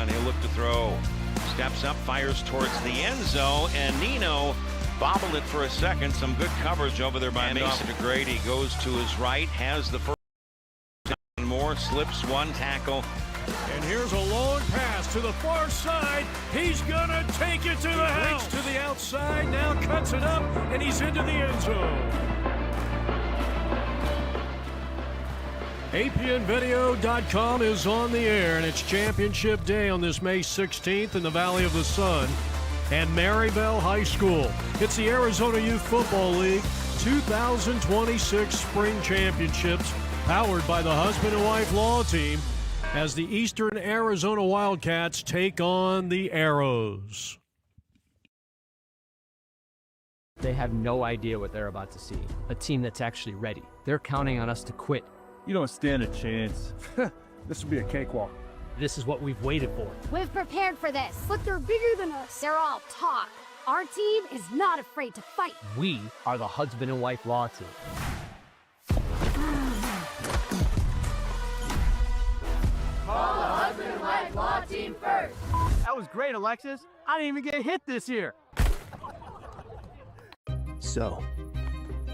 and he'll look to throw. Steps up, fires towards the end zone, and Nino bobbled it for a second. Some good coverage over there by Mason to Grady. Goes to his right, has the first more, slips one tackle. And here's a long pass to the far side. He's gonna take it to the house. To the outside, now cuts it up, and he's into the end zone. APNvideo.com is on the air, and it's championship day on this May 16th in the Valley of the Sun and Maryville High School. It's the Arizona Youth Football League 2026 Spring Championships, powered by the husband and wife law team, as the Eastern Arizona Wildcats take on the Arrows. They have no idea what they're about to see. A team that's actually ready. They're counting on us to quit. You don't stand a chance. This will be a cakewalk. This is what we've waited for. We've prepared for this, but they're bigger than us. They're all talk. Our team is not afraid to fight. We are the husband and wife law team. Call the husband and wife law team first. That was great, Alexis. I didn't even get hit this year. So,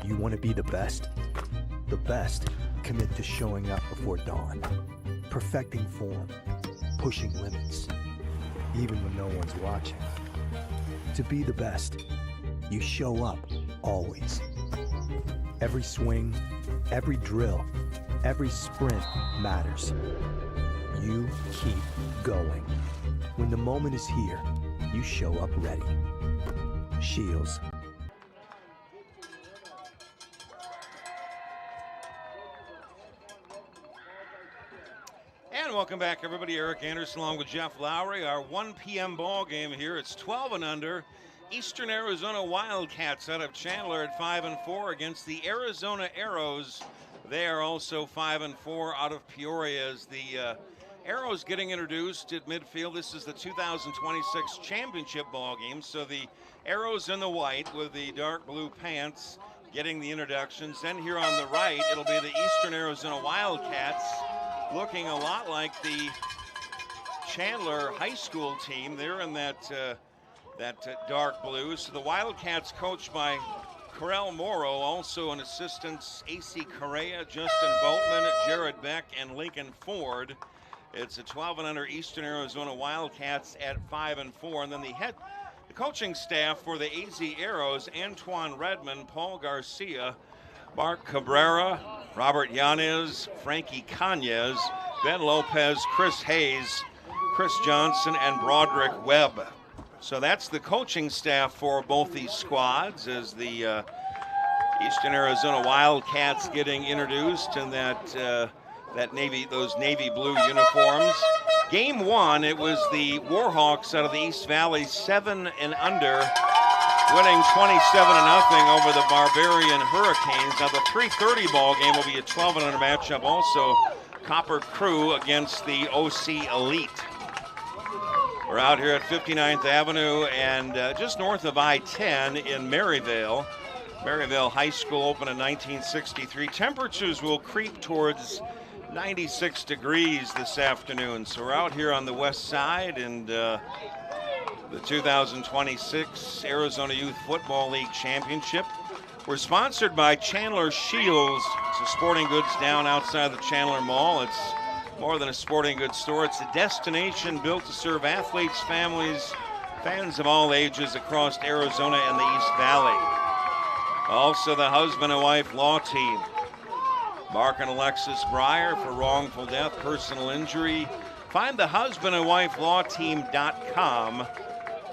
you want to be the best? The best commit to showing up before dawn, perfecting form, pushing limits, even when no one's watching. To be the best, you show up always. Every swing, every drill, every sprint matters. You keep going. When the moment is here, you show up ready. Shields. And welcome back, everybody. Eric Anderson along with Jeff Lowry. Our 1 p.m. ball game here. It's 12 and under. Eastern Arizona Wildcats out of Chandler at 5-4 against the Arizona Arrows. They are also 5-4 out of Peoria as the Arrows getting introduced at midfield. This is the 2026 championship ball game. So the Arrows in the white with the dark blue pants getting the introductions. Then here on the right, it'll be the Eastern Arizona Wildcats, looking a lot like the Chandler High School team. They're in that dark blue. So the Wildcats coached by Correll Morrow, also an assistants AC Correa, Justin Boatman, Jared Beck, and Lincoln Ford. It's a 12 and under Eastern Arizona Wildcats at 5-4. And then the coaching staff for the AZ Arrows: Antoine Redmond, Paul Garcia, Mark Cabrera, Robert Yanez, Frankie Cañez, Ben Lopez, Chris Hayes, Chris Johnson, and Broderick Webb. So that's the coaching staff for both these squads as the Eastern Arizona Wildcats getting introduced in those navy blue uniforms. Game one, it was the Warhawks out of the East Valley, 7 and under, winning 27-0 over the Barbarian Hurricanes. Now the 3:30 ball game will be a 12 and under matchup, also Copper Crew against the OC Elite. We're out here at 59th Avenue and just north of I-10 in Maryville. Maryville High School opened in 1963. Temperatures will creep towards 96 degrees this afternoon. So we're out here on the west side, and the 2026 Arizona Youth Football League Championship. We're sponsored by Chandler Shields. It's a sporting goods down outside the Chandler Mall. It's more than a sporting goods store. It's a destination built to serve athletes, families, fans of all ages across Arizona and the East Valley. Also the husband and wife law team. Mark and Alexis Breyer for wrongful death, personal injury. Find the husbandandwifelawteam.com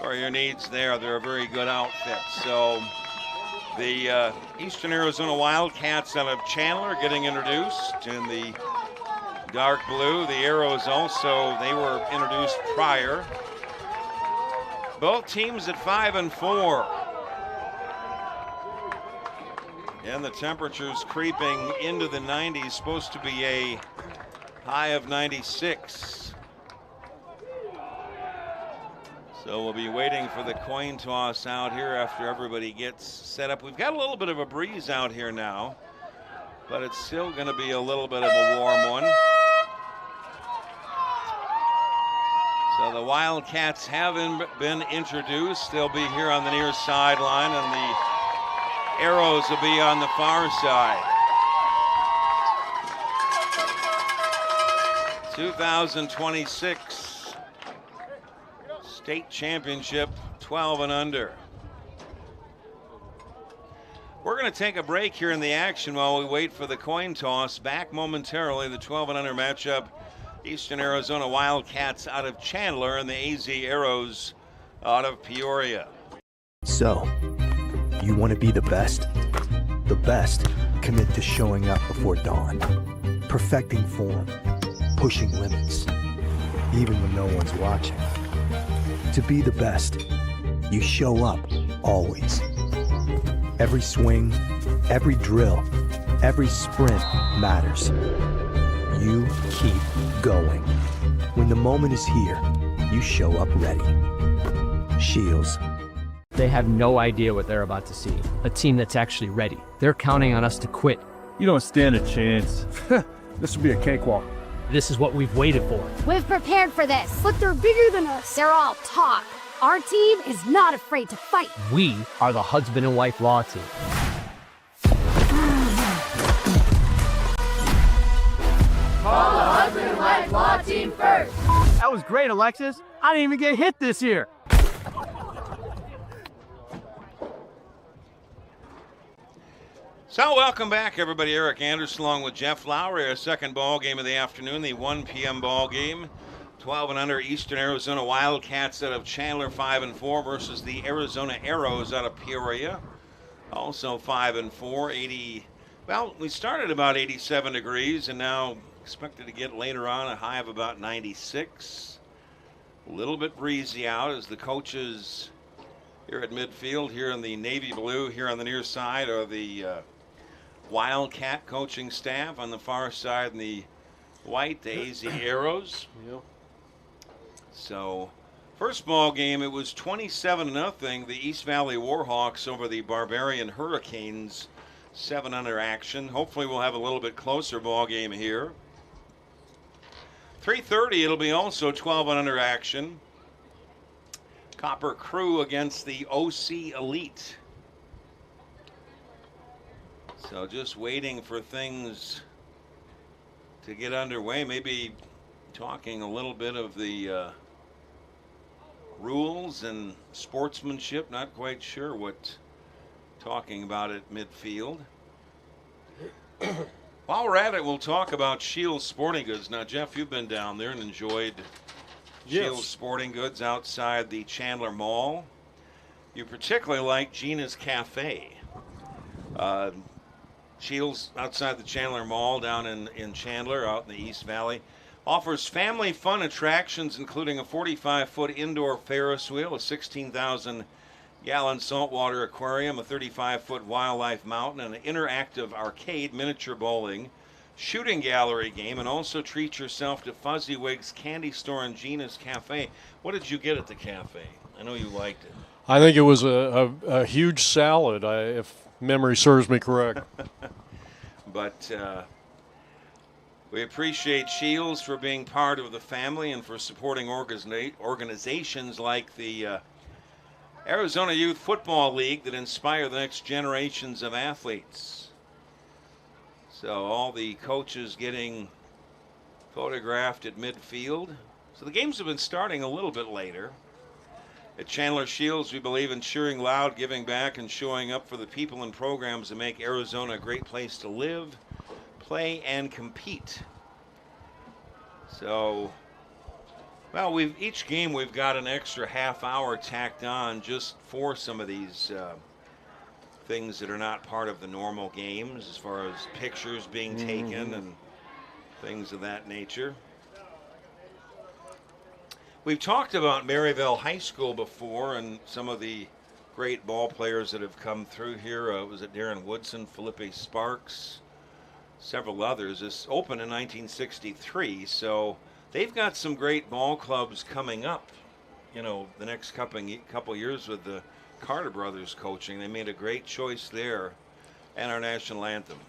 for your needs there. They're a very good outfit. So the Eastern Arizona Wildcats out of Chandler getting introduced in the dark blue. The Arrows also, they were introduced prior. Both teams at 5-4. And the temperatures creeping into the 90s, supposed to be a high of 96. So we'll be waiting for the coin toss out here after everybody gets set up. We've got a little bit of a breeze out here now, but it's still going to be a little bit of a warm one. So the Wildcats haven't been introduced. They'll be here on the near sideline, and the Arrows will be on the far side. 2026 state championship, 12 and under. We're going to take a break here in the action while we wait for the coin toss. Back momentarily, the 12 and under matchup. Eastern Arizona Wildcats out of Chandler and the AZ Arrows out of Peoria. So, you want to be the best? The best commit to showing up before dawn, perfecting form, pushing limits, even when no one's watching. To be the best, you show up always. Every swing, every drill, every sprint matters. You keep going. When the moment is here, you show up ready. Shields. They have no idea what they're about to see. A team that's actually ready. They're counting on us to quit. You don't stand a chance. This will be a cakewalk. This is what we've waited for. We've prepared for this, but they're bigger than us. They're all talk. Our team is not afraid to fight. We are the husband and wife law team. Call the husband and wife law team first. That was great, Alexis. I didn't even get hit this year. So welcome back, everybody. Eric Anderson along with Jeff Lowry. Our second ball game of the afternoon, the 1 p.m. ball game. 12 and under Eastern Arizona Wildcats out of Chandler, 5-4 versus the Arizona Arrows out of Peoria. Also 5-4, well, we started about 87 degrees and now expected to get later on a high of about 96. A little bit breezy out as the coaches here at midfield, here in the navy blue, here on the near side are the Wildcat coaching staff. On the far side in the white, the AZ Arrows. Yep. So, first ball game, it was 27-0. The East Valley Warhawks over the Barbarian Hurricanes, 7 under action. Hopefully, we'll have a little bit closer ball game here. 3:30, it'll be also 12 under action. Copper Crew against the OC Elite. So, just waiting for things to get underway. Maybe talking a little bit of the rules and sportsmanship. Not quite sure what talking about at midfield. While we're at it, we'll talk about Shields Sporting Goods. Now, Jeff, you've been down there and enjoyed Shields Sporting Goods outside the Chandler Mall. You particularly like Gina's Cafe. Shields outside the Chandler Mall down in Chandler out in the East Valley. Offers family fun attractions, including a 45-foot indoor Ferris wheel, a 16,000-gallon saltwater aquarium, a 35-foot wildlife mountain, and an interactive arcade, miniature bowling, shooting gallery game, and also treat yourself to Fuzzy-Wig's Candy Store and Gina's Cafe. What did you get at the cafe? I know you liked it. I think it was a huge salad, if memory serves me correct. But we appreciate Shields for being part of the family and for supporting organizations like the Arizona Youth Football League that inspire the next generations of athletes. So all the coaches getting photographed at midfield. So the games have been starting a little bit later. At Chandler Shields, we believe in cheering loud, giving back, and showing up for the people and programs that make Arizona a great place to live, play, and compete. So, well, each game we've got an extra half hour tacked on just for some of these things that are not part of the normal games, as far as pictures being taken and things of that nature. We've talked about Maryville High School before and some of the great ball players that have come through here. Was it Darren Woodson, Felipe Sparks, several others. This opened in 1963, so they've got some great ball clubs coming up, you know, the next couple years with the Carter brothers coaching. They made a great choice there, and our national anthem.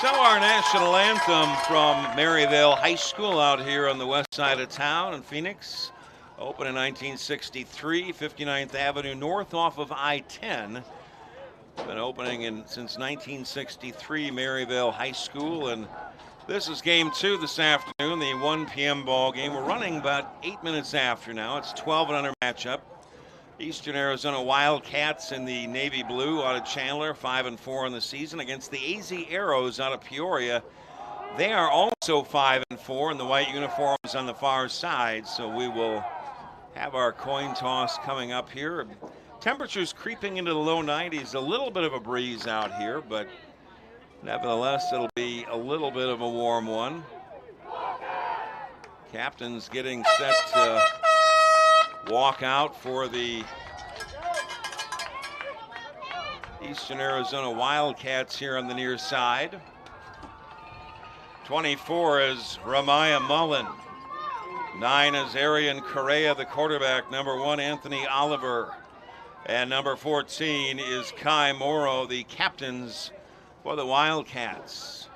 So our national anthem from Maryvale High School out here on the west side of town in Phoenix. Opened in 1963, 59th Avenue North off of I-10. Been opening since 1963, Maryvale High School. And this is game 2 this afternoon, the 1 p.m. ball game. We're running about 8 minutes after now. It's 12 and under matchup. Eastern Arizona Wildcats in the navy blue out of Chandler, 5-4 in the season, against the AZYFL out of Peoria. They are also 5-4 in the white uniforms on the far side, so we will have our coin toss coming up here. Temperatures creeping into the low 90s, a little bit of a breeze out here, but nevertheless, it'll be a little bit of a warm one. Captain's getting set to walk out for the Eastern Arizona Wildcats here on the near side. 24 is Ramaya Mullen. 9 is Arian Correa, the quarterback. Number 1, Anthony Oliver. And number 14 is Kai Morrow, the captains for the Wildcats.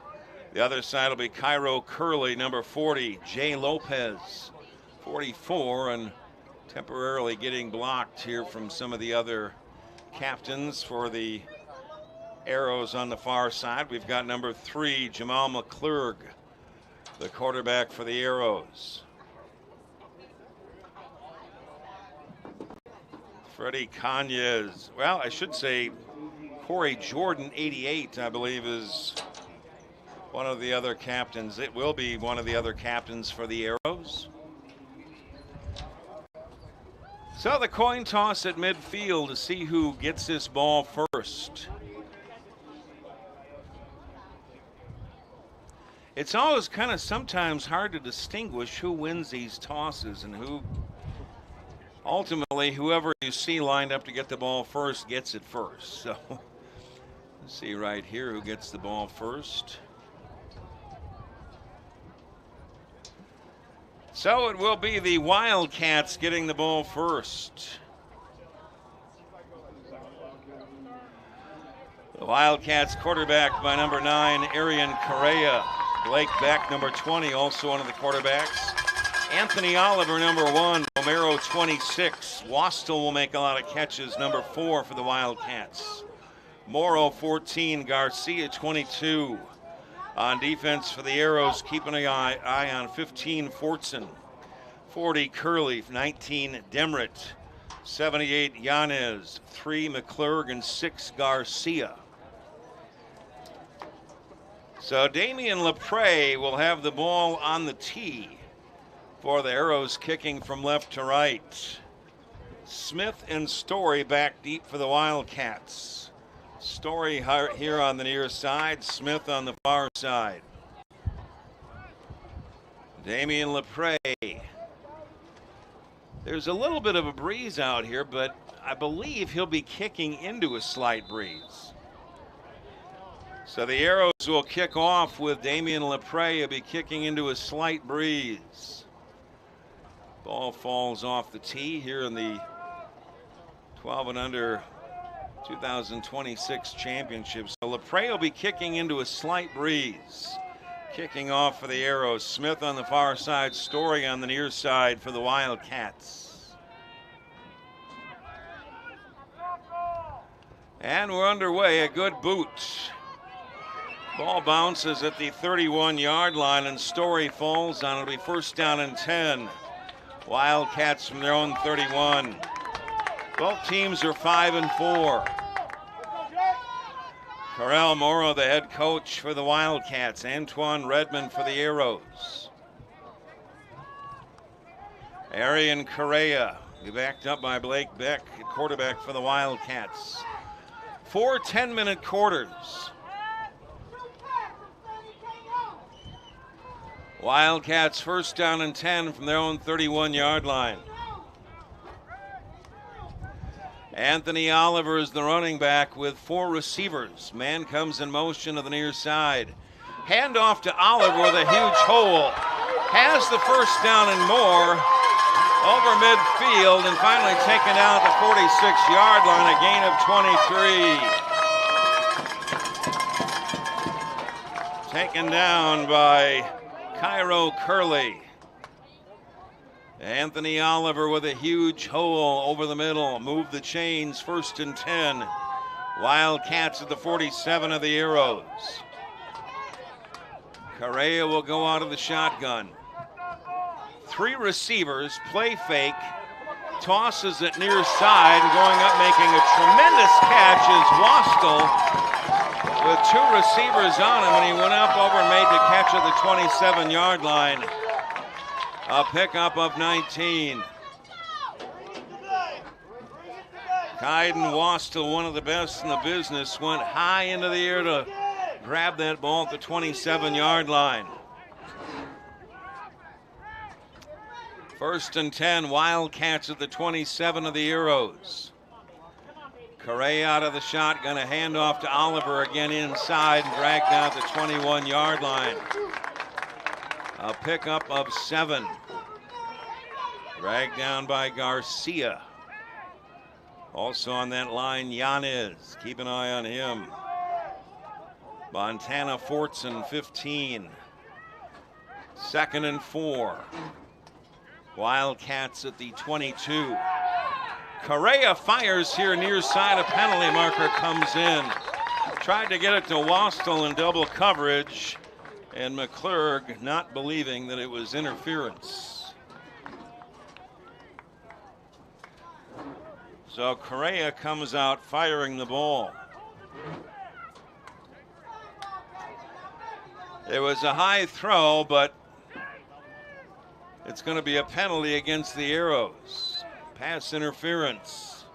The other side will be Cairo Curley, number 40, Jay Lopez, 44, and temporarily getting blocked here from some of the other captains for the Arrows on the far side. We've got number 3, Jamal McClurg, the quarterback for the Arrows. Freddie Conyes, well, I should say Corey Jordan, 88, I believe, is one of the other captains. It will be one of the other captains for the Arrows. So the coin toss at midfield to see who gets this ball first. It's always kind of sometimes hard to distinguish who wins these tosses and who, ultimately, whoever you see lined up to get the ball first gets it first. So let's see right here who gets the ball first. So it will be the Wildcats getting the ball first. The Wildcats quarterback by number 9, Arian Correa. Blake Beck, number 20, also one of the quarterbacks. Anthony Oliver, number 1. Romero, 26. Wastel will make a lot of catches, number 4 for the Wildcats. Morrow, 14. Garcia, 22. On defense for the Arrows, keeping an eye on 15, Fortson. 40, Curley. 19, Demrit. 78, Yanez. 3, McClurg, and 6, Garcia. So Damian Lepre will have the ball on the tee for the Arrows, kicking from left to right. Smith and Story back deep for the Wildcats. Story here on the near side, Smith on the far side. Damian Lepre. There's a little bit of a breeze out here, but I believe he'll be kicking into a slight breeze. So the Arrows will kick off with Damian Lepre. He'll be kicking into a slight breeze. Ball falls off the tee here in the 12 and under 2026 championship. So Lepre will be kicking into a slight breeze. Kicking off for the Arrows. Smith on the far side, Story on the near side for the Wildcats. And we're underway. A good boot. Ball bounces at the 31-yard line and Story falls on it. It'll be first down and 10. Wildcats from their own 31. Both teams are 5-4. Corral Morrow, the head coach for the Wildcats. Antoine Redmond for the Arrows. Arian Correa, be backed up by Blake Beck, quarterback for the Wildcats. 4 10-minute quarters. Wildcats first down and 10 from their own 31-yard line. Anthony Oliver is the running back with 4 receivers. Man comes in motion to the near side. Handoff to Oliver with a huge hole. Has the first down and more over midfield and finally taken out the 46-yard line, a gain of 23. Taken down by Cairo Curley. Anthony Oliver with a huge hole over the middle. Move the chains, 1st and 10. Wildcats at the 47 of the Arrows. Correa will go out of the shotgun. 3 receivers, play fake, tosses it near side, going up making a tremendous catch is Wastl with 2 receivers on him, and he went up over and made the catch at the 27-yard line. A pickup of 19. Kaiden Wastl, one of the best in the business, went high into the air to grab that ball at the 27-yard line. 1st and 10, Wildcats at the 27 of the Arrows. Correa out of the shotgun, a handoff to Oliver again inside and dragged down the 21-yard line. A pickup of 7. Dragged down by Garcia. Also on that line, Yanez. Keep an eye on him. Montana Fortson, 15. 2nd and 4. Wildcats at the 22. Correa fires here near side. A penalty marker comes in. Tried to get it to Wastl in double coverage, and McClurg not believing that it was interference. So Correa comes out firing the ball. It was a high throw, but it's going to be a penalty against the Arrows. Pass interference.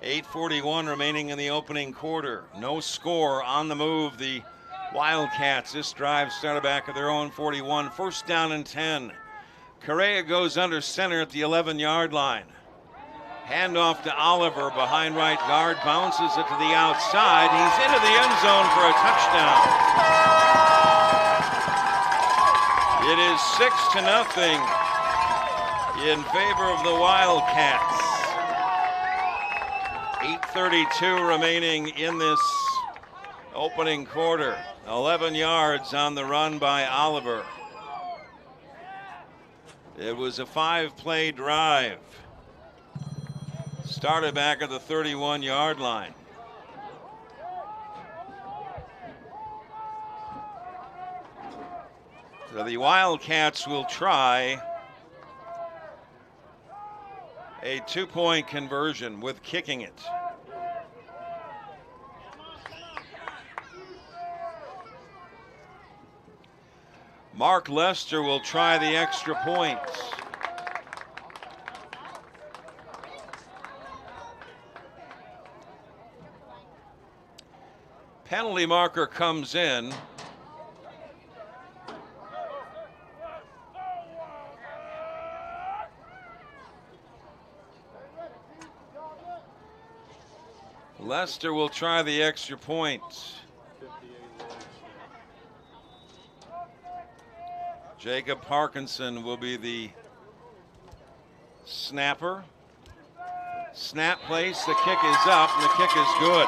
8:41 remaining in the opening quarter. No score on the move. The Wildcats, this drive started back at their own 41. 1st down and 10. Correa goes under center at the 11-yard line. Handoff to Oliver behind right guard. Bounces it to the outside. He's into the end zone for a touchdown. It is 6-0. In favor of the Wildcats. 8:32 remaining in this opening quarter. 11 yards on the run by Oliver. It was a 5-play drive. Started back at the 31-yard line. So the Wildcats will try a 2-point conversion with kicking it. Mark Lester will try the extra point. Penalty marker comes in. Lester will try the extra point. Jacob Parkinson will be the snapper. Snap place, the kick is up, and the kick is good.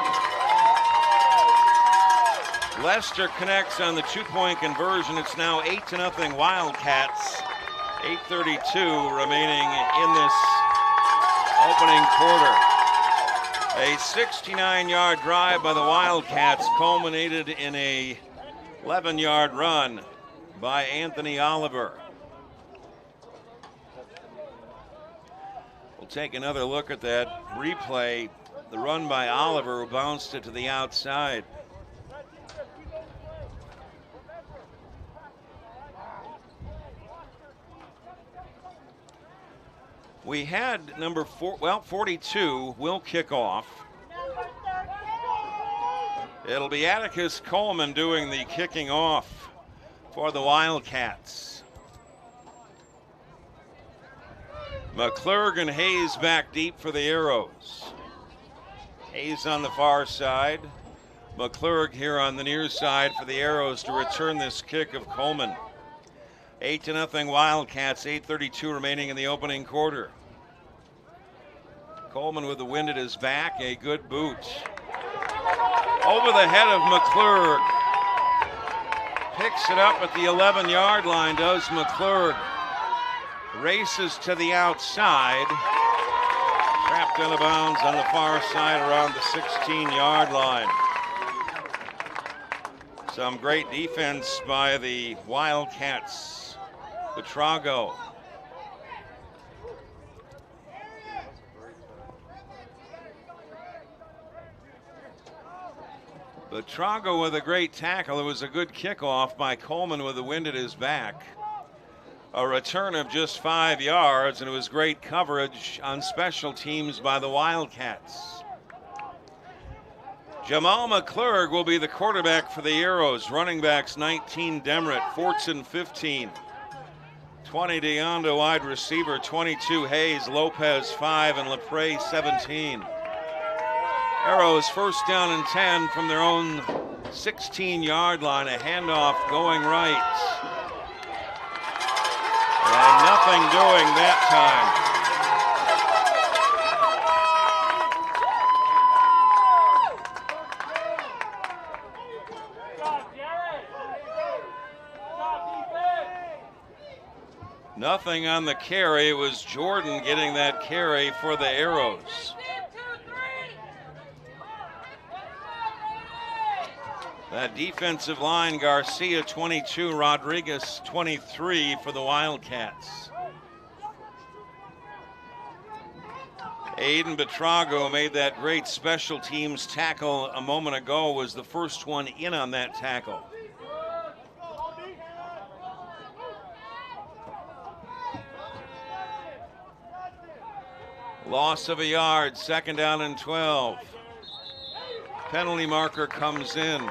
Lester connects on the 2-point conversion. It's now 8-0 Wildcats. 8:32 remaining in this opening quarter. A 69-yard drive by the Wildcats culminated in a 11-yard run by Anthony Oliver. We'll take another look at that replay. The run by Oliver bounced it to the outside. We had number 42 will kick off. It'll be Atticus Coleman doing the kicking off for the Wildcats. McClurg and Hayes back deep for the Arrows. Hayes on the far side. McClurg here on the near side for the Arrows to return this kick of Coleman. 8-0 Wildcats, 8:32 remaining in the opening quarter. Coleman with the wind at his back, a good boot. Over the head of McClurg. Picks it up at the 11-yard line, does McClurg. Races to the outside. Trapped out of bounds on the far side around the 16-yard line. Some great defense by the Wildcats. Betrago. Betrago with a great tackle. It was a good kickoff by Coleman with the wind at his back. A return of just 5 yards, and it was great coverage on special teams by the Wildcats. Jamal McClurg will be the quarterback for the Arrows. Running backs 19 Demritt, Fortson 15. 20 DeYonda wide receiver, 22 Hayes, Lopez 5, and LaPre 17. Arrows first down and 10 from their own 16-yard line. A handoff going right. And nothing doing that time. Nothing on the carry. It was Jordan getting that carry for the Arrows. That defensive line, Garcia 22, Rodriguez 23 for the Wildcats. Aiden Betrago made that great special teams tackle a moment ago, was the first one in on that tackle. Loss of a yard, 2nd down and 12. Penalty marker comes in.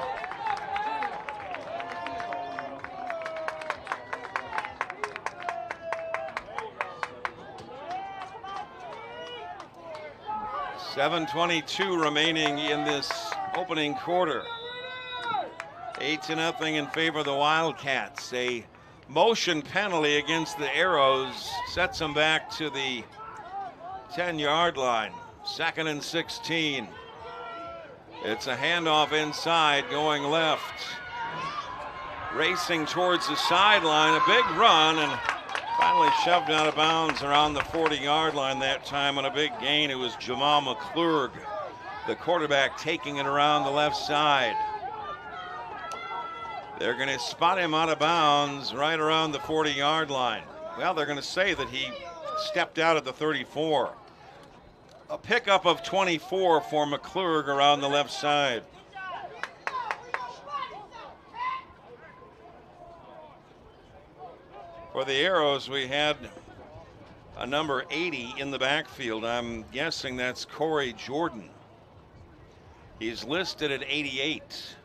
.7:22 remaining in this opening quarter. 8-0 in favor of the Wildcats. A motion penalty against the Arrows sets them back to the 10-yard line. 2nd and 16. It's a handoff inside going left. Racing towards the sideline, a big run, and finally shoved out of bounds around the 40-yard line that time on a big gain. It was Jamal McClurg, the quarterback, taking it around the left side. They're going to spot him out of bounds right around the 40-yard line. Well, they're going to say that he stepped out at the 34. A pickup of 24 for McClurg around the left side. For the Arrows, we had a number 80 in the backfield. I'm guessing that's Corey Jordan. He's listed at 88.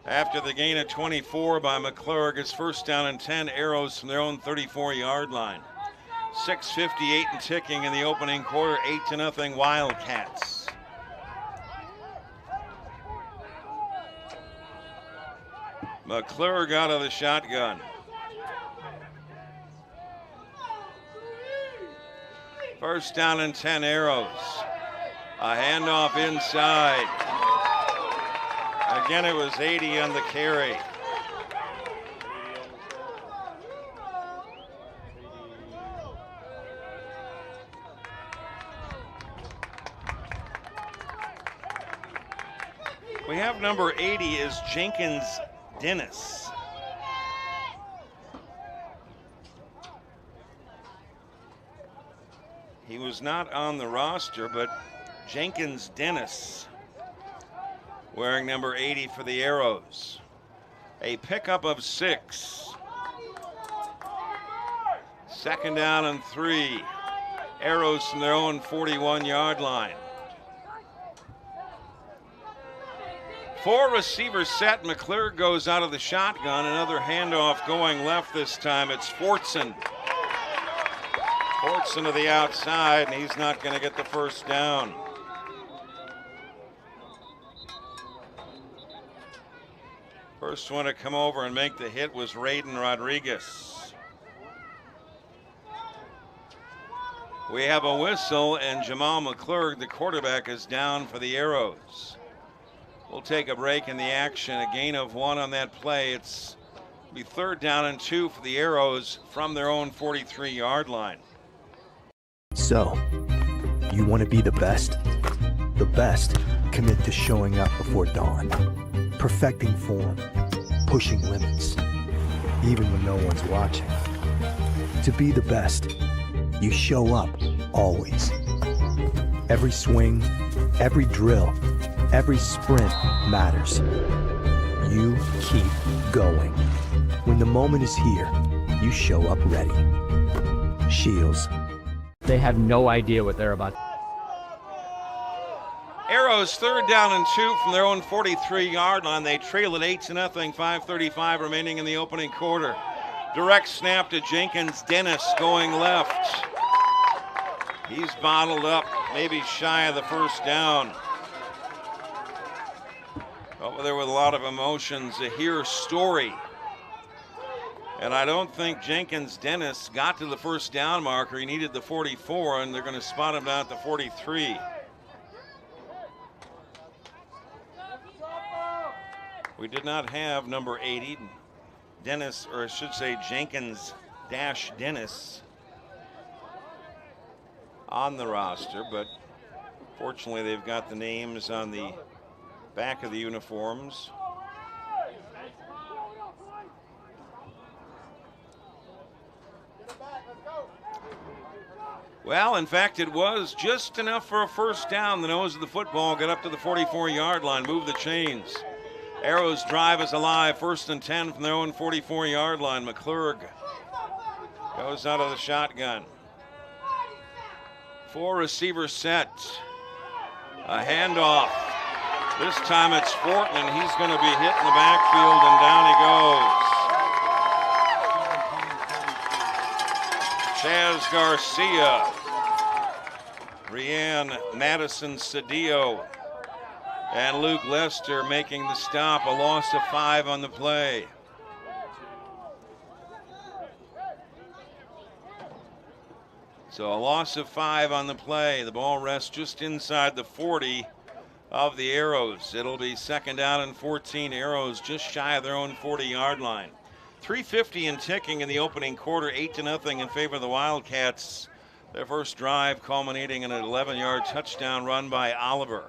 After the gain of 24 by McClurg, it's 1st down and 10, Arrows from their own 34-yard line. 6:58 and ticking in the opening quarter, 8-0 Wildcats. McClurg out of the shotgun. First down and 10 Arrows. A handoff inside. Again, it was 80 on the carry. We have number 80 is Jenkins Dennis. He was not on the roster, but Jenkins Dennis wearing number 80 for the Arrows. A pickup of 6. 2nd down and 3. Arrows from their own 41-yard line. 4 receivers set. McClurg goes out of the shotgun. Another handoff going left this time. It's Fortson. Fortson to the outside, and he's not going to get the first down. First one to come over and make the hit was Raiden Rodriguez. We have a whistle, and Jamal McClurg, the quarterback, is down for the Arrows. We'll take a break in the action. A gain of 1 on that play. It's be 3rd down and 2 for the Arrows from their own 43-yard line. So, you want to be the best? The best commit to showing up before dawn, perfecting form, pushing limits, even when no one's watching. To be the best, you show up always. Every swing, every drill, every sprint matters. You keep going. When the moment is here, you show up ready. Shields. They have no idea what they're about. Arrows 3rd down and 2 from their own 43-yard line. They trail at 8-0, 5:35 remaining in the opening quarter. Direct snap to Jenkins. Dennis going left. He's bottled up, maybe shy of the first down. Over there with a lot of emotions. Here, Story. And I don't think Jenkins Dennis got to the first down marker. He needed the 44, and they're going to spot him down at the 43. We did not have number 80, Dennis, or I should say Jenkins Dennis on the roster, but fortunately they've got the names on the back of the uniforms. Well, in fact, it was just enough for a first down. The nose of the football got up to the 44-yard line, move the chains. Arrows drive is alive, 1st and 10 from their own 44-yard line. McClurg goes out of the shotgun. 4 receivers set. A handoff. This time it's Fortman. He's going to be hit in the backfield, and down he goes. Chaz Garcia. Rianne Madison Cedillo. And Luke Lester making the stop. A loss of 5 on the play. So a loss of 5 on the play. The ball rests just inside the 40 of the Arrows. It'll be 2nd down and 14. Arrows just shy of their own 40-yard line. 3:50 and ticking in the opening quarter. 8-0 in favor of the Wildcats. Their first drive culminating in an 11-yard touchdown run by Oliver.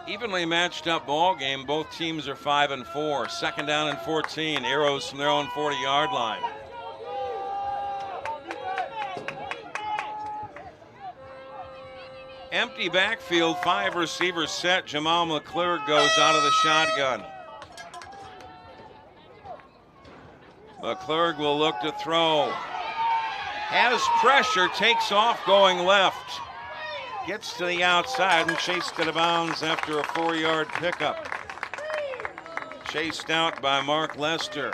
Evenly matched up ball game. Both teams are 5-4. 2nd down and 14. Arrows from their own 40-yard line. Empty backfield, 5 receivers set. Jamal McClurg goes out of the shotgun. McClurg will look to throw. Has pressure, takes off going left. Gets to the outside and chased out of bounds after a 4-yard pickup. Chased out by Mark Lester.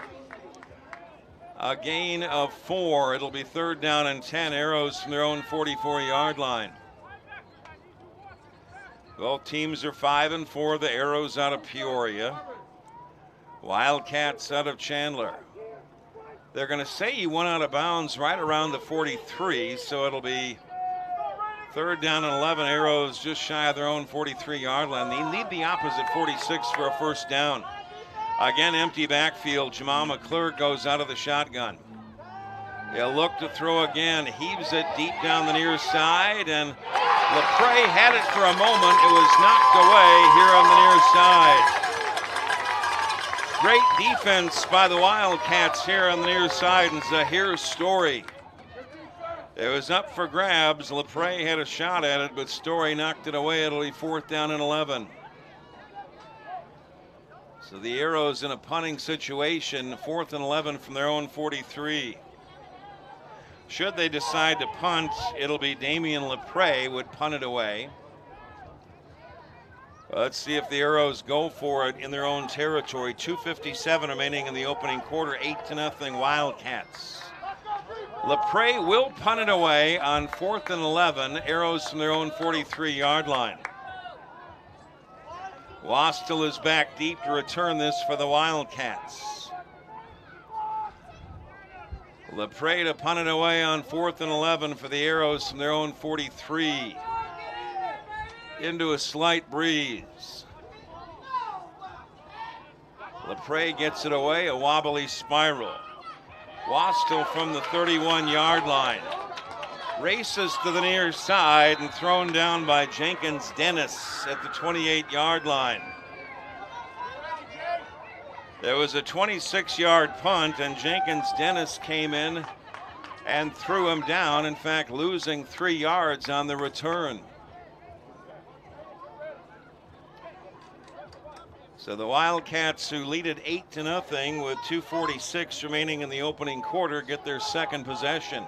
A gain of 4. It'll be 3rd down and 10. Arrows from their own 44-yard line. Both teams are 5-4. The Arrows out of Peoria. Wildcats out of Chandler. They're going to say he went out of bounds right around the 43, so it'll be 3rd down and 11. Arrows just shy of their own 43-yard line. They need the opposite 46 for a first down. Again, empty backfield. Jamal McClurg goes out of the shotgun. He'll look to throw again. Heaves it deep down the near side, and LaPrey had it for a moment. It was knocked away here on the near side. Great defense by the Wildcats here on the near side, and Zahir Story. It was up for grabs. LaPrey had a shot at it, but Story knocked it away. It'll be 4th down and 11. So the Arrows in a punting situation, 4th and 11 from their own 43. Should they decide to punt, it'll be Damian LaPrey would punt it away. Let's see if the Arrows go for it in their own territory. 2:57 remaining in the opening quarter. 8-0 Wildcats. LaPrey will punt it away on 4th and 11. Arrows from their own 43-yard line. Wastel is back deep to return this for the Wildcats. LaPrade to punt it away on 4th and 11 for the Arrows from their own 43. Into a slight breeze. LaPrade gets it away, a wobbly spiral. Wastel from the 31-yard line. Races to the near side and thrown down by Jenkins Dennis at the 28-yard line. There was a 26-yard punt, and Jenkins Dennis came in and threw him down, in fact, losing 3 yards on the return. So the Wildcats, who lead it 8-0 with 2:46 remaining in the opening quarter, get their second possession.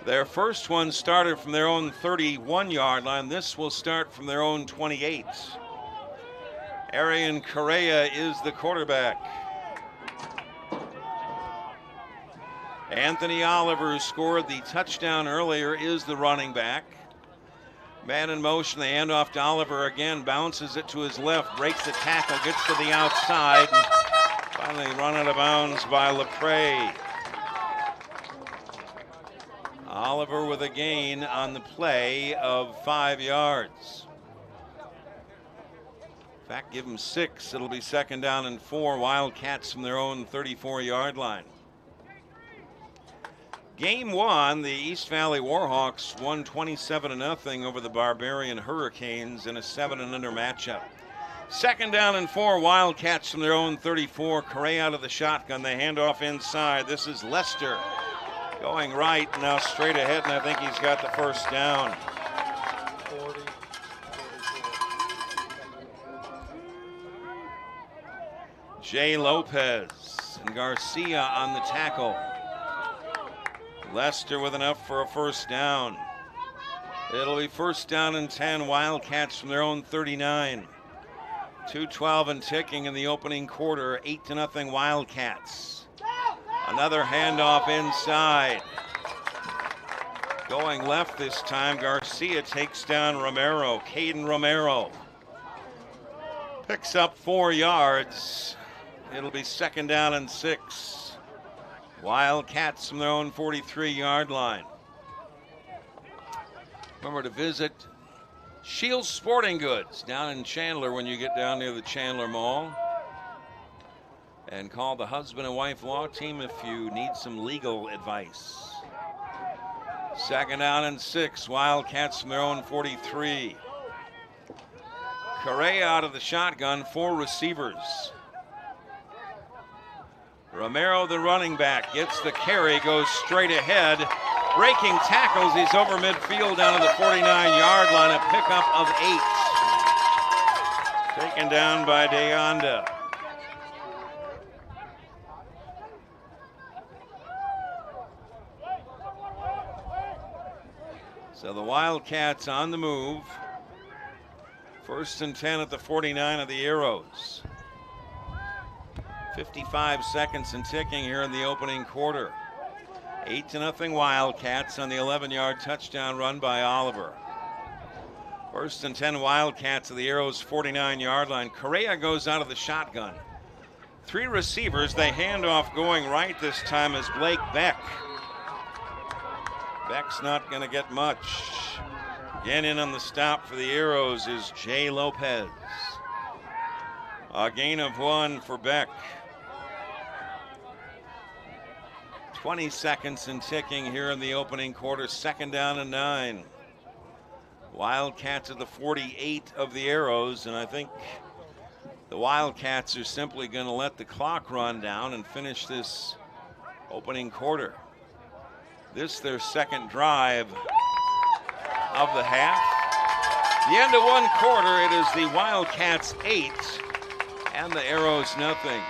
Their first one started from their own 31-yard line. This will start from their own 28. Arian Correa is the quarterback. Anthony Oliver, who scored the touchdown earlier, is the running back. Man in motion, the handoff to Oliver again, bounces it to his left, breaks the tackle, gets to the outside, and finally run out of bounds by LaPrade. Oliver with a gain on the play of 5 yards. In fact, give him 6. It'll be 2nd down and 4. Wildcats from their own 34-yard line. Game 1, the East Valley Warhawks won 27-0 over the Barbarian Hurricanes in a 7-under matchup. 2nd down and 4. Wildcats from their own 34. Correa out of the shotgun. They hand off inside. This is Lester going right, now straight ahead, and I think he's got the first down. Jay Lopez and Garcia on the tackle. Lester with enough for a first down. It'll be 1st down and 10. Wildcats from their own 39. 2:12 and ticking in the opening quarter. 8-0 Wildcats. Another handoff inside. Going left this time, Garcia takes down Romero. Caden Romero picks up 4 yards. It'll be 2nd down and 6. Wildcats from their own 43-yard line. Remember to visit Shields Sporting Goods down in Chandler when you get down near the Chandler Mall. And call the husband and wife law team if you need some legal advice. 2nd down and 6. Wildcats from their own 43. Correa out of the shotgun, 4 receivers. Romero, the running back, gets the carry, goes straight ahead. Breaking tackles, he's over midfield down to the 49-yard line, a pickup of 8. Taken down by DeAnda. So the Wildcats on the move. 1st and 10 at the 49 of the Arrows. 55 seconds and ticking here in the opening quarter. 8-0 Wildcats on the 11-yard touchdown run by Oliver. 1st and 10 Wildcats of the Arrows 49-yard line. Correa goes out of the shotgun. 3 receivers, they hand off going right this time as Blake Beck. Beck's not going to get much. Again in on the stop for the Arrows is Jay Lopez. A gain of 1 for Beck. 20 seconds and ticking here in the opening quarter. 2nd down and 9. Wildcats at the 48 of the Arrows, and I think the Wildcats are simply going to let the clock run down and finish this opening quarter. This their 2nd drive of the half. The end of 1 quarter, it is the Wildcats 8 and the Arrows nothing.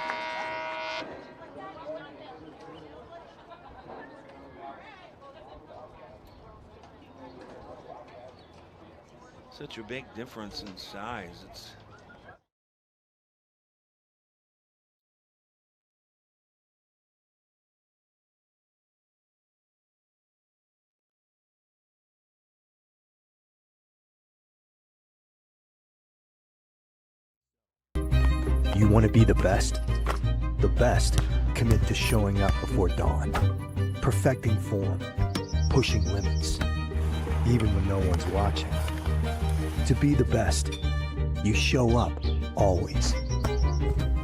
Such a big difference in size. It's You want to be the best? The best commit to showing up before dawn. perfecting form, pushing limits, even when no one's watching. To be the best, you show up, always.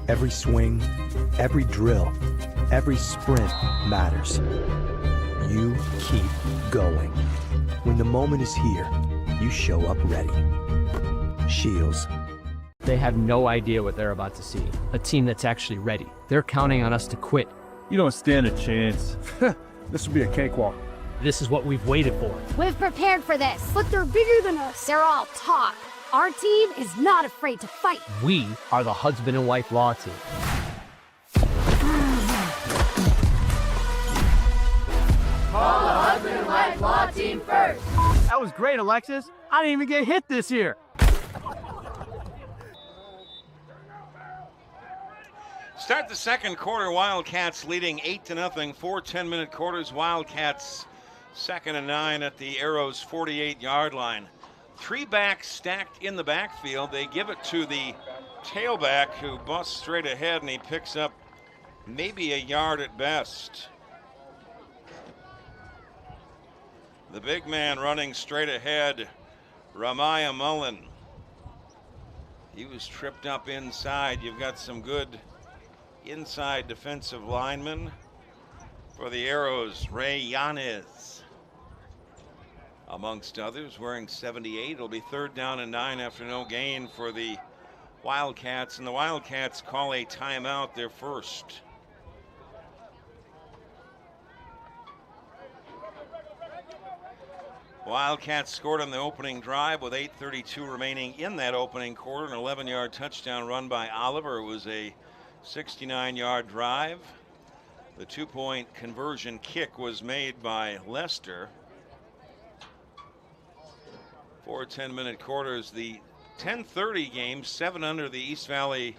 Every swing, every drill, every sprint matters. You keep going. When the moment is here, you show up ready. Shields. They have no idea what they're about to see. A team that's actually ready. They're counting on us to quit. You don't stand a chance. This will be a cakewalk. This is what we've waited for. We've prepared for this, but they're bigger than us. They're all talk. Our team is not afraid to fight. We are the husband and wife law team. Call the husband and wife law team first. That was great, Alexis. I didn't even get hit this year. Start the second quarter, Wildcats leading 8-0. 4 10-minute quarters, Wildcats 2nd and 9 at the Arrows' 48-yard line. 3 backs stacked in the backfield. They give it to the tailback who busts straight ahead, and he picks up maybe a yard at best. The big man running straight ahead, Ramaya Mullen. He was tripped up inside. You've got some good inside defensive linemen for the Arrows. Ray Yanez, amongst others, wearing 78. It'll be 3rd down and 9 after no gain for the Wildcats, and the Wildcats call a timeout, their first. Wildcats scored on the opening drive with 8:32 remaining in that opening quarter. An 11-yard touchdown run by Oliver. It was a 69-yard drive. The 2-point conversion kick was made by Lester. 4 10-minute quarters. The 10:30 game, 7 under, the East Valley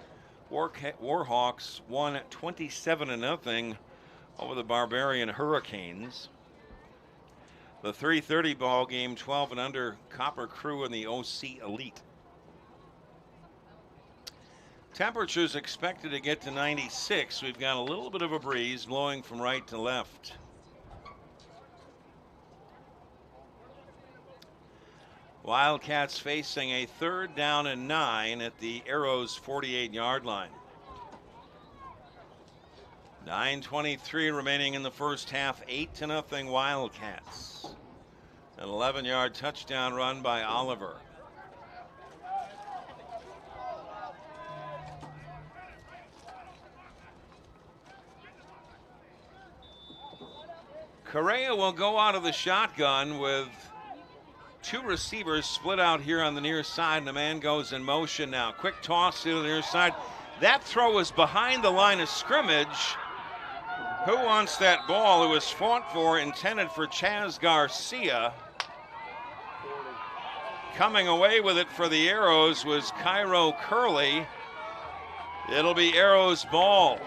Warhawks won 27-0 over the Barbarian Hurricanes. The 3:30 ball game, 12 and under, Copper Crew and the OC Elite. Temperatures expected to get to 96. We've got a little bit of a breeze blowing from right to left. Wildcats facing a 3rd down and 9 at the Arrows' 48-yard line. 9:23 remaining in the first half, 8-0 Wildcats. An 11-yard touchdown run by Oliver. Correa will go out of the shotgun with 2 receivers split out here on the near side, and the man goes in motion now. Quick toss to the near side. That throw is behind the line of scrimmage. Who wants that ball? It was fought for, intended for Chaz Garcia. Coming away with it for the Arrows was Cairo Curley. It'll be Arrows ball.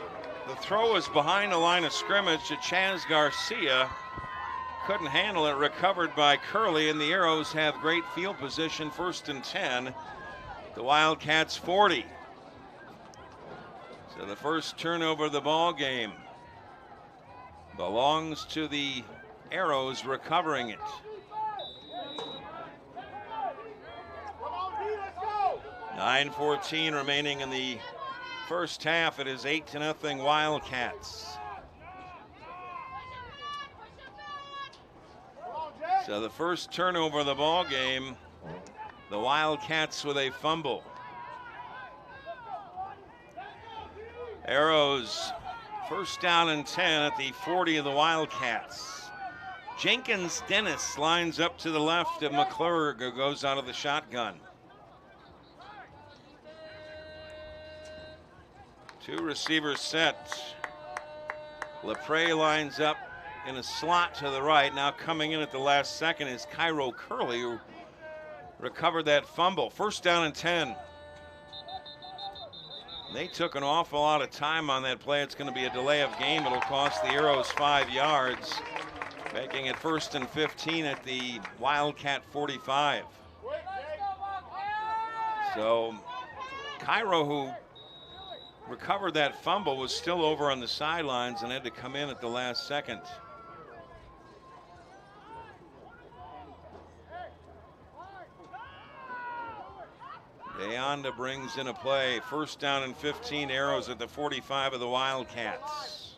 The throw is behind the line of scrimmage to Chaz Garcia. Couldn't handle it, recovered by Curley, and the Arrows have great field position, 1st and 10. The Wildcats 40. So the first turnover of the ball game belongs to the Arrows, recovering it. 9:14 remaining in the first half. It is 8-0 Wildcats. So the first turnover of the ball game, the Wildcats with a fumble. Arrows 1st down and 10 at the 40 of the Wildcats. Jenkins Dennis lines up to the left of McClurg, who goes out of the shotgun. 2 receivers set. LePray lines up in a slot to the right. Now coming in at the last second is Cairo Curley, who recovered that fumble. 1st down and 10. They took an awful lot of time on that play. It's going to be a delay of game. It'll cost the Arrows 5 yards, making it 1st and 15 at the Wildcat 45. So Cairo, who recovered that fumble, was still over on the sidelines and had to come in at the last second. Deonda brings in a play. First down and 15, Arrows at the 45 of the Wildcats.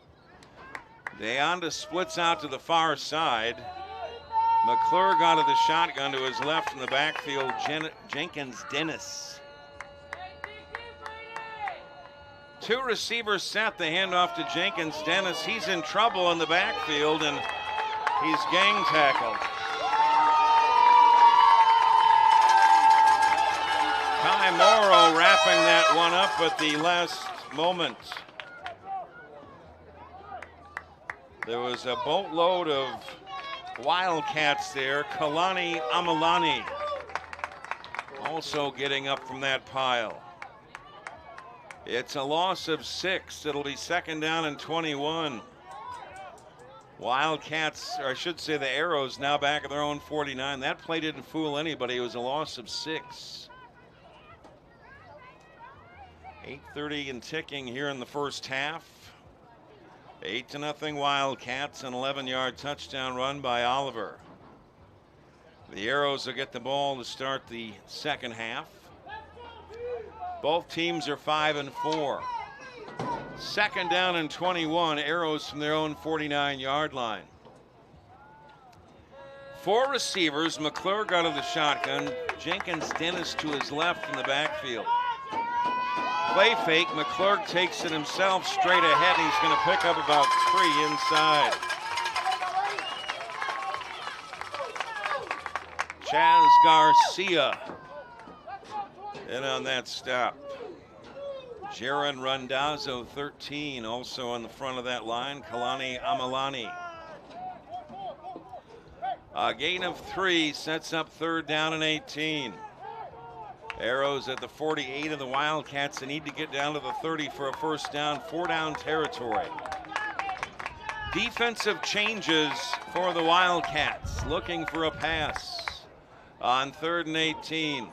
Deonda splits out to the far side. McClure got to the shotgun to his left in the backfield. Jenkins Dennis. Two receivers set. The handoff to Jenkins Dennis. He's in trouble in the backfield and he's gang tackled. Kai Morrow wrapping that one up at the last moment. There was a boatload of Wildcats there. Kalani Amalani also getting up from that pile. It's a loss of 6. It'll be second down and 21. Wildcats, or I should say the Arrows, now back at their own 49. That play didn't fool anybody. It was a loss of 6. 8:30 and ticking here in the first half. 8-0 Wildcats, an 11-yard touchdown run by Oliver. The Arrows will get the ball to start the second half. Both teams are 5-4. Second down and 21, Arrows from their own 49-yard line. 4 receivers, McClure got to the shotgun. Jenkins Dennis to his left in the backfield. Play fake, McClure takes it himself straight ahead. He's going to pick up about 3 inside. Chaz Garcia in on that stop. Jaron Randazzo, 13, also on the front of that line. Kalani Amalani. A gain of 3 sets up third down and 18. Arrows at the 48 of the Wildcats. They need to get down to the 30 for a first down, 4-down territory. Defensive changes for the Wildcats, looking for a pass on 3rd and 18.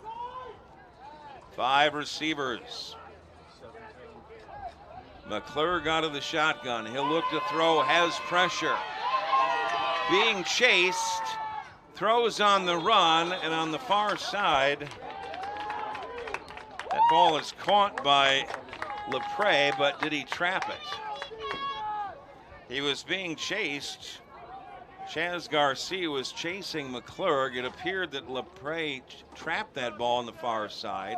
5 receivers. McClure got to the shotgun. He'll look to throw, has pressure. Being chased, throws on the run, and on the far side, that ball is caught by LePray, but did he trap it? He was being chased. Chaz Garcia was chasing McClure. It appeared that LePray trapped that ball on the far side.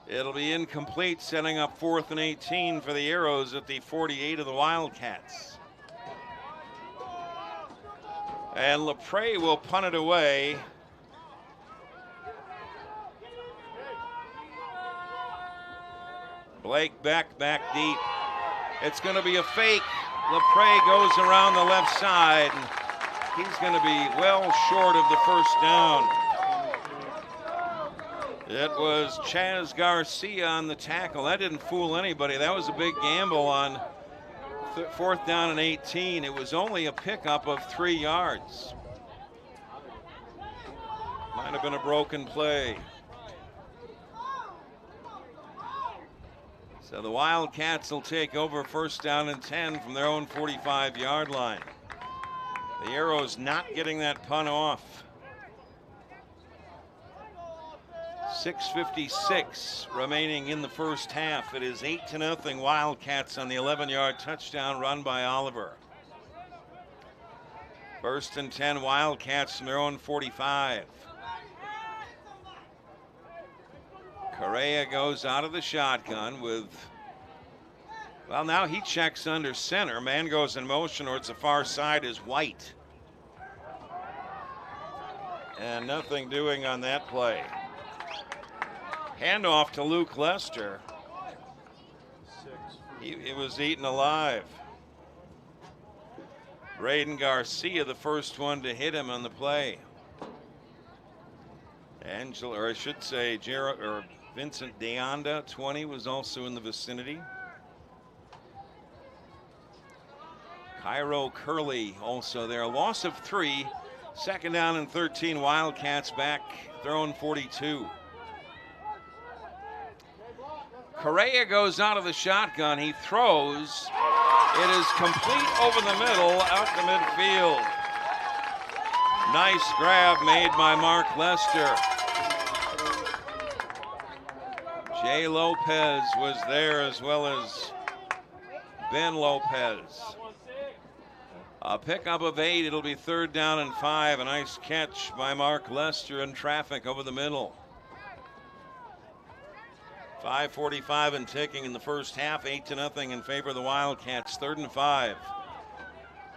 It'll be incomplete, setting up 4th and 18 for the Arrows at the 48 of the Wildcats. And LePray will punt it away. Blake Beck back deep. It's going to be a fake. LePray goes around the left side. He's going to be well short of the first down. It was Chaz Garcia on the tackle. That didn't fool anybody. That was a big gamble on 4th down and 18. It was only a pickup of 3 yards. Might have been a broken play. So the Wildcats will take over first down and 10 from their own 45-yard line. The Arrows not getting that punt off. 6:56 remaining in the first half. It is 8-0 Wildcats on the 11-yard touchdown run by Oliver. First and 10 Wildcats from their own 45. Correa goes out of the shotgun with, well, now he checks under center. Man goes in motion towards the far side is White. And nothing doing on that play. Handoff to Luke Lester. He was eaten alive. Braden Garcia, the first one to hit him on the play. Vincent Deonda, 20, was also in the vicinity. Cairo Curley also there. A loss of 3. Second down and 13. Wildcats back, their own 42. Correa goes out of the shotgun. He throws. It is complete over the middle, out to midfield. Nice grab made by Mark Lester. Jay Lopez was there, as well as Ben Lopez. A pickup of 8. It'll be 3rd down and 5. A nice catch by Mark Lester in traffic over the middle. 5:45 and ticking in the first half. 8-0 in favor of the Wildcats. 3rd and 5.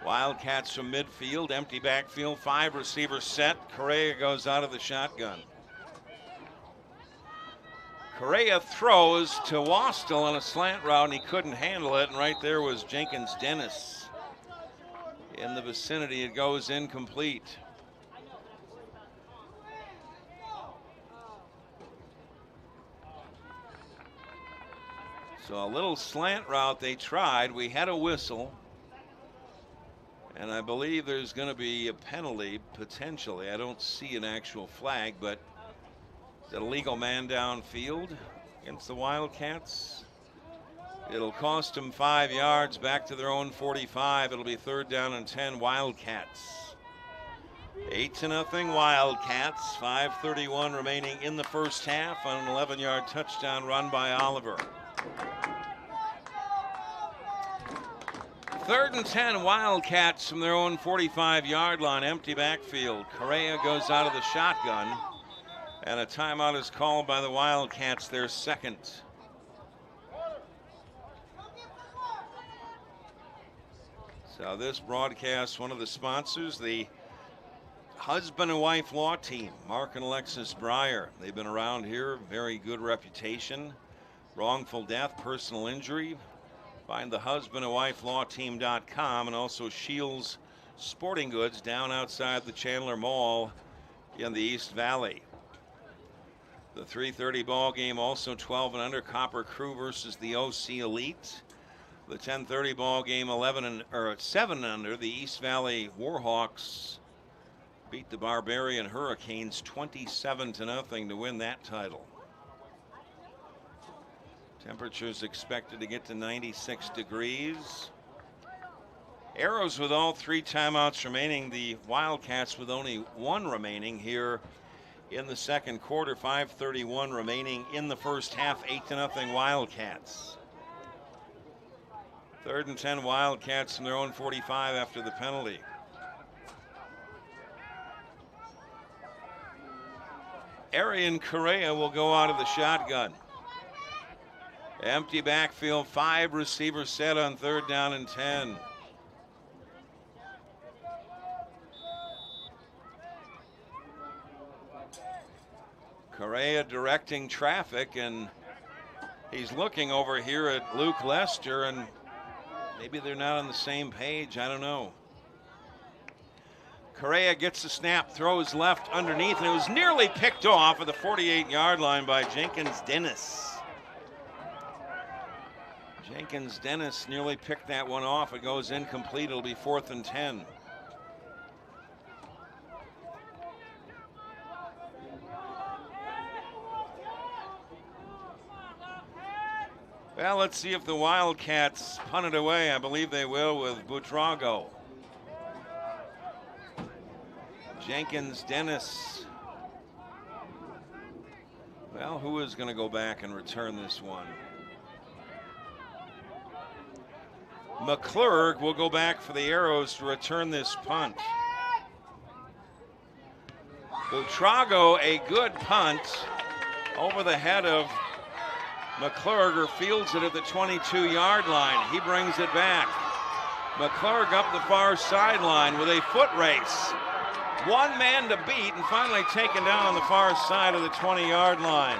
Wildcats from midfield. Empty backfield. 5 receivers set. Correa goes out of the shotgun. Correa throws to Wastel on a slant route, and he couldn't handle it. And right there was Jenkins Dennis in the vicinity. It goes incomplete. So a little slant route they tried. We had a whistle. And I believe there's going to be a penalty, potentially. I don't see an actual flag, but is it a legal man downfield against the Wildcats? It'll cost them 5 yards back to their own 45. It'll be 3rd down and 10, Wildcats. 8-0 Wildcats. 5:31 remaining in the first half on an 11-yard touchdown run by Oliver. 3rd and 10 Wildcats from their own 45-yard line. Empty backfield. Correa goes out of the shotgun. And a timeout is called by the Wildcats, their second. So this broadcast, one of the sponsors, the husband and wife law team, Mark and Alexis Breyer. They've been around here, very good reputation. Wrongful death, personal injury. Find the husbandandwifelawteam.com, and also Shields Sporting Goods down outside the Chandler Mall in the East Valley. The 3:30 ball game, also 12 and under, Copper Crew versus the OC Elite. The 10:30 ball game, 7 under, the East Valley Warhawks beat the Barbarian Hurricanes 27-0 to win that title. Temperatures expected to get to 96 degrees. Arrows with all 3 timeouts remaining. The Wildcats with only 1 remaining here in the second quarter. 5:31 remaining in the first half. 8-0 Wildcats. 3rd and 10 Wildcats from their own 45 after the penalty. Arian Correa will go out of the shotgun. Empty backfield, 5 receivers set on 3rd down and 10. Correa directing traffic, and he's looking over here at Luke Lester, and maybe they're not on the same page. I don't know. Correa gets the snap, throws left underneath, and it was nearly picked off at the 48-yard line by Jenkins Dennis. Jenkins Dennis nearly picked that one off. It goes incomplete. It'll be 4th and 10. Well, let's see if the Wildcats punt it away. I believe they will with Buitrago. Jenkins Dennis. Well, who is going to go back and return this one? McClurg will go back for the Arrows to return this punt. Buitrago, a good punt over the head of McClurg, fields it at the 22-yard line. He brings it back. McClurg up the far sideline with a foot race. 1 man to beat, and finally taken down on the far side of the 20-yard line.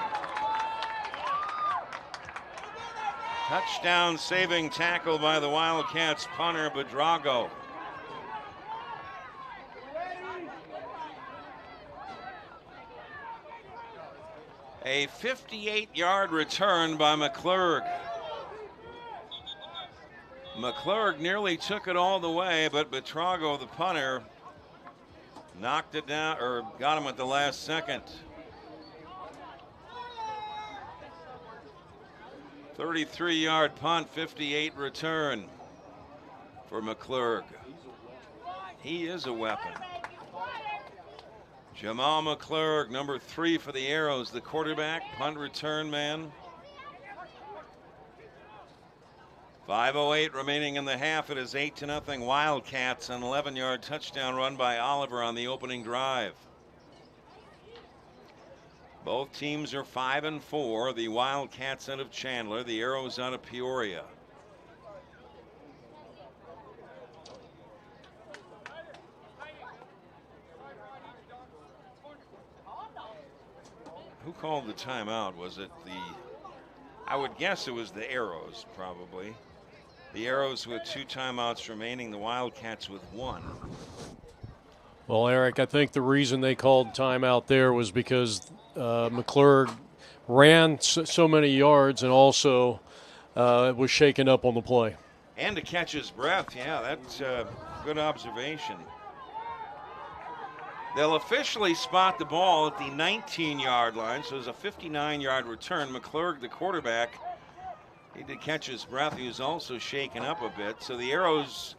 Touchdown saving tackle by the Wildcats punter, Buitrago. A 58-yard return by McClurg. McClurg nearly took it all the way, but Buitrago, the punter, knocked it down, or got him at the last second. 33-yard punt, 58 return for McClurg. He is a weapon. Jamal McClurg, number 3 for the Arrows, the quarterback, punt return man. 5:08 remaining in the half. It is 8-0 Wildcats. An 11-yard touchdown run by Oliver on the opening drive. Both teams are 5-4. The Wildcats out of Chandler, the Arrows out of Peoria. Who called the timeout? Was it I would guess it was the Arrows, probably. The Arrows with 2 timeouts remaining, the Wildcats with 1. Well, Eric, I think the reason they called timeout there was because McClurg ran so many yards and also was shaken up on the play. And to catch his breath, yeah, that's a good observation. They'll officially spot the ball at the 19-yard line, so it's a 59-yard return. McClurg, the quarterback, he did catch his breath. He was also shaken up a bit. So the Arrows,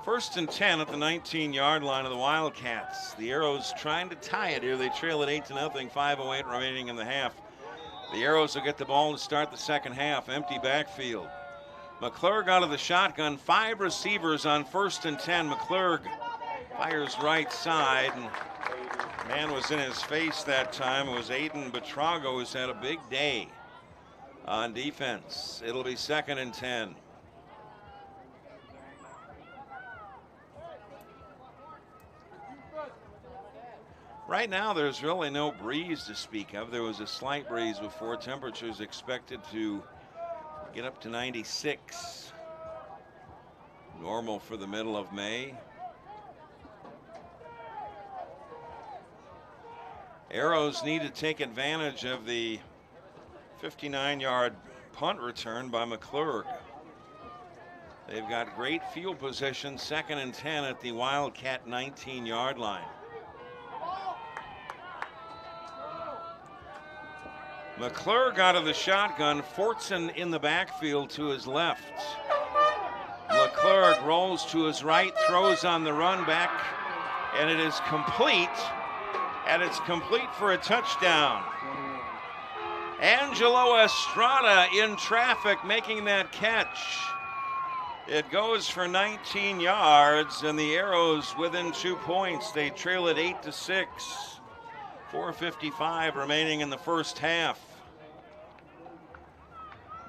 1st and 10 at the 19-yard line of the Wildcats. The Arrows trying to tie it here. They trail at 8-0, 5:08 remaining in the half. The Arrows will get the ball to start the second half. Empty backfield. McClurg out of the shotgun. 5 receivers on 1st and 10. McClurg fires right side, and man was in his face that time. It was Aiden Betrago, who's had a big day on defense. It'll be 2nd and 10. Right now, there's really no breeze to speak of. There was a slight breeze before. Temperatures expected to get up to 96. Normal for the middle of May. Arrows need to take advantage of the 59-yard punt return by McClurg. They've got great field position, 2nd and 10 at the Wildcat 19-yard line. McClurg out of the shotgun, Fortson in the backfield to his left. McClurg rolls to his right, throws on the run back, and it is complete. And it's complete for a touchdown. Angelo Estrada in traffic making that catch. It goes for 19 yards, and the Arrows within 2 points. They trail it 8-6. 4:55 remaining in the first half.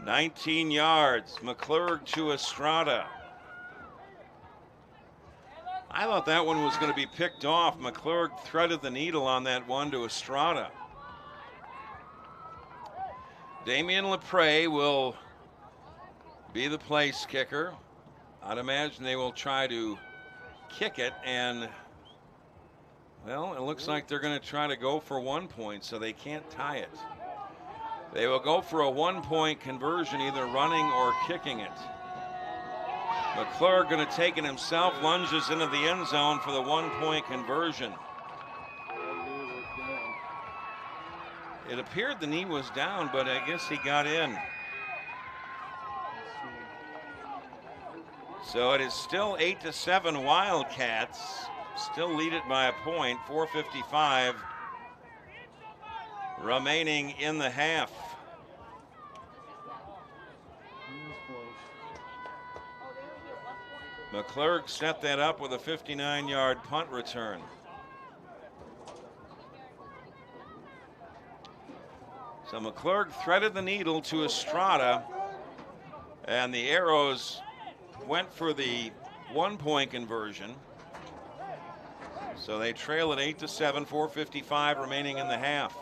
19 yards. McClurg to Estrada. I thought that one was going to be picked off. McClurg threaded the needle on that one to Estrada. Damian Lepre will be the place kicker. I'd imagine they will try to kick it, and well, it looks like they're going to try to go for 1 point, so they can't tie it. They will go for a 1-point conversion, either running or kicking it. McClurg going to take it himself, lunges into the end zone for the 1-point conversion. It appeared the knee was down, but I guess he got in. So it is still 8-7 Wildcats. Still lead it by a point. 4:55 remaining in the half. McClurg set that up with a 59-yard punt return. So McClurg threaded the needle to Estrada, and the Arrows went for the 1-point conversion. So they trail at 8-7, 4:55 remaining in the half.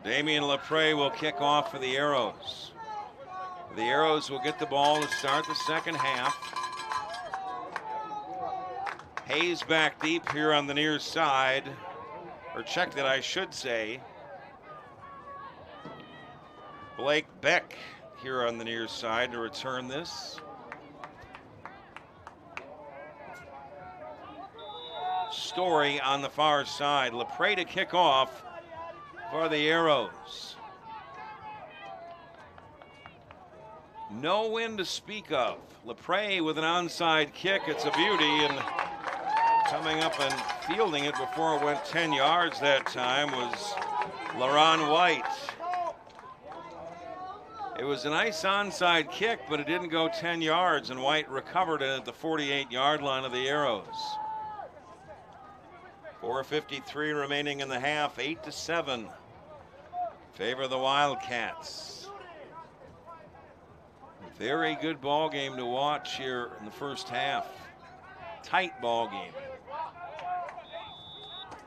Damian Lepre will kick off for the Arrows. The Arrows will get the ball to start the second half. Hayes back deep here on the near side, or check that I should say. Blake Beck here on the near side to return this. Story on the far side. Lepre to kick off for the Arrows. No wind to speak of. Lepre with an onside kick. It's a beauty, and coming up and fielding it before it went 10 yards that time was LaRon White. It was a nice onside kick, but it didn't go 10 yards, and White recovered it at the 48-yard line of the Arrows. 4:53 remaining in the half, 8-7. Favor of the Wildcats. Very good ball game to watch here in the first half. Tight ball game.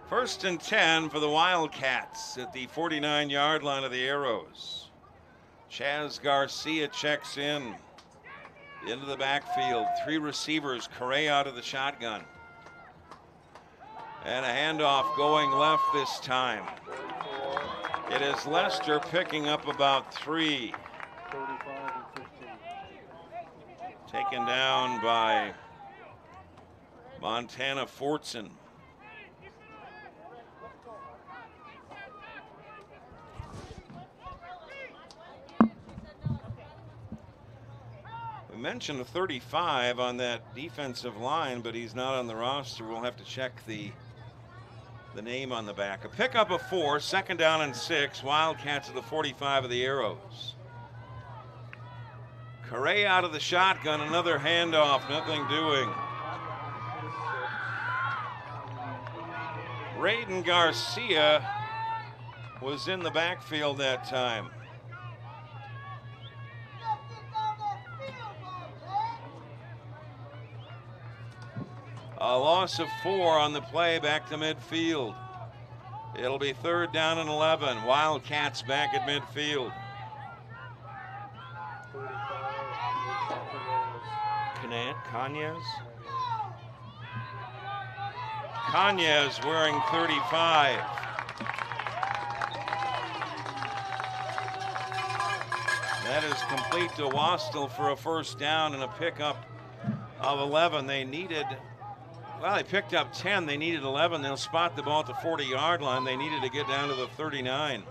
1st and 10 for the Wildcats at the 49-yard line of the Arrows. Chaz Garcia checks in into the backfield. 3 receivers, Correa out of the shotgun. And a handoff going left this time. It is Lester picking up about 3. Taken down by Montana Fortson. We mentioned a 35 on that defensive line, but he's not on the roster. We'll have to check the name on the back. A pickup of 4, 2nd down and 6. Wildcats at the 45 of the Arrows. Correa out of the shotgun, another handoff, nothing doing. Raiden Garcia was in the backfield that time. A loss of 4 on the play, back to midfield. It'll be 3rd down and 11. Wildcats back at midfield. Kanyes wearing 35. That is complete to Wastel for a 1st down and a pickup of 11. They needed, well, they picked up 10. They needed 11. They'll spot the ball at the 40-yard line. They needed to get down to the 39.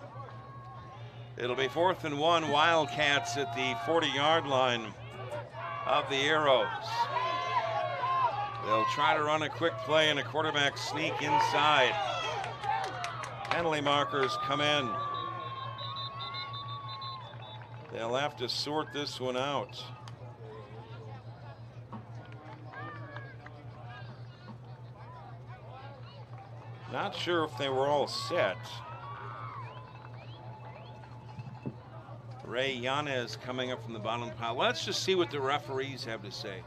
It'll be 4th and 1. Wildcats at the 40-yard line of the Arrows. They'll try to run a quick play and a quarterback sneak inside. Penalty markers come in. They'll have to sort this one out. Not sure if they were all set. Ray Yanez coming up from the bottom pile. Let's just see what the referees have to say.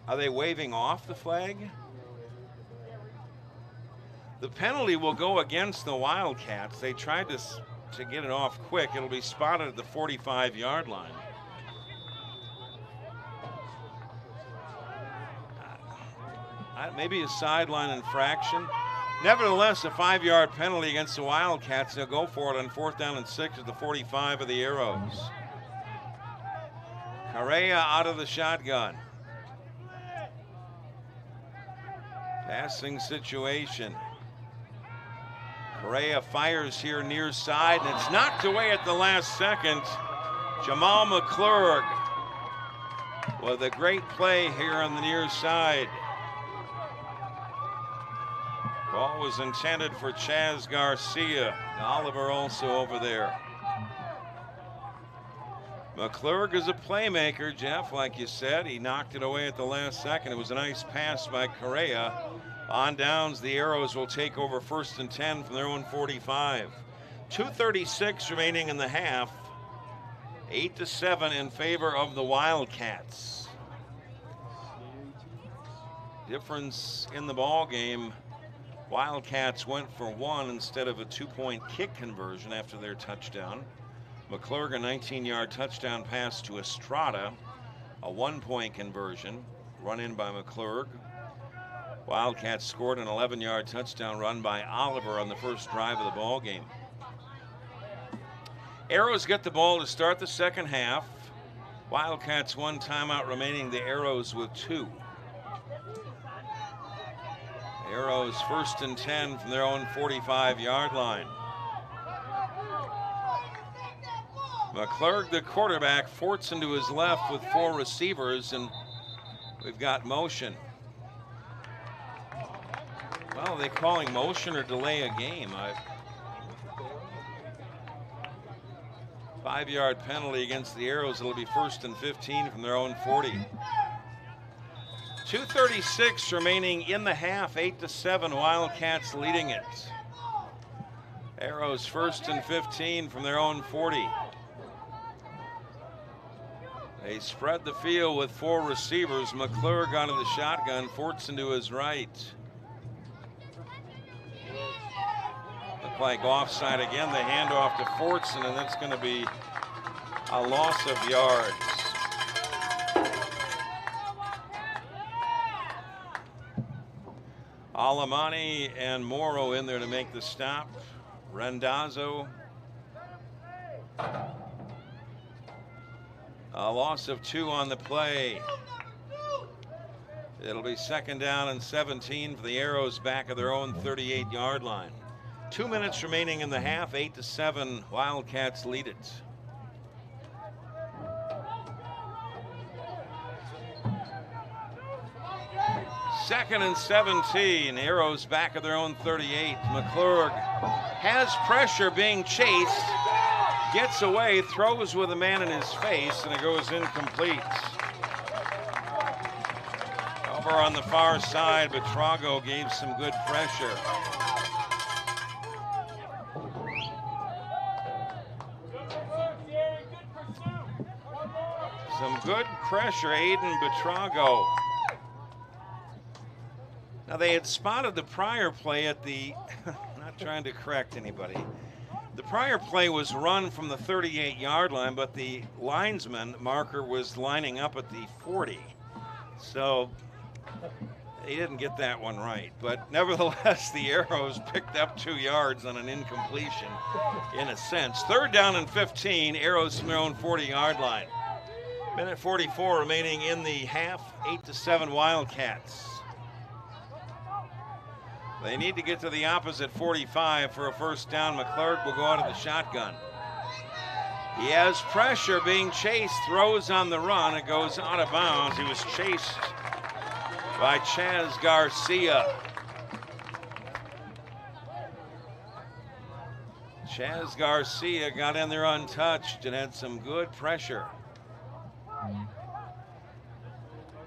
Are they waving off the flag? The penalty will go against the Wildcats. They tried to get it off quick. It'll be spotted at the 45-yard line. Maybe a sideline infraction. Nevertheless, a 5-yard penalty against the Wildcats. They'll go for it on 4th down and 6 at the 45 of the Arrows. Correa out of the shotgun. Passing situation. Correa fires here near side, and it's knocked away at the last second. Jamal McClurg with a great play here on the near side. Ball was intended for Chaz Garcia. Oliver also over there. McClurg is a playmaker, Jeff, like you said. He knocked it away at the last second. It was a nice pass by Correa. On downs, the Arrows will take over 1st and 10 from their own 45. 2:36 remaining in the half. 8-7 in favor of the Wildcats. Difference in the ball game. Wildcats went for 1 instead of a 2-point kick conversion after their touchdown. McClurg, a 19-yard touchdown pass to Estrada, a 1-point conversion, run in by McClurg. Wildcats scored an 11-yard touchdown run by Oliver on the first drive of the ball game. Arrows get the ball to start the second half. Wildcats 1 timeout remaining, the Arrows with 2. Arrows 1st and 10 from their own 45-yard line. McClurg, the quarterback, Fortson to his left with 4 receivers, and we've got motion. Well, are they calling motion or delay a game? 5-yard penalty against the Arrows. It'll be 1st and 15 from their own 40. 2:36 remaining in the half, 8-7, Wildcats leading it. Arrows 1st and 15 from their own 40. They spread the field with 4 receivers. McClure got to the shotgun, Fortson to his right. Look like offside again. The handoff to Fortson, and that's going to be a loss of yards. Alamani and Morrow in there to make the stop. Rendazzo. A loss of 2 on the play. It'll be 2nd down and 17 for the Arrows back of their own 38-yard line. 2 minutes remaining in the half, 8-7, Wildcats lead it. Second and 17, Arrows back of their own 38. McClure has pressure, being chased, gets away, throws with a man in his face, and it goes incomplete. Over on the far side, but Trago gave some good pressure. Some good pressure, Aiden Betrago. Now they had spotted the prior play at the, not trying to correct anybody. The prior play was run from the 38-yard line, but the linesman marker was lining up at the 40. So he didn't get that one right. But nevertheless, the Arrows picked up 2 yards on an incompletion in a sense. 3rd down and 15, Arrows from their own 40-yard line. Minute 44 remaining in the half, 8-7 Wildcats. They need to get to the opposite 45 for a 1st down. McClurg will go out of the shotgun. He has pressure, being chased, throws on the run. It goes out of bounds. He was chased by Chaz Garcia. Chaz Garcia got in there untouched and had some good pressure.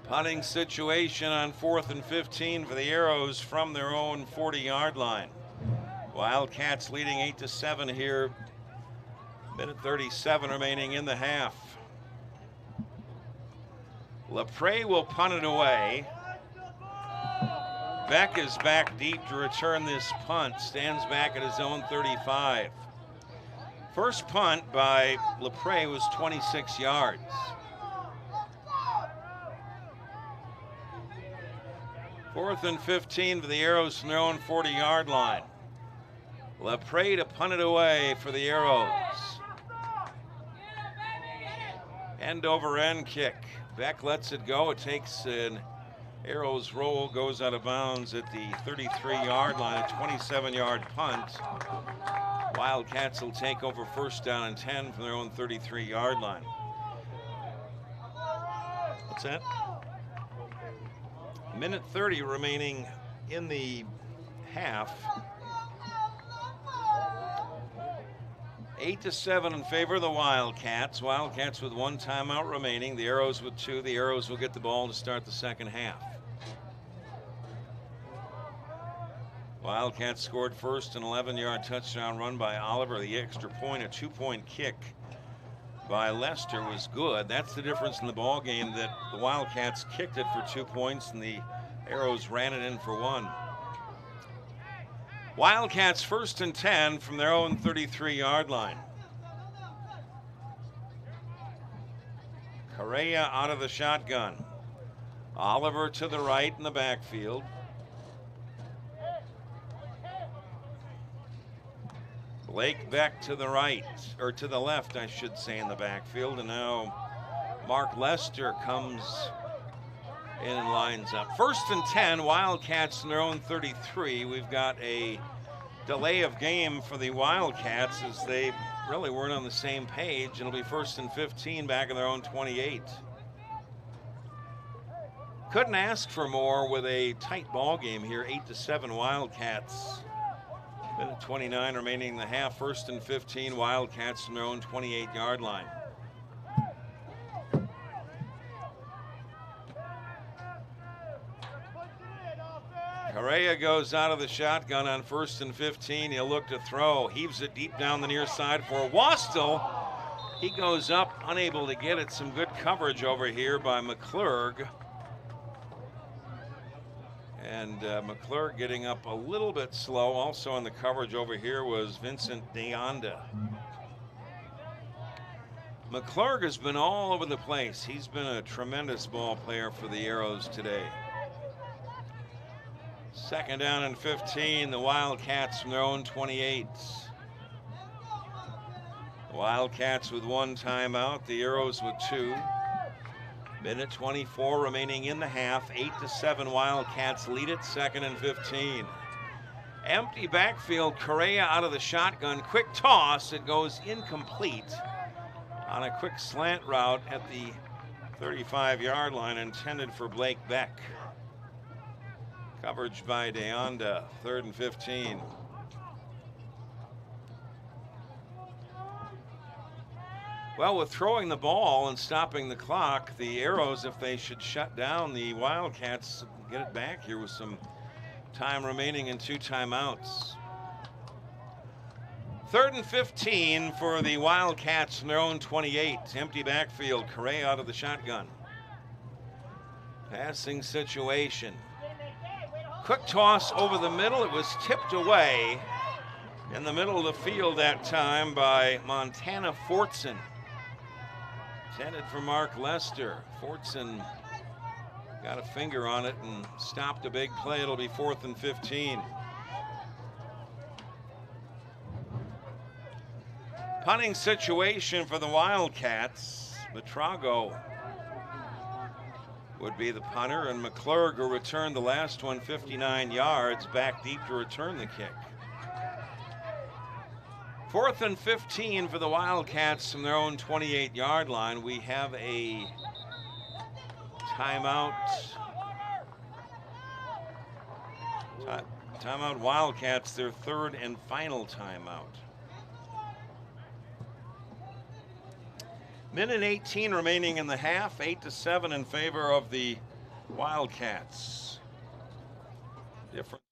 Punting situation on 4th and 15 for the Arrows from their own 40-yard line. Wildcats leading 8-7 here. Minute 37 remaining in the half. LaPrey will punt it away. Beck is back deep to return this punt. Stands back at his own 35. First punt by LaPrey was 26 yards. Fourth and 15 for the Arrows from their own 40-yard line. LaPrey to punt it away for the Arrows. End over end kick. Beck lets it go. It takes an Arrows roll, goes out of bounds at the 33-yard line, a 27-yard punt. Wildcats will take over 1st down and 10 from their own 33-yard line. What's that? Minute 30 remaining in the half. 8-7 in favor of the Wildcats. Wildcats with 1 timeout remaining. The Arrows with 2. The Arrows will get the ball to start the second half. Wildcats scored first, an 11-yard touchdown run by Oliver. The extra point, a 2-point kick by Lester, was good. That's the difference in the ball game, that the Wildcats kicked it for 2 points and the Arrows ran it in for 1. Wildcats 1st and 10 from their own 33-yard line. Correa out of the shotgun. Oliver to the right in the backfield. Blake Beck to the right, or to the left, I should say, in the backfield. And now Mark Lester comes in and lines up. 1st and 10, Wildcats in their own 33. We've got a delay of game for the Wildcats as they really weren't on the same page. It'll be 1st and 15 back in their own 28. Couldn't ask for more with a tight ball game here. 8-7 Wildcats Minute 29 remaining in the half. 1st and 15, Wildcats from their own 28-yard line. Correa goes out of the shotgun on 1st and 15. He'll look to throw. Heaves it deep down the near side for Wastel. He goes up, unable to get it. Some good coverage over here by McClurg. And McClurg getting up a little bit slow. Also on the coverage over here was Vincent Deonda. McClurg has been all over the place. He's been a tremendous ball player for the Arrows today. 2nd down and 15, the Wildcats from their own 28. The Wildcats with 1 timeout, the Arrows with 2. Minute 24 remaining in the half. 8-7, Wildcats lead it. 2nd and 15. Empty backfield, Correa out of the shotgun. Quick toss, it goes incomplete on a quick slant route at the 35-yard line intended for Blake Beck. Coverage by Deonda. 3rd and 15. Well, with throwing the ball and stopping the clock, the Arrows, if they should shut down the Wildcats, get it back here with some time remaining and 2 timeouts. 3rd and 15 for the Wildcats from their own 28. Empty backfield, Correa out of the shotgun. Passing situation. Quick toss over the middle. It was tipped away in the middle of the field that time by Montana Fortson. Intended for Mark Lester. Fortson got a finger on it and stopped a big play. It'll be 4th and 15. Punting situation for the Wildcats. Matrago would be the punter, and McClurg, who returned the last one 59 yards, back deep to return the kick. 4th and 15 for the Wildcats from their own 28-yard line. We have a timeout. Timeout Wildcats, their 3rd and final timeout. Minute 18 remaining in the half. 8-7 in favor of the Wildcats. Different.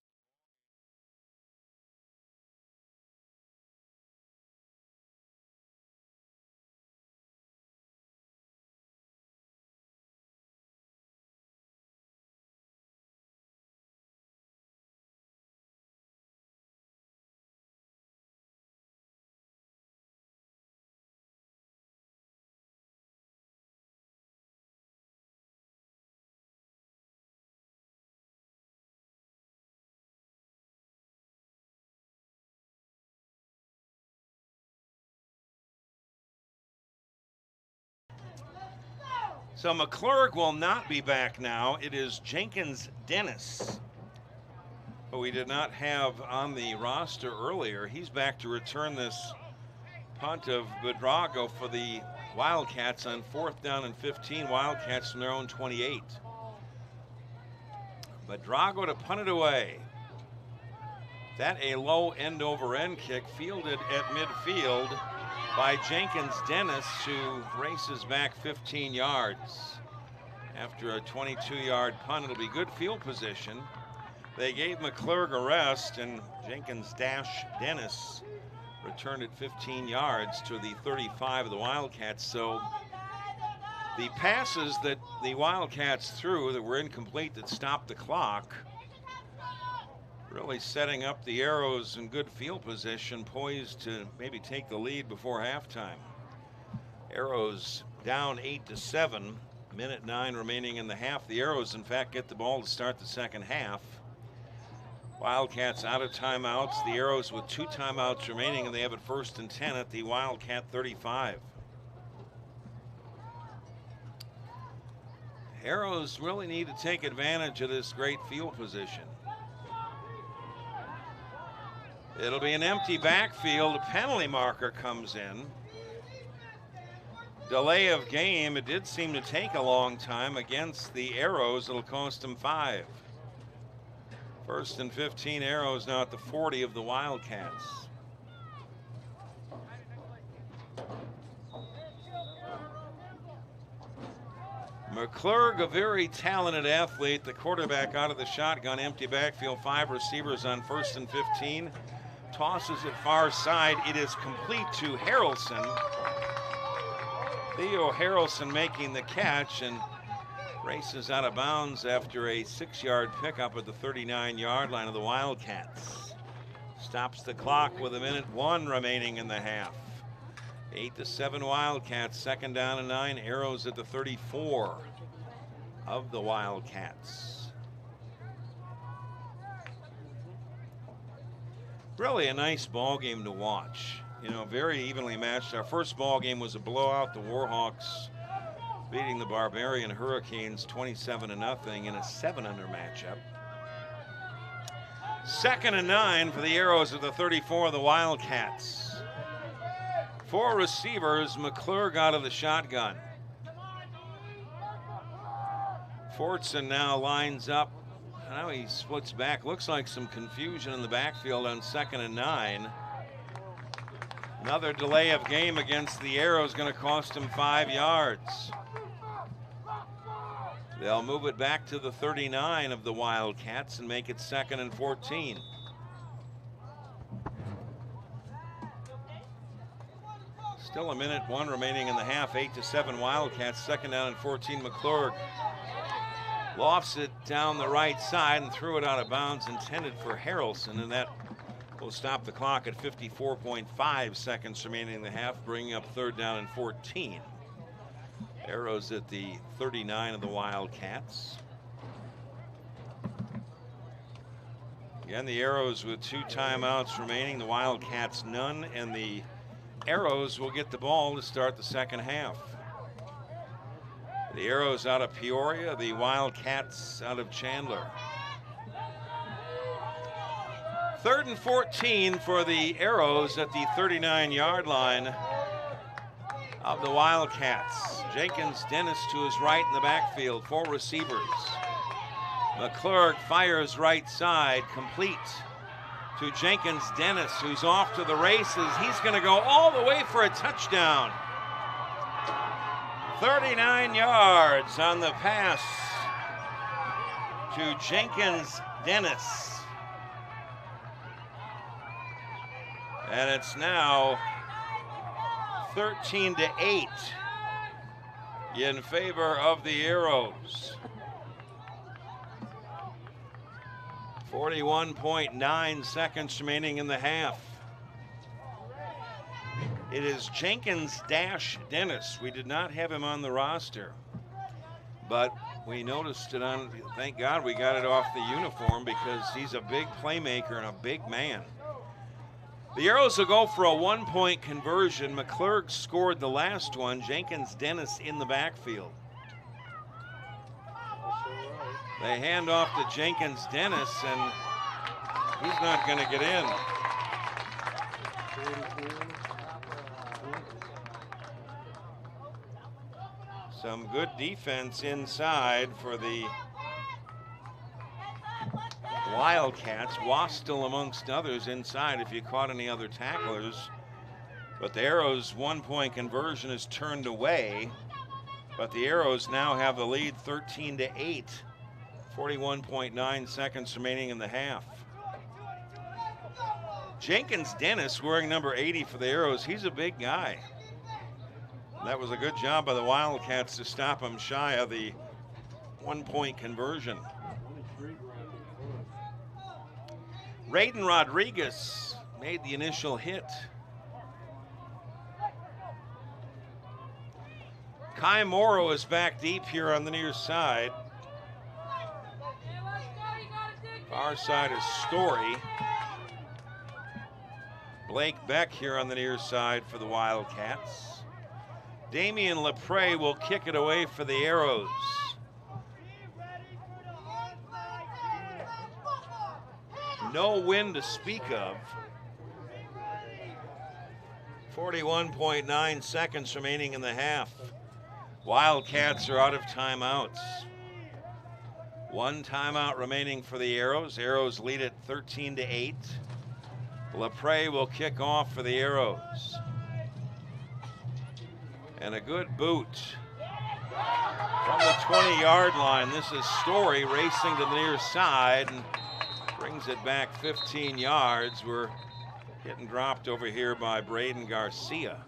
So McClurg will not be back now. It is Jenkins Dennis, who we did not have on the roster earlier. He's back to return this punt of Budrago for the Wildcats on 4th down and 15. Wildcats from their own 28. Budrago to punt it away. That a low end-over-end kick fielded at midfield by Jenkins Dennis, who races back 15 yards. After a 22-yard punt, it'll be good field position. They gave McClurg a rest, and Jenkins Dennis returned it 15 yards to the 35 of the Wildcats. So the passes that the Wildcats threw that were incomplete, that stopped the clock, really setting up the Arrows in good field position, poised to maybe take the lead before halftime. Arrows down 8-7, minute 9 remaining in the half. The Arrows, in fact, get the ball to start the second half. Wildcats out of timeouts. The Arrows with 2 timeouts remaining, and they have it 1st and 10 at the Wildcat 35. Arrows really need to take advantage of this great field position. It'll be an empty backfield. A penalty marker comes in. Delay of game. It did seem to take a long time against the Arrows. It'll cost them 5. First and 15, Arrows now at the 40 of the Wildcats. McClurg, a very talented athlete, the quarterback out of the shotgun, empty backfield, 5 receivers on first and 15. Tosses it far side. It is complete to Harrelson. Theo Harrelson making the catch and races out of bounds after a 6-yard pickup at the 39-yard line of the Wildcats. Stops the clock with 1:01 remaining in the half. 8-7 Wildcats, 2nd down and 9. Arrows at the 34 of the Wildcats. Really a nice ball game to watch. You know, very evenly matched. Our first ball game was a blowout. The Warhawks beating the Barbarian Hurricanes 27-0 in a 7-under matchup. 2nd and 9 for the Arrows at the 34 of the Wildcats. 4 receivers, McClurg out of the shotgun. Fortson now lines up. Now he splits back. Looks like some confusion in the backfield on 2nd and 9. Another delay of game against the Arrows going to cost him 5 yards. They'll move it back to the 39 of the Wildcats and make it 2nd and 14. Still 1:01 remaining in the half. 8-7 Wildcats. 2nd down and 14. McClurg lofts it down the right side and threw it out of bounds, intended for Harrelson, and that will stop the clock at 54.5 seconds remaining in the half, bringing up 3rd down and 14. Arrows at the 39 of the Wildcats. Again, the Arrows with 2 timeouts remaining, the Wildcats none, and the Arrows will get the ball to start the second half. The Arrows out of Peoria, the Wildcats out of Chandler. 3rd and 14 for the Arrows at the 39-yard line of the Wildcats. Jenkins Dennis to his right in the backfield, 4 receivers. McClurg fires right side, complete to Jenkins Dennis, who's off to the races. He's going to go all the way for a touchdown. 39 yards on the pass to Jenkins Dennis. And it's now 13-8 in favor of the Arrows. 41.9 seconds remaining in the half. It is Jenkins Dennis. We did not have him on the roster, but we noticed it on, thank God we got it off the uniform, because he's a big playmaker and a big man. The Arrows will go for a 1-point conversion. McClurg scored the last one. Jenkins Dennis in the backfield. They hand off to Jenkins Dennis, and he's not going to get in. Some good defense inside for the Wildcats. Wastel amongst others inside if you caught any other tacklers. But the Arrows' 1-point conversion is turned away. But the Arrows now have the lead 13-8. 41.9 seconds remaining in the half. Jenkins Dennis wearing number 80 for the Arrows. He's a big guy. That was a good job by the Wildcats to stop him shy of the 1-point conversion. Raiden Rodriguez made the initial hit. Kai Morrow is back deep here on the near side. Far side is Story. Blake Beck here on the near side for the Wildcats. Damian LePray will kick it away for the Arrows. No wind to speak of. 41.9 seconds remaining in the half. Wildcats are out of timeouts. One timeout remaining for the Arrows. Arrows lead it 13-8. LaPrey will kick off for the Arrows. And a good boot from the 20-yard line. This is Story racing to the near side and brings it back 15 yards. We're getting dropped over here by Braden Garcia.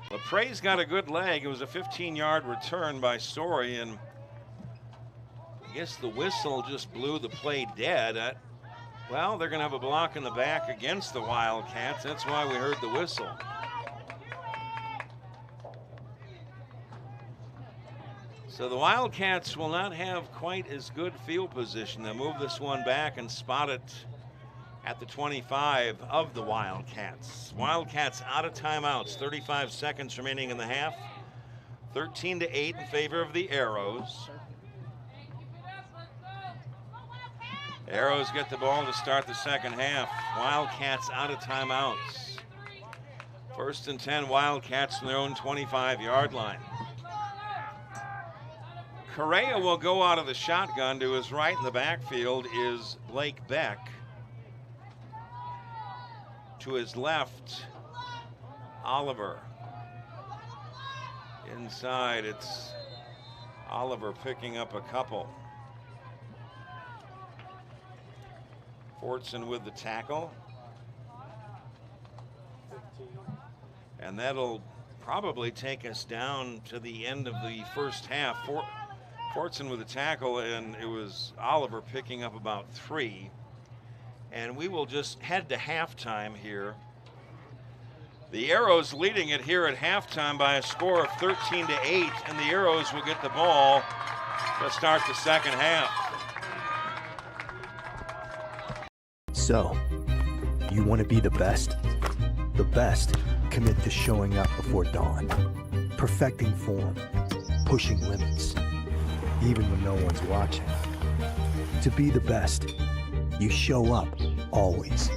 LaPrey's got a good leg. It was a 15-yard return by Story, and I guess the whistle just blew the play dead. Well, they're going to have a block in the back against the Wildcats. That's why we heard the whistle. So the Wildcats will not have quite as good field position. They'll move this one back and spot it at the 25 of the Wildcats. Wildcats out of timeouts, 35 seconds remaining in the half. 13-8 in favor of the Arrows. Arrows get the ball to start the second half. Wildcats out of timeouts. 1st and 10, Wildcats from their own 25-yard line. Correa will go out of the shotgun. To his right in the backfield is Blake Beck. To his left, Oliver. Inside, it's Oliver picking up a couple. Fortson with the tackle. And that'll probably take us down to the end of the first half. Fortson with the tackle, and it was Oliver picking up about 3. And we will just head to halftime here. The Arrows leading it here at halftime by a score of 13-8, and the Arrows will get the ball to start the second half. So, you want to be the best? The best commit to showing up before dawn, perfecting form, pushing limits, even when no one's watching. To be the best, you show up, always.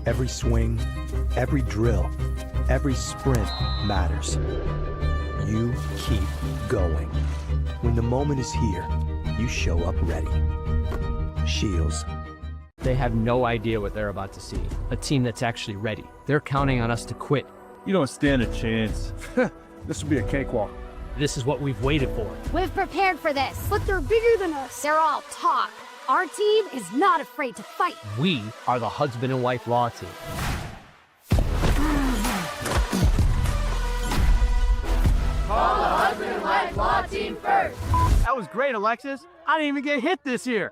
Every swing, every drill, every sprint matters. You keep going. When the moment is here, you show up ready. Shields. They have no idea what they're about to see. A team that's actually ready. They're counting on us to quit. You don't stand a chance. This will be a cakewalk. This is what we've waited for. We've prepared for this. But they're bigger than us. They're all talk. Our team is not afraid to fight. We are the husband and wife law team. Call the husband and wife law team first. That was great, Alexis. I didn't even get hit this year.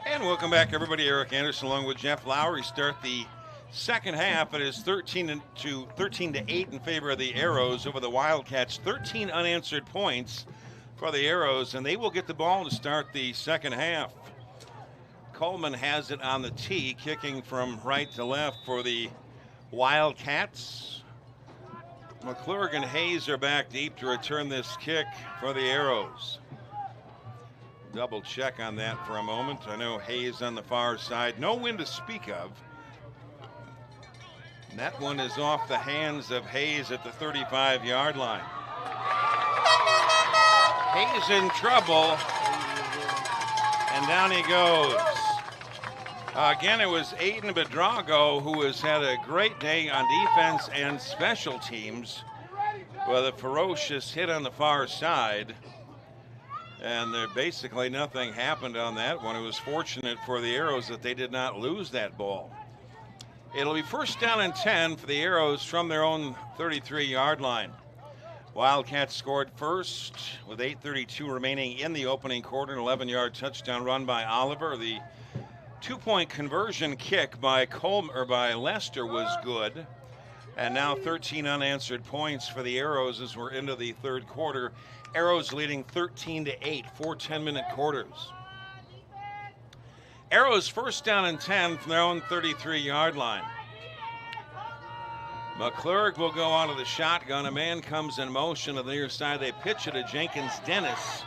And welcome back, everybody. Eric Anderson along with Jeff Lowry start the second half. It is 13 to 8 in favor of the Arrows over the Wildcats. 13 unanswered points for the Arrows, and they will get the ball to start the second half. Coleman has it on the tee, kicking from right to left for the Wildcats. McClurg and Hayes are back deep to return this kick for the Arrows. Double check on that for a moment. I know Hayes on the far side. No wind to speak of. And that one is off the hands of Hayes at the 35-yard line. Hayes in trouble. And down he goes. Again, it was Aiden Bedrago who has had a great day on defense and special teams with a ferocious hit on the far side. And there basically nothing happened on that one. It was fortunate for the Arrows that they did not lose that ball. It'll be first down and 10 for the Arrows from their own 33-yard line. Wildcats scored first with 8:32 remaining in the opening quarter. An 11-yard touchdown run by Oliver. The two-point conversion kick by Lester was good. And now 13 unanswered points for the Arrows as we're into the third quarter. Arrows leading 13-8, 4 10-minute quarters. Arrows first down and 10 from their own 33-yard line. McClurg will go onto the shotgun. A man comes in motion on the near side. They pitch it to Jenkins Dennis.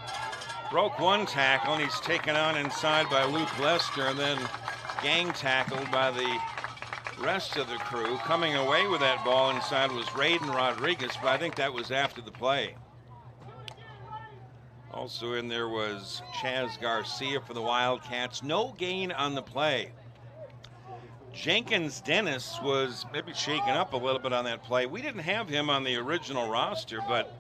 Broke one tackle, and he's taken on inside by Luke Lester, and then gang tackled by the rest of the crew. Coming away with that ball inside was Raiden Rodriguez, but I think that was after the play. Also in there was Chaz Garcia for the Wildcats. No gain on the play. Jenkins Dennis was maybe shaken up a little bit on that play. We didn't have him on the original roster, but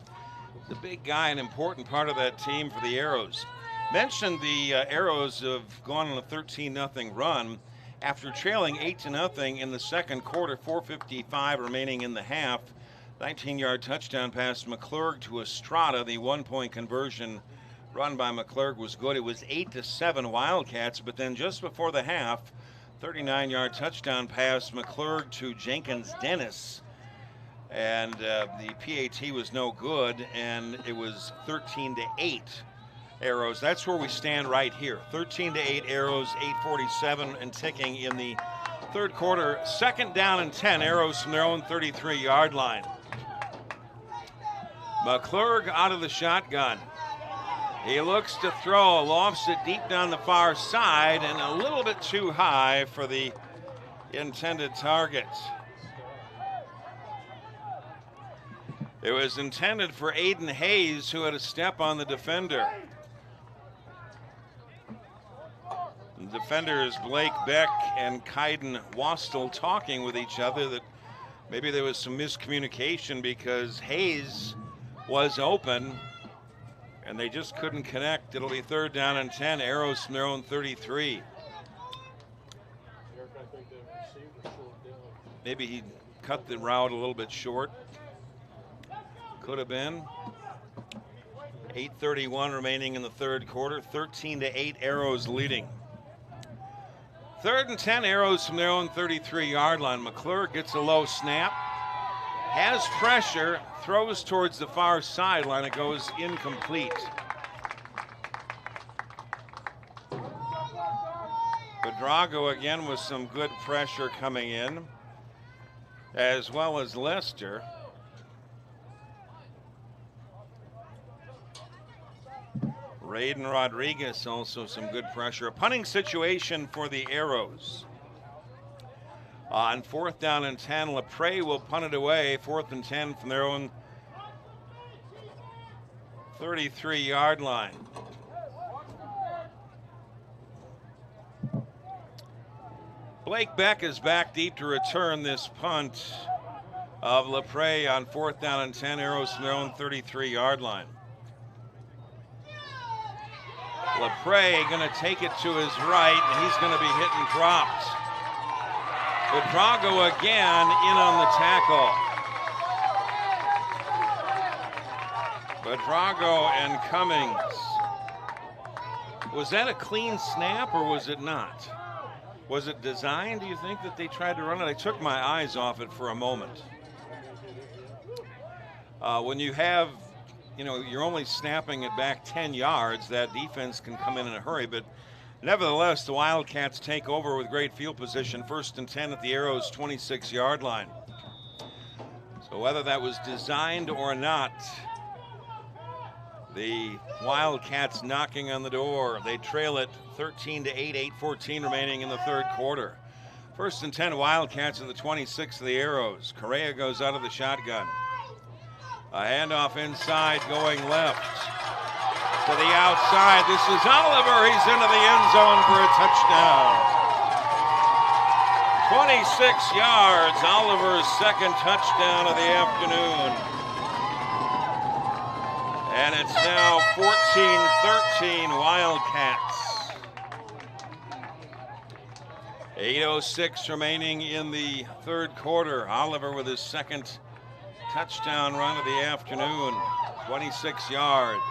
the big guy, an important part of that team for the Arrows. Mentioned the Arrows have gone on a 13-0 run after trailing 8-0 in the second quarter, 4:55 remaining in the half. 19-yard touchdown pass McClurg to Estrada. The one-point conversion run by McClurg was good. It was 8-7 Wildcats, but then just before the half, 39-yard touchdown pass McClurg to Jenkins Dennis. And the PAT was no good, and it was 13-8 Arrows. That's where we stand right here. 13-8 Arrows, 8:47 and ticking in the third quarter. Second down and 10, Arrows from their own 33-yard line. McClurg out of the shotgun. He looks to throw, lofts it deep down the far side and a little bit too high for the intended target. It was intended for Aiden Hayes, who had a step on the defender. The defenders Blake Beck and Kaiden Wastel talking with each other that maybe there was some miscommunication because Hayes was open and they just couldn't connect. It'll be third down and 10, Arrows from their own 33. Maybe he cut the route a little bit short. Could have been. 8:31 remaining in the third quarter, 13-8 Arrows leading. Third and 10 Arrows from their own 33-yard line. McClurg gets a low snap, has pressure, throws towards the far sideline. It goes incomplete. Bedrago again with some good pressure coming in, as well as Lester. Raiden Rodriguez also some good pressure. A punting situation for the Arrows. On fourth down and 10, LaPrey will punt it away. Fourth and 10 from their own 33-yard line. Blake Beck is back deep to return this punt of LaPrey on fourth down and 10, Arrows from their own 33-yard line. LaPrey going to take it to his right, and he's going to be hit and dropped. Bedrago again in on the tackle. Bedrago and Cummings. Was that a clean snap or was it not? Was it designed, do you think, that they tried to run it? I took my eyes off it for a moment. When you have, you're only snapping it back 10 yards, that defense can come in a hurry. But nevertheless, the Wildcats take over with great field position. 1st and 10 at the Arrows' 26-yard line. So whether that was designed or not, the Wildcats knocking on the door. They trail it 13-8, 8:14 remaining in the third quarter. 1st and 10 Wildcats at the 26 of the Arrows. Correa goes out of the shotgun. A handoff inside going left to the outside. This is Oliver. He's into the end zone for a touchdown. 26 yards, Oliver's second touchdown of the afternoon. And it's now 14-13 Wildcats. 8:06 remaining in the third quarter. Oliver with his second touchdown run of the afternoon, 26 yards.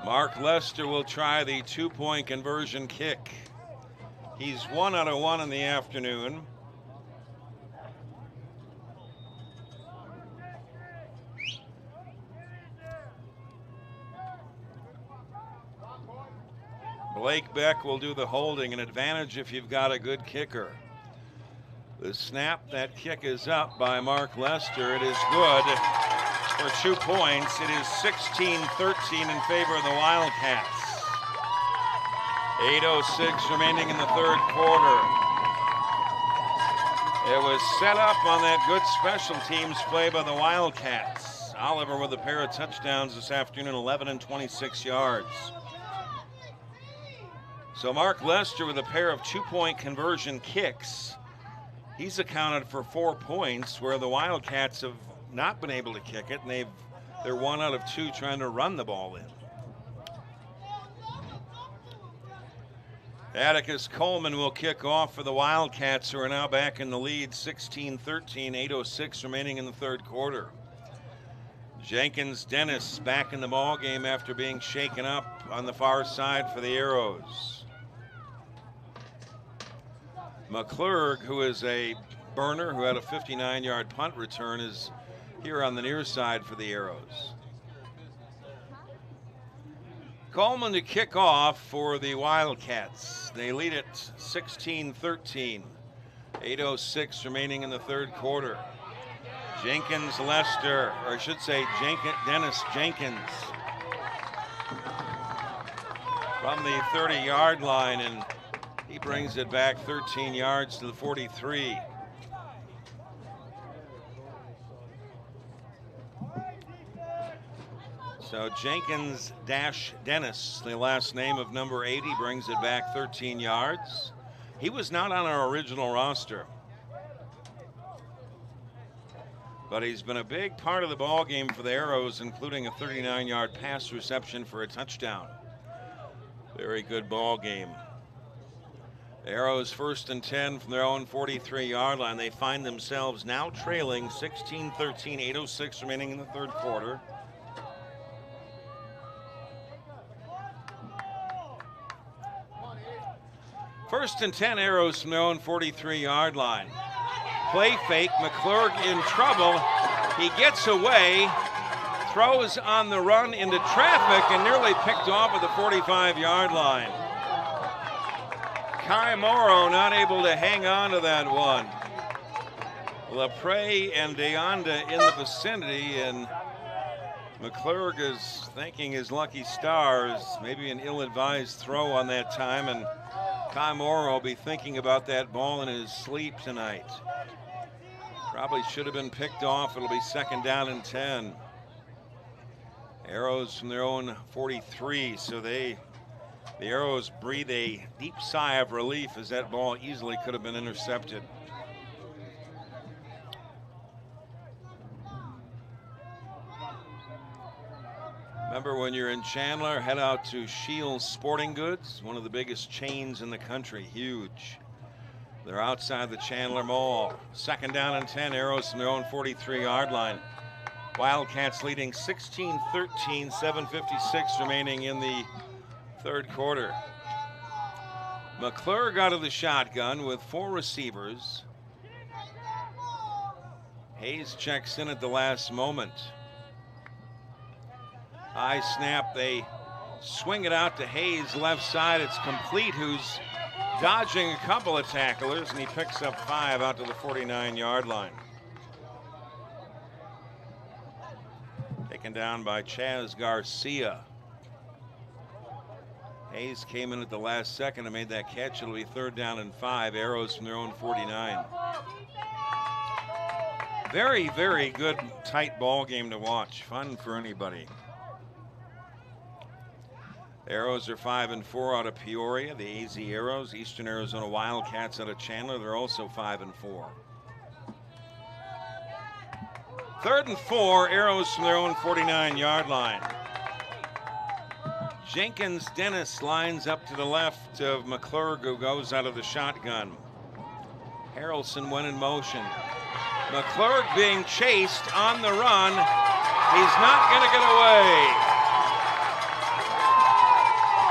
Mark Lester will try the 2-point conversion kick. He's 1 out of 1 in the afternoon. Blake Beck will do the holding, an advantage if you've got a good kicker. The snap, that kick is up by Mark Lester. It is good for 2 points. It is 16-13 in favor of the Wildcats. 8:06 remaining in the third quarter. It was set up on that good special teams play by the Wildcats. Oliver with a pair of touchdowns this afternoon, 11 and 26 yards. So Mark Lester with a pair of 2-point conversion kicks. He's accounted for 4 points, where the Wildcats have not been able to kick it, and they're 1 out of 2 trying to run the ball in. Atticus Coleman will kick off for the Wildcats, who are now back in the lead, 16-13, 8:06 remaining in the third quarter. Jenkins Dennis back in the ball game after being shaken up on the far side for the Arrows. McClurg, who is a burner who had a 59-yard punt return, is here on the near side for the Arrows. Coleman to kick off for the Wildcats. They lead it 16-13. 8:06 remaining in the third quarter. Jenkins Lester, or I should say Dennis Jenkins from the 30-yard line, and he brings it back 13 yards to the 43. So Jenkins Dennis, the last name of number 80, brings it back 13 yards. He was not on our original roster, but he's been a big part of the ball game for the Arrows, including a 39-yard pass reception for a touchdown. Very good ball game. The Arrows 1st and 10 from their own 43-yard line. They find themselves now trailing 16-13, 8:06 remaining in the third quarter. First and 10, Arrows from their own 43-yard line. Play fake, McClurg in trouble. He gets away, throws on the run into traffic, and nearly picked off at the 45-yard line. Kai Morrow not able to hang on to that one. LaPrey and DeAnda in the vicinity, and McClurg is thanking his lucky stars. Maybe an ill-advised throw on that time, and Kai Morrow will be thinking about that ball in his sleep tonight. Probably should have been picked off. It'll be 2nd down and 10. Arrows from their own 43, so the Arrows breathe a deep sigh of relief as that ball easily could have been intercepted. Remember, when you're in Chandler, head out to Shields Sporting Goods, one of the biggest chains in the country, huge. They're outside the Chandler Mall. 2nd down and 10, Arrows from their own 43-yard line. Wildcats leading 16-13, 7:56 remaining in the third quarter. McClure out of the shotgun with 4 receivers. Hayes checks in at the last moment. High snap, they swing it out to Hayes, left side. It's complete, who's dodging a couple of tacklers, and he picks up 5 out to the 49-yard line. Taken down by Chaz Garcia. Hayes came in at the last second and made that catch. It'll be 3rd down and 5. Arrows from their own 49. Very, very good, tight ball game to watch. Fun for anybody. The Arrows are 5-4 out of Peoria. The AZ Arrows, Eastern Arizona Wildcats out of Chandler, they're also 5-4. 3rd and 4, Arrows from their own 49-yard line. Jenkins Dennis lines up to the left of McClure, who goes out of the shotgun. Harrelson went in motion. McClure being chased on the run. He's not going to get away.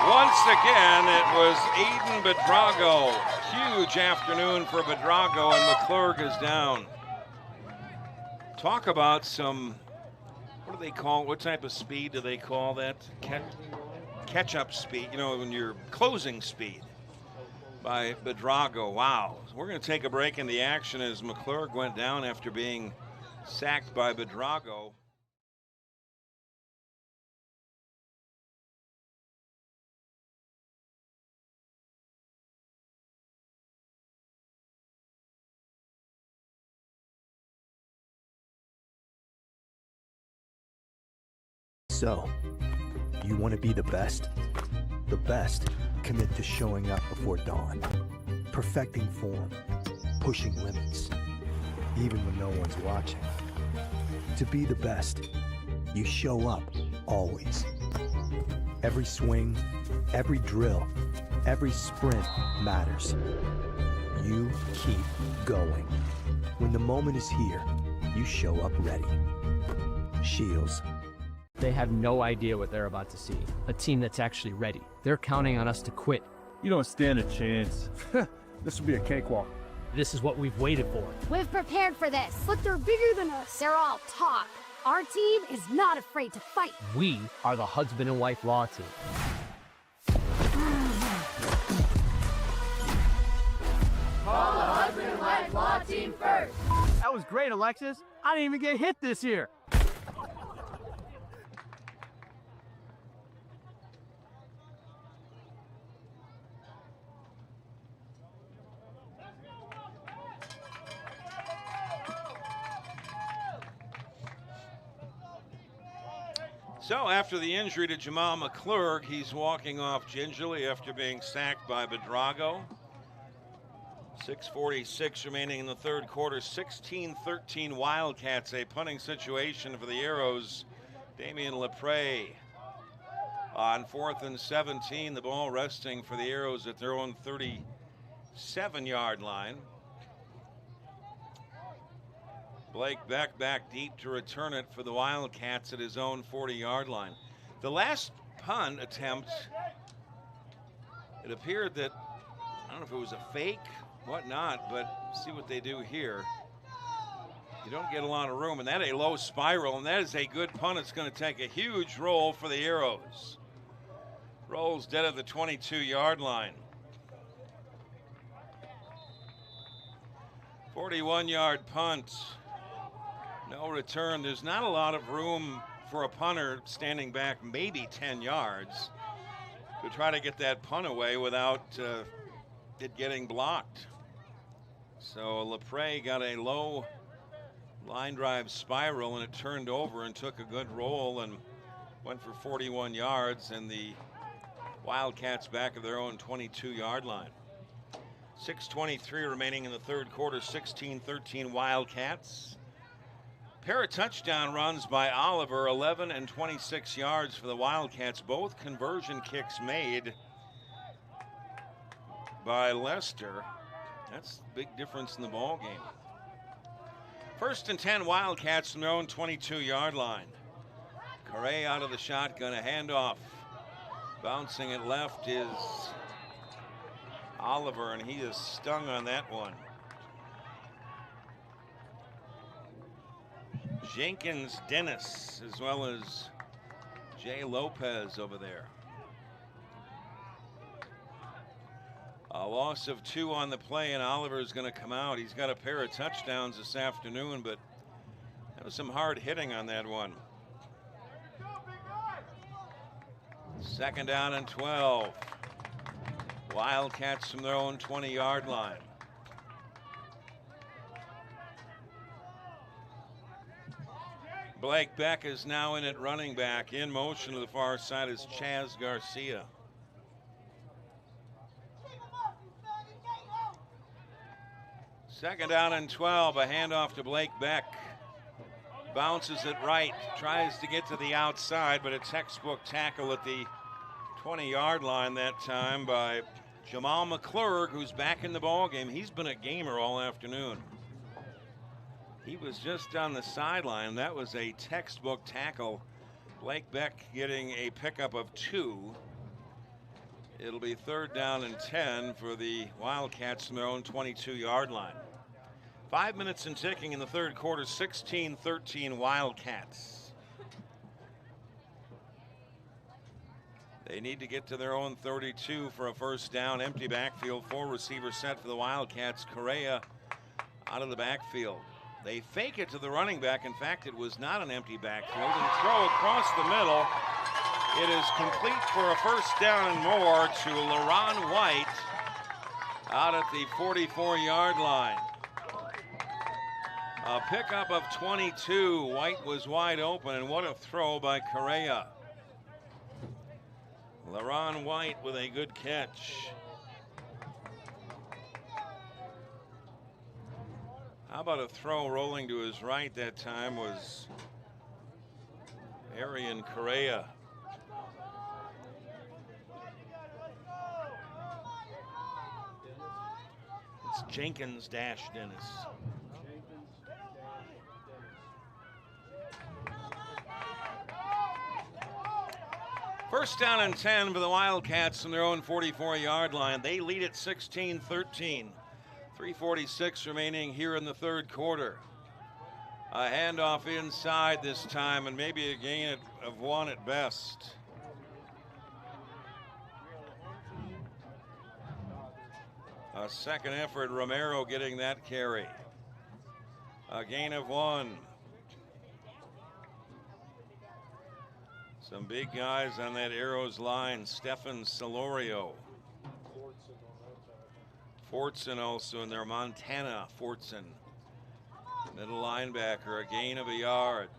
Once again, it was Aiden Bedrago. Huge afternoon for Bedrago, and McClure is down. Talk about some, what do they call, what type of speed do they call that? Catch-up speed, you know, when you're closing speed by Bedrago. Wow. We're going to take a break in the action as McClure went down after being sacked by Bedrago. So, you want to be the best? The best commit to showing up before dawn, perfecting form, pushing limits, even when no one's watching. To be the best, you show up always. Every swing, every drill, every sprint matters. You keep going. When the moment is here, you show up ready. Shields. They have no idea what they're about to see. A team that's actually ready. They're counting on us to quit. You don't stand a chance. This will be a cakewalk. This is what we've waited for. We've prepared for this, but they're bigger than us. They're all talk. Our team is not afraid to fight. We are the husband and wife law team. Call the husband and wife law team first. That was great, Alexis. I didn't even get hit this year. So after the injury to Jamal McClure, he's walking off gingerly after being sacked by Bedrago. 6:46 remaining in the third quarter. 16-13 Wildcats, a punting situation for the Arrows. Damian Lepre on 4th and 17. The ball resting for the Arrows at their own 37-yard line. Blake Beck back deep to return it for the Wildcats at his own 40-yard line. The last punt attempt, it appeared that, I don't know if it was a fake, whatnot, but see what they do here. You don't get a lot of room, and that a low spiral, and that is a good punt. It's going to take a huge roll for the Arrows. Rolls dead at the 22-yard line. 41-yard punt. No return. There's not a lot of room for a punter standing back maybe 10 yards to try to get that punt away without it getting blocked. So Lepre got a low line drive spiral, and it turned over and took a good roll and went for 41 yards, and the Wildcats back of their own 22-yard line. 6:23 remaining in the third quarter. 16-13 Wildcats. Pair of touchdown runs by Oliver, 11 and 26 yards for the Wildcats. Both conversion kicks made by Lester. That's a big difference in the ball game. First and 10, Wildcats from their own 22-yard line. Correa out of the shotgun, a handoff. Bouncing it left is Oliver, and he is stung on that one. Jenkins, Dennis, as well as Jay Lopez over there. A loss of 2 on the play, and Oliver is going to come out. He's got a pair of touchdowns this afternoon, but there was some hard hitting on that one. Second down and 12. Wildcats from their own 20-yard line. Blake Beck is now in at running back. In motion to the far side is Chaz Garcia. Second down and 12, a handoff to Blake Beck. Bounces it right, tries to get to the outside, but a textbook tackle at the 20-yard line that time by Jamal McClurg, who's back in the ball game. He's been a gamer all afternoon. He was just on the sideline. That was a textbook tackle. Blake Beck getting a pickup of 2. It'll be third down and 10 for the Wildcats from their own 22-yard line. 5 minutes and ticking in the third quarter, 16-13 Wildcats. They need to get to their own 32 for a first down. Empty backfield, 4 receivers set for the Wildcats. Correa out of the backfield. They fake it to the running back. In fact, it was not an empty backfield. And throw across the middle. It is complete for a first down and more to LaRon White out at the 44-yard line. A pickup of 22. White was wide open, and what a throw by Correa. LaRon White with a good catch. How about a throw rolling to his right that time was Arian Correa. It's Jenkins dash Dennis. First down and 10 for the Wildcats from their own 44-yard line. They lead at 16-13. 3:46 remaining here in the third quarter. A handoff inside this time, and maybe a gain of 1 at best. A second effort, Romero getting that carry. A gain of 1. Some big guys on that Arrows line. Stefan Solorio. Fortson also in there. Montana Fortson. Middle linebacker, a gain of 1 yard.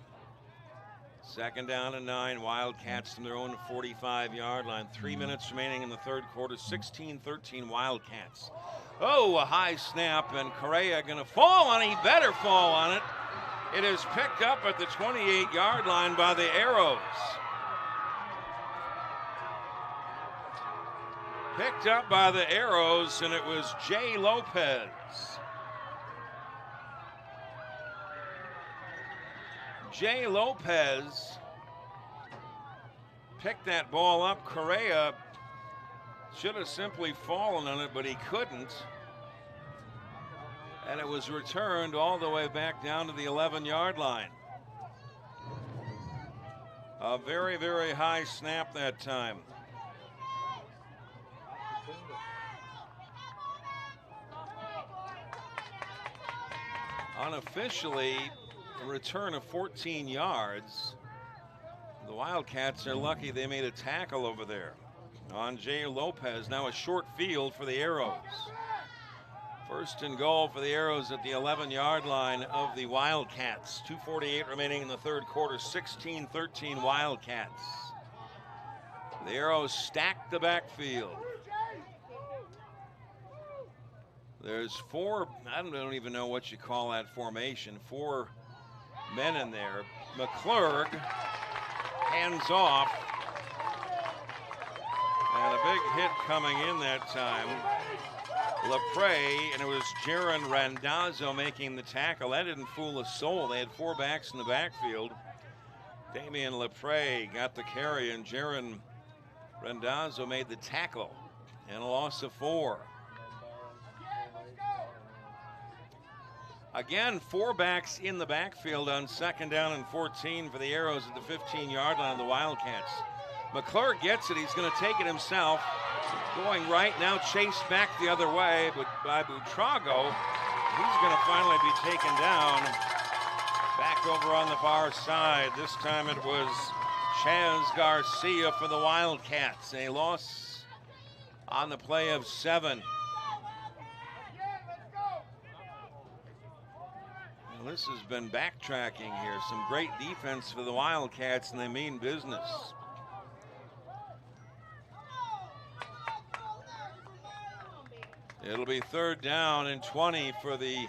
Second down and 9. Wildcats from their own 45-yard line. 3 minutes remaining in the third quarter. 16-13 Wildcats. Oh, a high snap, and Correa going to fall on it. He better fall on it. It is picked up at the 28-yard line by the Arrows. Picked up by the Arrows, and it was Jay Lopez. Jay Lopez picked that ball up. Correa should have simply fallen on it, but he couldn't. And it was returned all the way back down to the 11-yard line. A very, very high snap that time. Unofficially, a return of 14 yards. The Wildcats are lucky they made a tackle over there on Jay Lopez. Now a short field for the Arrows. First and goal for the Arrows at the 11-yard line of the Wildcats. 2:48 remaining in the third quarter. 16-13 Wildcats. The Arrows stack the backfield. There's 4, I don't even know what you call that formation. 4 men in there. McClurg hands off. And a big hit coming in that time. LaPrey, and it was Jaron Randazzo making the tackle. That didn't fool a soul. They had 4 backs in the backfield. Damian LaPrey got the carry, and Jaron Randazzo made the tackle. And a loss of 4. Again, 4 backs in the backfield on 2nd down and 14 for the Arrows at the 15-yard line of the Wildcats. McClure gets it. He's going to take it himself. Going right now, chased back the other way, but by Buitrago. He's going to finally be taken down. Back over on the far side. This time it was Chaz Garcia for the Wildcats. A loss on the play of 7. Well, this has been backtracking here. Some great defense for the Wildcats, and they mean business. It'll be 3rd down and 20 for the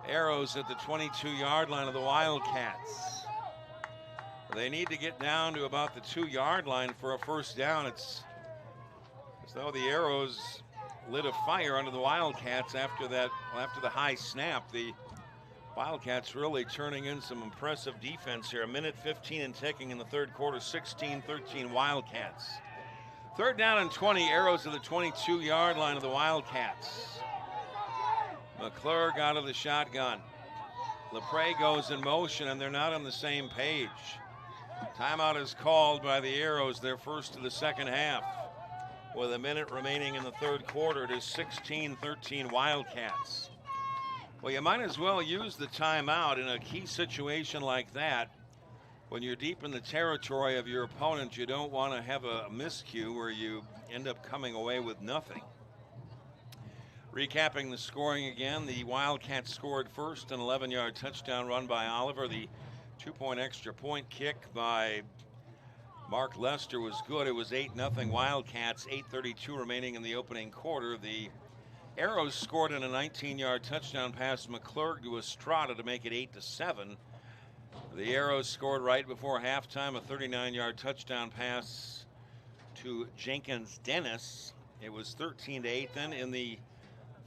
Arrows at the 22-yard line of the Wildcats. They need to get down to about the 2-yard line for a 1st down. It's as though the Arrows lit a fire under the Wildcats after the high snap. The Wildcats really turning in some impressive defense here. 1:15 and ticking in the 3rd quarter, 16-13 Wildcats. 3rd down and 20, Arrows at the 22-yard line of the Wildcats. McClure out of the shotgun. LaPrey goes in motion, and they're not on the same page. Timeout is called by the Arrows, their first of the 2nd half. With a minute remaining in the 3rd quarter, it is 16-13 Wildcats. Well, you might as well use the timeout in a key situation like that. When you're deep in the territory of your opponent, you don't want to have a miscue where you end up coming away with nothing. Recapping the scoring again, the Wildcats scored first, an 11-yard touchdown run by Oliver. The 2-point extra point kick by Mark Lester was good. It was 8-0 Wildcats, 8:32 remaining in the opening quarter. The Arrows scored in a 19-yard touchdown pass to McClure to Estrada to make it 8-7. The Arrows scored right before halftime, a 39-yard touchdown pass to Jenkins Dennis. It was 13-8 then in the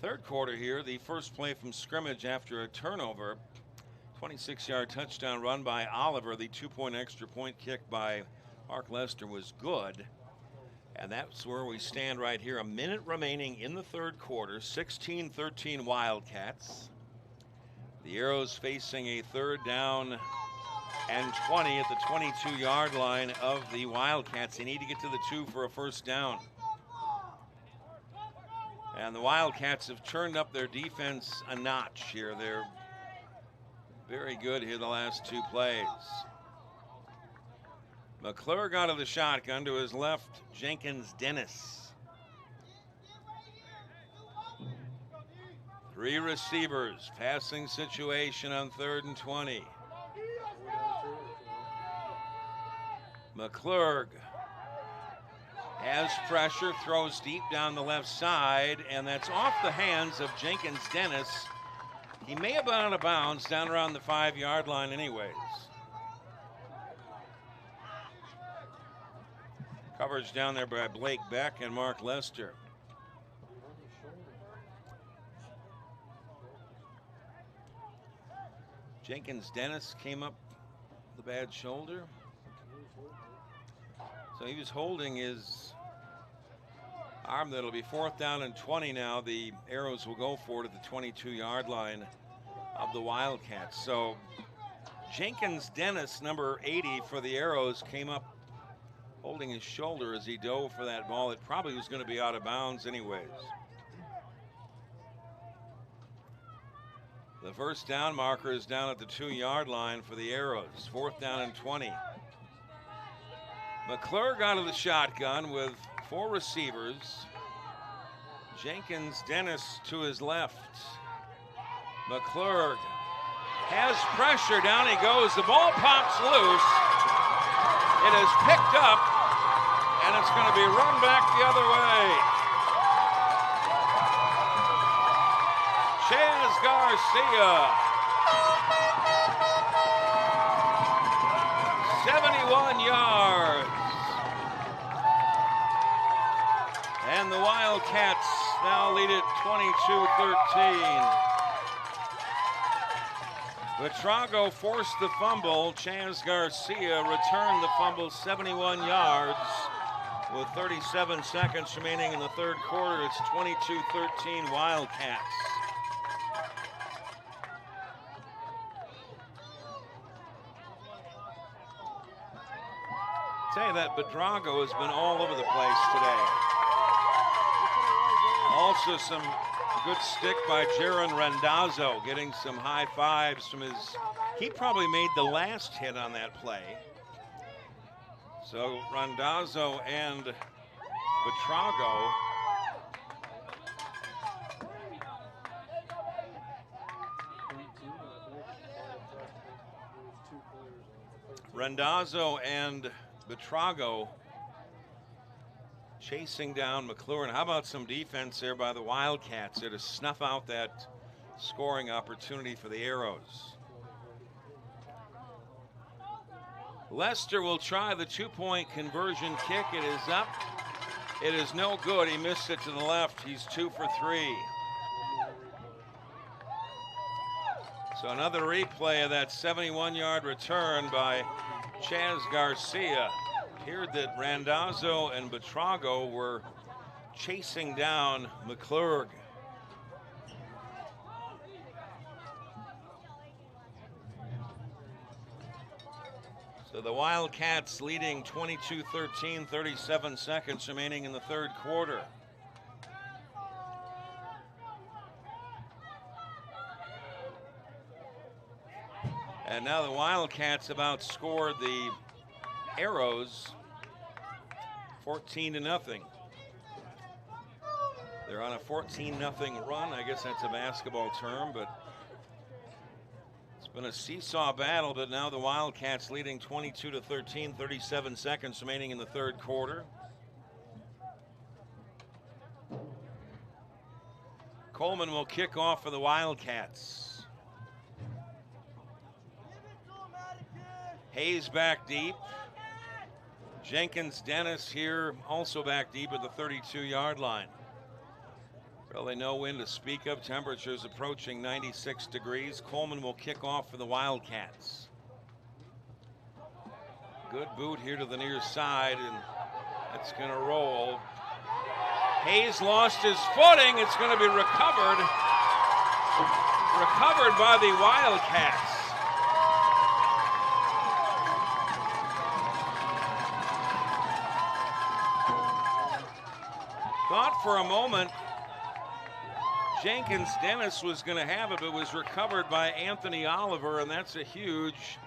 3rd quarter here. The first play from scrimmage after a turnover. 26-yard touchdown run by Oliver. The 2-point extra point kick by Mark Lester was good. And that's where we stand right here. A minute remaining in the 3rd quarter. 16-13 Wildcats. The Arrows facing a 3rd down and 20 at the 22-yard line of the Wildcats. They need to get to the 2 for a 1st down. And the Wildcats have turned up their defense a notch here. They're very good here the last 2 plays. McClure out of the shotgun to his left, Jenkins Dennis. 3 receivers, passing situation on 3rd and 20. McClure has pressure, throws deep down the left side, and that's off the hands of Jenkins Dennis. He may have been out of bounds down around the 5-yard line anyways. Coverage down there by Blake Beck and Mark Lester. Jenkins Dennis came up with a bad shoulder. So he was holding his arm. That'll be 4th down and 20 now. The Arrows will go for it at the 22-yard line of the Wildcats. So Jenkins Dennis, number 80 for the Arrows, came up holding his shoulder as he dove for that ball. It probably was going to be out of bounds anyways. The 1st down marker is down at the 2-yard line for the Arrows. 4th down and 20. McClure out of the shotgun with 4 receivers. Jenkins Dennis to his left. McClure has pressure. Down he goes. The ball pops loose. It is picked up, and it's going to be run back the other way. Chaz Garcia. 71 yards. And the Wildcats now lead it 22-13. Vitrago forced the fumble. Chaz Garcia returned the fumble 71 yards with 37 seconds remaining in the third quarter. It's 22-13 Wildcats. Tell you that Vitrago has been all over the place today. Also some good stick by Jaron Randazzo, getting some high fives from his, he probably made the last hit on that play. So Randazzo and Vitrago. Randazzo and Vitrago chasing down McLaurin. How about some defense there by the Wildcats there to snuff out that scoring opportunity for the Arrows. Lester will try the two-point conversion kick. It is up. It is no good. He missed it to the left. He's 2 for 3. So another replay of that 71-yard return by Chaz Garcia. Appeared that Randazzo and Vitrago were chasing down McClurg. So the Wildcats leading 22-13, 37 seconds remaining in the third quarter. And now the Wildcats have outscored the Arrows 14-0. They're on a 14-0 run. I guess that's a basketball term, but it's been a seesaw battle. But now the Wildcats leading 22-13, 37 seconds remaining in the third quarter. Coleman will kick off for the Wildcats. Hayes back deep. Jenkins Dennis here also back deep at the 32-yard line. Really no wind to speak of. Temperatures approaching 96 degrees. Coleman will kick off for the Wildcats. Good boot here to the near side, and that's going to roll. Hayes lost his footing. It's going to be recovered. Recovered by the Wildcats. Thought for a moment Jenkins Dennis was going to have it, but was recovered by Anthony Oliver, and that's a huge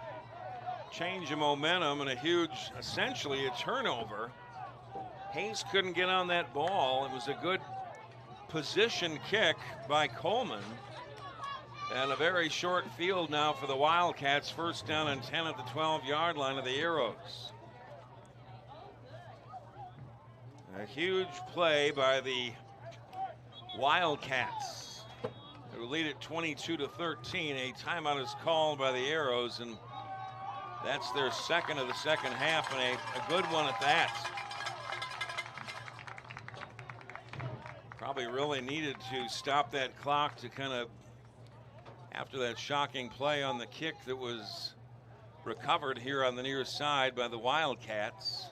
change of momentum and a huge, essentially a turnover. Hayes couldn't get on that ball. It was a good position kick by Coleman. And a very short field now for the Wildcats. First down and 10 at the 12-yard line of the Arrows. A huge play by the Wildcats, who lead it 22-13. A timeout is called by the Arrows, and that's their second of the second half, and a good one at that. Probably really needed to stop that clock to kind of, after that shocking play on the kick that was recovered here on the near side by the Wildcats.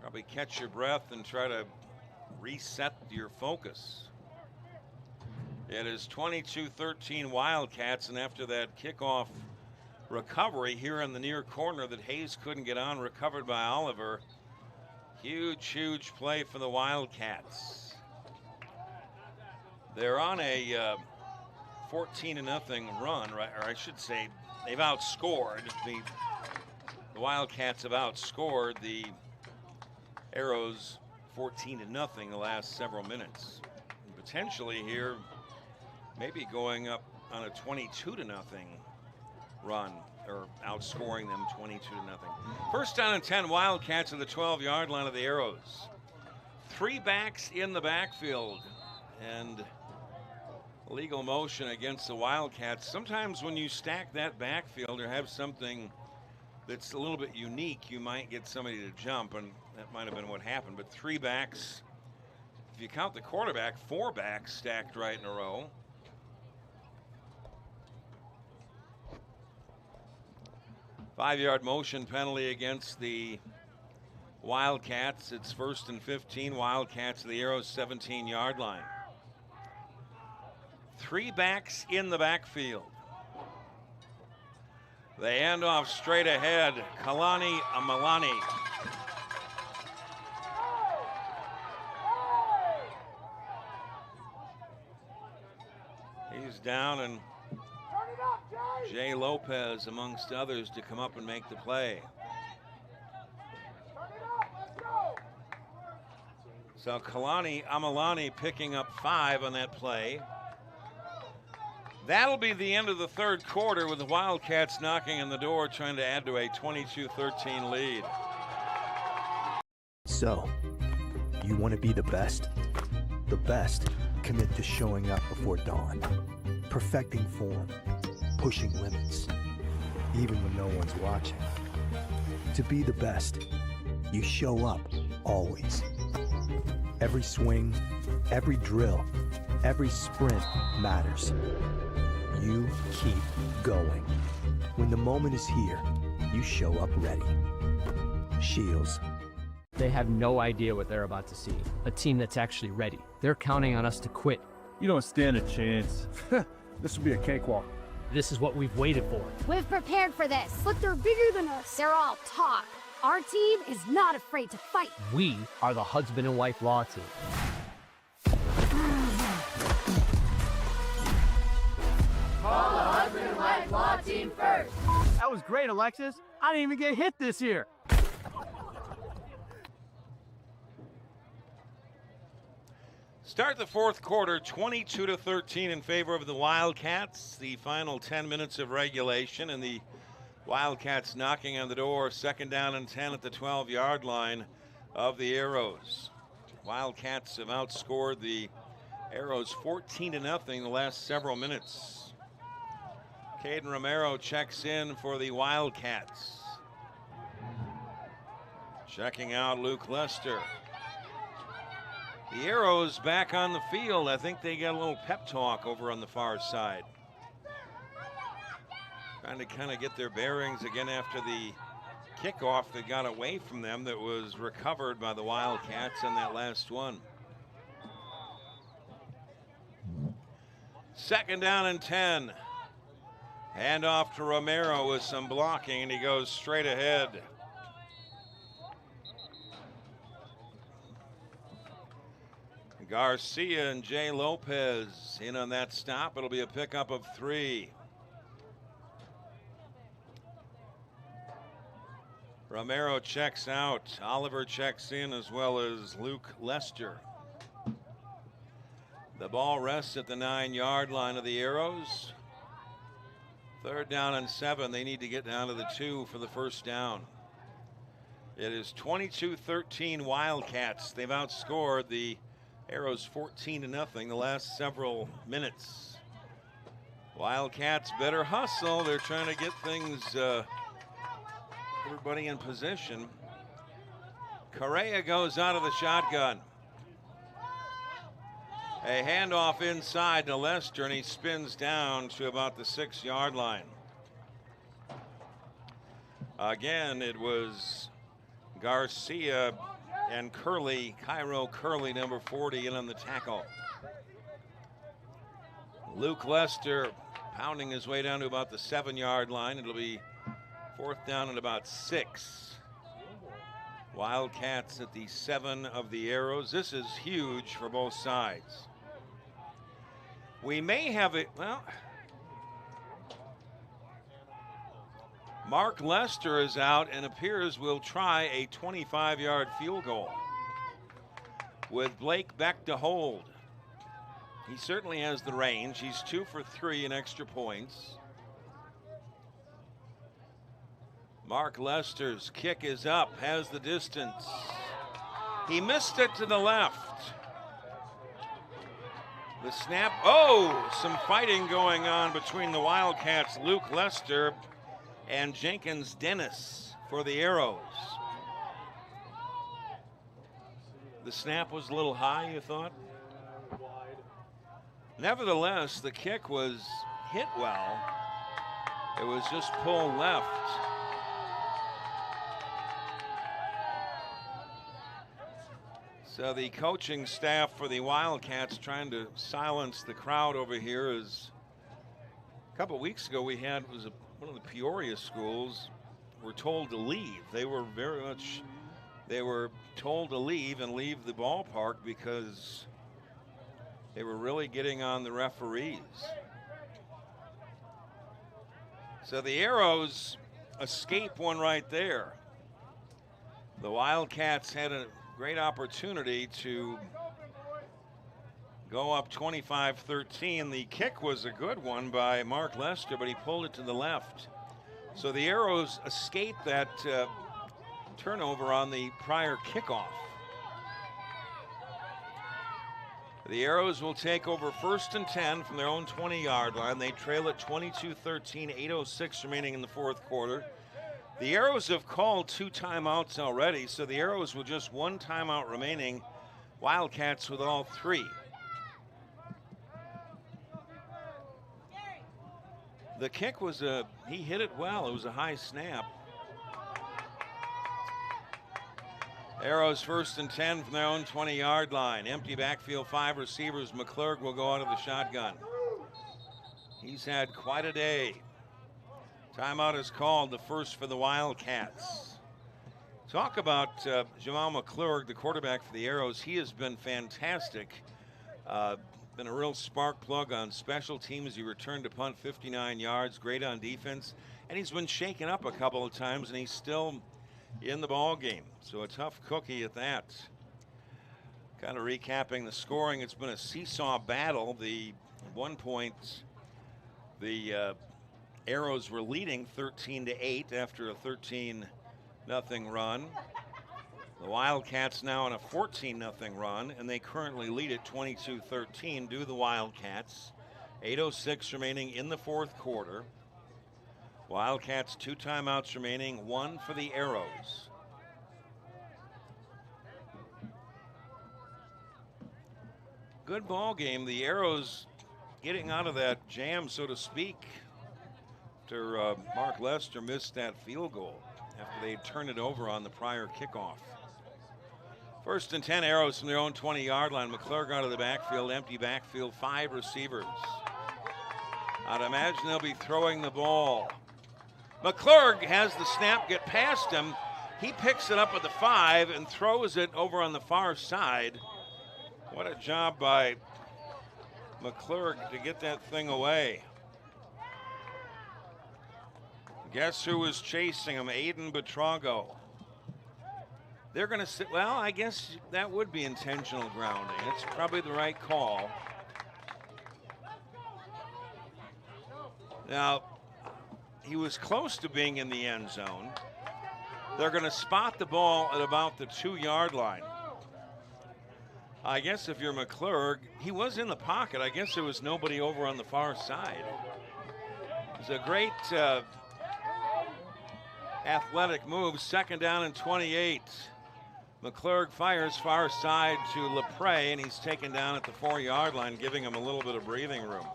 Probably catch your breath and try to reset your focus. It is 22-13 Wildcats, and after that kickoff recovery here in the near corner that Hayes couldn't get on, recovered by Oliver. Huge play for the Wildcats. They're on a 14-0 run, right? Or I should say, they've outscored. The Wildcats have outscored the Arrows 14-0 the last several minutes. And potentially here, maybe going up on a 22-0 run, or outscoring them 22-0. First down and 10, Wildcats at the 12-yard line of the Arrows. 3 backs in the backfield, and legal motion against the Wildcats. Sometimes when you stack that backfield or have something that's a little bit unique, you might get somebody to jump, and that might have been what happened. But 3 backs if you count the quarterback, 4 backs stacked right in a row. Five-yard motion penalty against the Wildcats. It's 1st and 15. Wildcats at the Arrows 17-yard line. 3 backs in the backfield. The handoff straight ahead. Kalani Amalani. He's down, and Jay Lopez amongst others to come up and make the play. So Kalani Amalani picking up 5 on that play. That'll be the end of the third quarter with the Wildcats knocking on the door, trying to add to a 22-13 lead. So, you want to be the best? The best commit to showing up before dawn, perfecting form, pushing limits, even when no one's watching. To be the best, you show up always. Every swing, every drill, every sprint matters. You keep going. When the moment is here, you show up ready. Shields. They have no idea what they're about to see. A team that's actually ready. They're counting on us to quit. You don't stand a chance. This will be a cakewalk. This is what we've waited for. We've prepared for this, but they're bigger than us. They're all talk. Our team is not afraid to fight. We are the husband and wife law team. Call the husband and wife law team first. That was great, Alexis. I didn't even get hit this year. Start the fourth quarter 22-13 in favor of the Wildcats. The final 10 minutes of regulation, and the Wildcats knocking on the door. 2nd down and 10 at the 12-yard line of the Arrows. Wildcats have outscored the Arrows 14-0 the last several minutes. Caden Romero checks in for the Wildcats. Checking out Luke Lester. The Arrows back on the field. I think they got a little pep talk over on the far side. Trying to kind of get their bearings again after the kickoff that got away from them that was recovered by the Wildcats in that last one. 2nd down and 10. Handoff to Romero with some blocking, and he goes straight ahead. Garcia and Jay Lopez in on that stop. It'll be a pickup of 3. Romero checks out. Oliver checks in, as well as Luke Lester. The ball rests at the 9-yard line of the Arrows. 3rd down and 7. They need to get down to the 2 for the first down. It is 22-13 Wildcats. They've outscored the Arrows 14-0 the last several minutes. Wildcats better hustle. They're trying to get things, everybody in position. Correa goes out of the shotgun. A handoff inside to Lester, and he spins down to about the 6-yard line. Again, it was Garcia and Cairo Curley, number 40, in on the tackle. Luke Lester pounding his way down to about the 7-yard line. It'll be 4th down and about 6. Wildcats at the 7 of the Arrows. This is huge for both sides. We may have it, well, Mark Lester is out and appears will try a 25-yard field goal with Blake Beck to hold. He certainly has the range. He's 2 for 3 in extra points. Mark Lester's kick is up, has the distance. He missed it to the left. The snap, some fighting going on between the Wildcats, Luke Lester and Jenkins Dennis for the Arrows. The snap was a little high, you thought? Nevertheless, the kick was hit well. It was just pulled left. So the coaching staff for the Wildcats trying to silence the crowd over here. Is a couple weeks ago we had one of the Peoria schools were told to leave. They were told to leave and leave the ballpark because they were really getting on the referees. So the Arrows escape one right there. The Wildcats had a great opportunity to go up 25-13. The kick was a good one by Mark Lester, but he pulled it to the left. So the Arrows escaped that turnover on the prior kickoff. The Arrows will take over 1st and 10 from their own 20-yard line. They trail at 22-13, 8:06 remaining in the fourth quarter. The Arrows have called 2 timeouts already, so the Arrows with just 1 timeout remaining. Wildcats with all 3. The kick was he hit it well. It was a high snap. Arrows 1st and 10 from their own 20-yard line. Empty backfield, 5 receivers. McClurg will go out of the shotgun. He's had quite a day. Timeout is called, the first for the Wildcats. Talk about Jamal McClurg, the quarterback for the Arrows. He has been fantastic. Been a real spark plug on special teams. He returned to punt 59 yards, great on defense. And he's been shaken up a couple of times, and he's still in the ball game. So a tough cookie at that. Kind of recapping the scoring, it's been a seesaw battle. At one point, the Arrows were leading 13-8 after a 13-0 run. The Wildcats now on a 14-0 run, and they currently lead at 22-13 due to the Wildcats. 8:06 remaining in the fourth quarter. Wildcats 2 timeouts remaining, 1 for the Arrows. Good ball game. The Arrows getting out of that jam, so to speak, after Mark Lester missed that field goal after they turned it over on the prior kickoff. 1st and 10, Arrows from their own 20-yard line. McClurg out of the backfield, empty backfield, 5 receivers. I'd imagine they'll be throwing the ball. McClurg has the snap get past him. He picks it up at the 5 and throws it over on the far side. What a job by McClurg to get that thing away. Guess who was chasing him? Aiden Betrago. They're going to sit, well, I guess that would be intentional grounding. It's probably the right call. Now, he was close to being in the end zone. They're going to spot the ball at about the 2-yard line. I guess if you're McClurg, he was in the pocket. I guess there was nobody over on the far side. It's a great athletic move. 2nd down and 28. McClurg fires far side to LePray, and he's taken down at the 4-yard line, giving him a little bit of breathing room.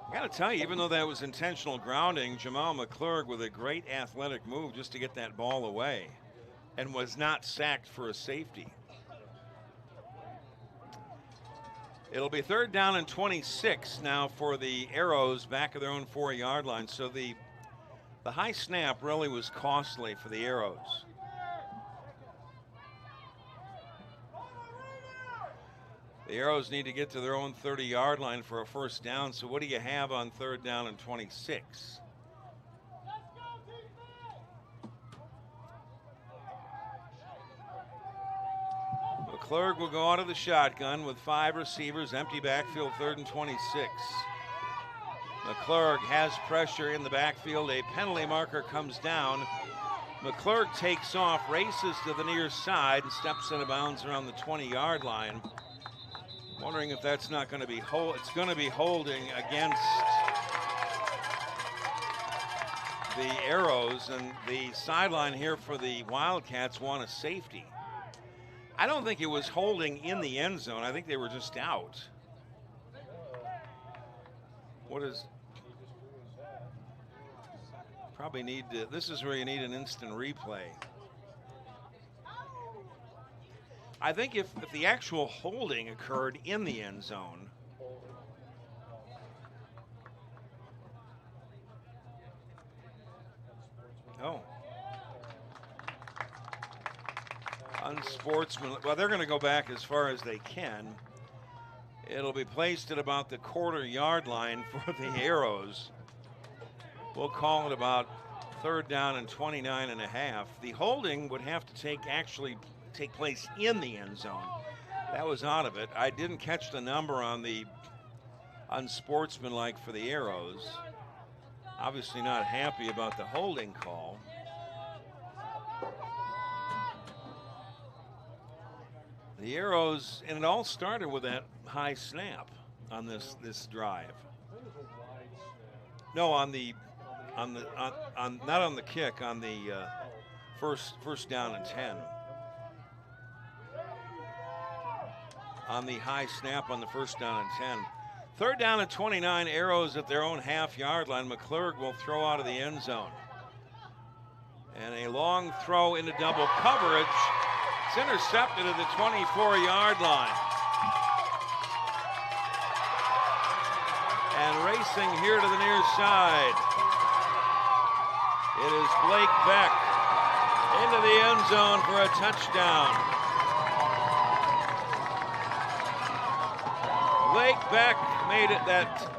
I got to tell you, even though that was intentional grounding, Jamal McClurg with a great athletic move just to get that ball away, and was not sacked for a safety. It'll be 3rd down and 26 now for the Arrows back of their own 4-yard line. So the high snap really was costly for the Arrows. The Arrows need to get to their own 30-yard line for a 1st down. So what do you have on 3rd down and 26? McClurg will go out of the shotgun with 5 receivers, empty backfield, 3rd and 26. McClurg has pressure in the backfield. A penalty marker comes down. McClurg takes off, races to the near side, and steps out of bounds around the 20-yard line. Wondering if that's not going to be it's going to be holding against the Arrows, and the sideline here for the Wildcats want a safety. I don't think it was holding in the end zone. I think they were just out. What is... Probably need to... This is where you need an instant replay. I think if the actual holding occurred in the end zone, unsportsmanlike. Well, they're going to go back as far as they can. It'll be placed at about the quarter-yard line for the Arrows. We'll call it about 3rd down and 29 and a half. The holding would have to actually take place in the end zone. That was out of it. I didn't catch the number on the unsportsmanlike for the Arrows. Obviously not happy about the holding call. The Arrows, and it all started with that high snap on this drive. No, not on the kick, on the first down and 10. On the high snap on the 1st down and 10. 3rd down and 29, Arrows at their own half-yard line. McClurg will throw out of the end zone. And a long throw into double coverage. It's intercepted at the 24-yard line. And racing here to the near side, it is Blake Beck into the end zone for a touchdown. Blake Beck made it that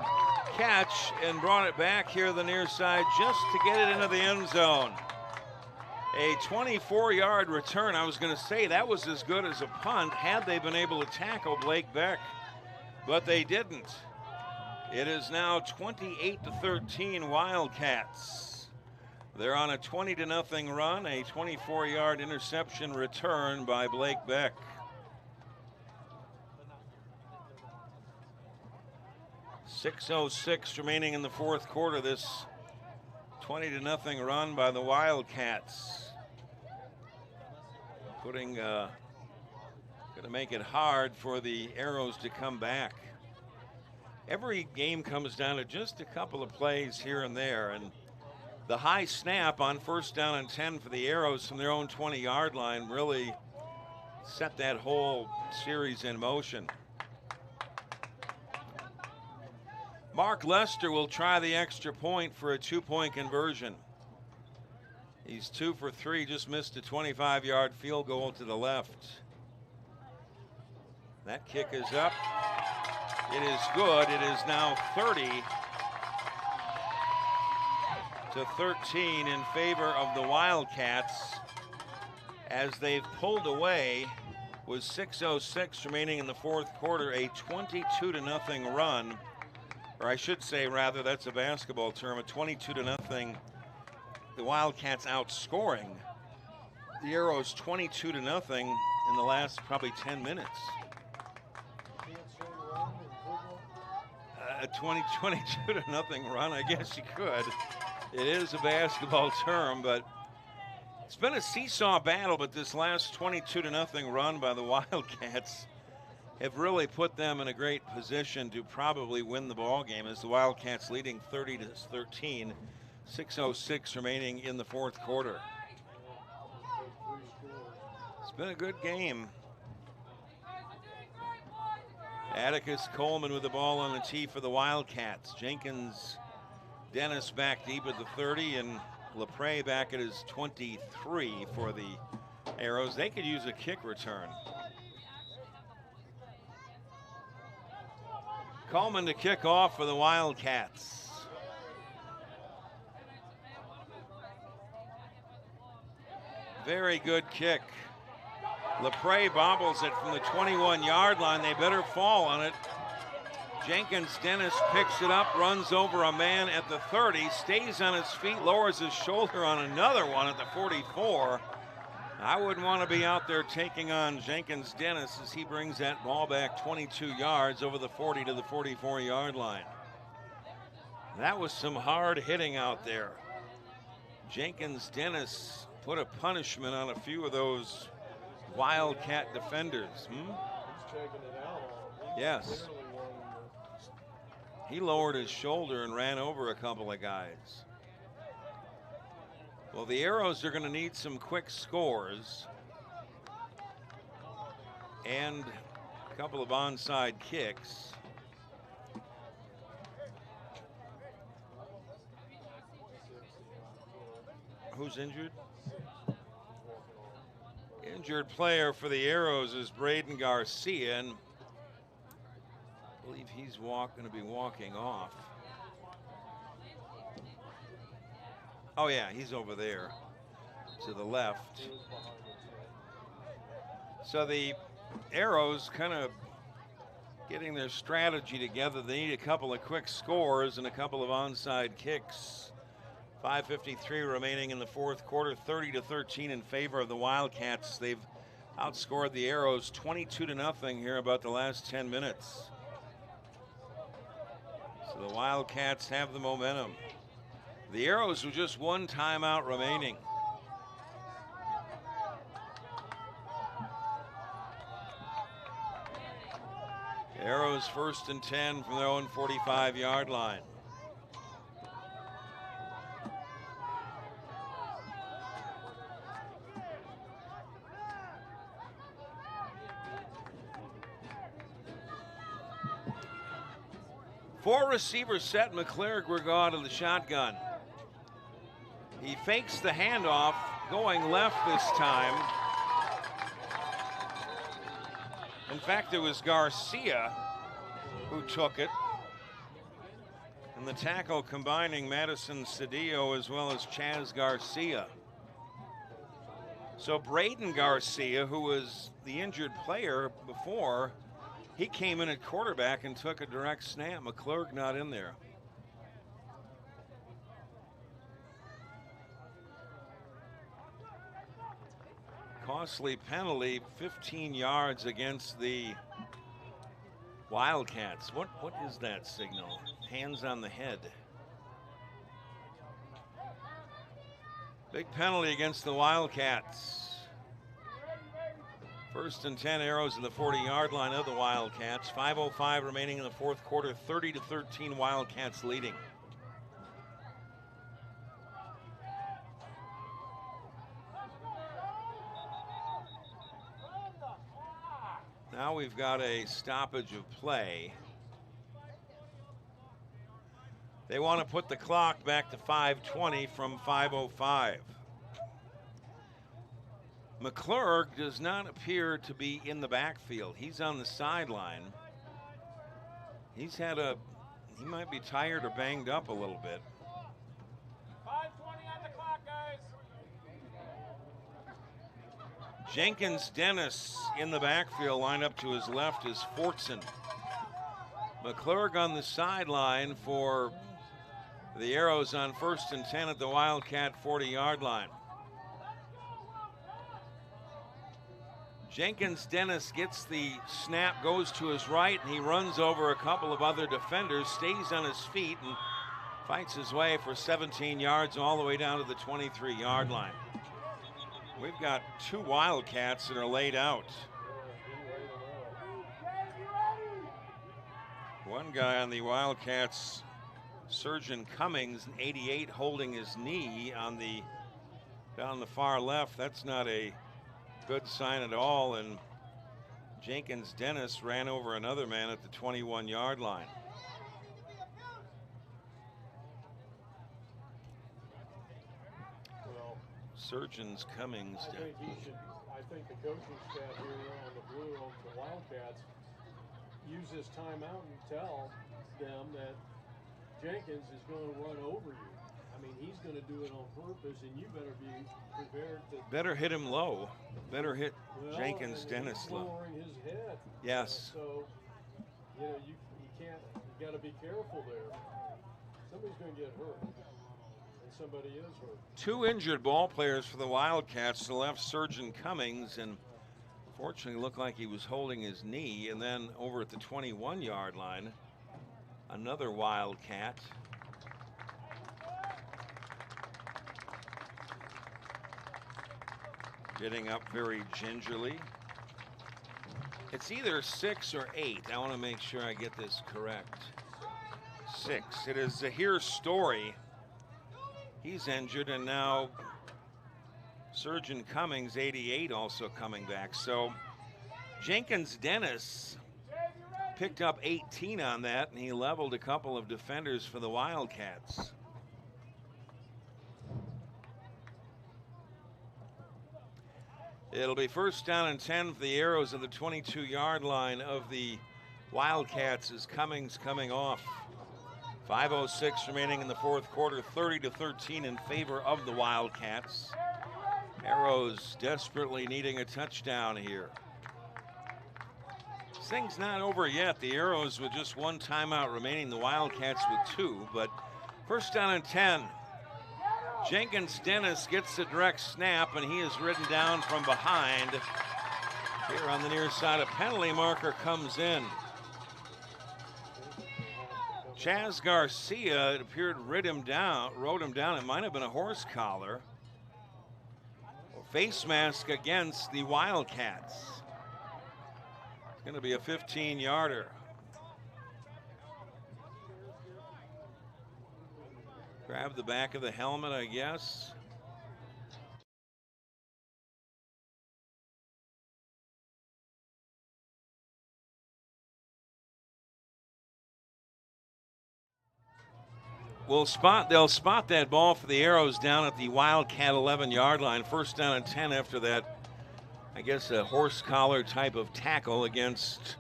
catch and brought it back here to the near side just to get it into the end zone. A 24-yard return. I was going to say that was as good as a punt had they been able to tackle Blake Beck, but they didn't. It is now 28-13 Wildcats. They're on a 20-0 run, a 24-yard interception return by Blake Beck. .606 remaining in the 4th quarter. This 20-0 run by the Wildcats. Gonna make it hard for the Arrows to come back. Every game comes down to just a couple of plays here and there, and the high snap on 1st down and 10 for the Arrows from their own 20-yard line really set that whole series in motion. Mark Lester will try the extra point for a 2-point conversion. He's 2 for 3, just missed a 25-yard field goal to the left. That kick is up. It is good. It is now 30-13 in favor of the Wildcats as they've pulled away with 6:06 remaining in the 4th quarter, a 22-0 run. Or I should say, rather, that's a basketball term, a 22-0. The Wildcats outscoring the Arrows 22-0 in the last probably 10 minutes. A 22-0 run, I guess you could. It is a basketball term, but it's been a seesaw battle, but this last 22-0 run by the Wildcats have really put them in a great position to probably win the ball game as the Wildcats leading 30-13, 6:06 remaining in the 4th quarter. It's been a good game. Atticus Coleman with the ball on the tee for the Wildcats. Jenkins Dennis back deep at the 30 and LaPrey back at his 23 for the Arrows. They could use a kick return. Coleman to kick off for the Wildcats. Very good kick. LaPrey bobbles it from the 21-yard line. They better fall on it. Jenkins Dennis picks it up, runs over a man at the 30, stays on his feet, lowers his shoulder on another one at the 44. I wouldn't want to be out there taking on Jenkins Dennis as he brings that ball back 22 yards over the 40 to the 44-yard line. That was some hard hitting out there. Jenkins Dennis put a punishment on a few of those Wildcat defenders. Yes. He lowered his shoulder and ran over a couple of guys. Well, the Arrows are going to need some quick scores and a couple of onside kicks. Who's injured? Injured player for the Arrows is Braden Garcia, and I believe he's going to be walking off. Oh yeah, he's over there to the left. So the Arrows kind of getting their strategy together. They need a couple of quick scores and a couple of onside kicks. 5:53 remaining in the fourth quarter, 30-13 in favor of the Wildcats. They've outscored the Arrows 22-0 here about the last 10 minutes. So the Wildcats have the momentum. The Arrows with just one timeout remaining. Arrows 1st and 10 from their own 45-yard line. Four receivers set. McClure will go out of the shotgun. He fakes the handoff, going left this time. In fact, it was Garcia who took it. And the tackle combining Madison Cedillo as well as Chaz Garcia. So Braden Garcia, who was the injured player before, he came in at quarterback and took a direct snap. McClurg not in there. Costly penalty, 15 yards against the Wildcats. What is that signal? Hands on the head. Big penalty against the Wildcats. 1st and 10, Arrows in the 40-yard line of the Wildcats. 5:05 remaining in the fourth quarter, 30-13 Wildcats leading. Now we've got a stoppage of play. They want to put the clock back to 5:20 from 5:05. McClurg does not appear to be in the backfield. He's on the sideline. He might be tired or banged up a little bit. 5:20 on the clock, guys. Jenkins Dennis in the backfield. Lined up to his left is Fortson. McClurg on the sideline for the Arrows on 1st and 10 at the Wildcat 40-yard line. Jenkins Dennis gets the snap, goes to his right, and he runs over a couple of other defenders, stays on his feet, and fights his way for 17 yards all the way down to the 23-yard line. We've got two Wildcats that are laid out. One guy on the Wildcats, Surgeon Cummings, 88, holding his knee on down the far left. That's not a good sign at all, and Jenkins Dennis ran over another man at the 21-yard line. Well, Surgeons Cummings. I think the coaching staff here on the Blue, on the Wildcats, use this timeout and tell them that Jenkins is going to run over you. I mean, he's going to do it on purpose, and you better be prepared to. Better hit him low. Better hit Jenkins Dennis low. Lowering his head. Yes. So, you know, you can't. You got to be careful there. Somebody's going to get hurt, and somebody is hurt. Two injured ball players for the Wildcats. To the left, Surgeon Cummings, and fortunately looked like he was holding his knee. And then over at the 21-yard line, another Wildcat. Getting up very gingerly. It's either 6 or 8. I want to make sure I get this correct. 6. It is Zahir Story. He's injured, and now Surgeon Cummings, 88, also coming back. So Jenkins Dennis picked up 18 on that, and he leveled a couple of defenders for the Wildcats. It'll be first down and 10 for the Arrows at the 22-yard line of the Wildcats as Cummings coming off. 5:06 remaining in the fourth quarter, 30-13 in favor of the Wildcats. Arrows desperately needing a touchdown here. This thing's not over yet. The Arrows with just one timeout remaining, the Wildcats with 2, but first down and 10. Jenkins Dennis gets the direct snap, and he is ridden down from behind. Here on the near side, a penalty marker comes in. Chaz Garcia, it appeared, rode him down. It might have been a horse collar. Face mask against the Wildcats. It's going to be a 15-yarder. Grab the back of the helmet, I guess. They'll spot that ball for the Arrows down at the Wildcat 11-yard line. First down and 10 after that, I guess, a horse collar type of tackle against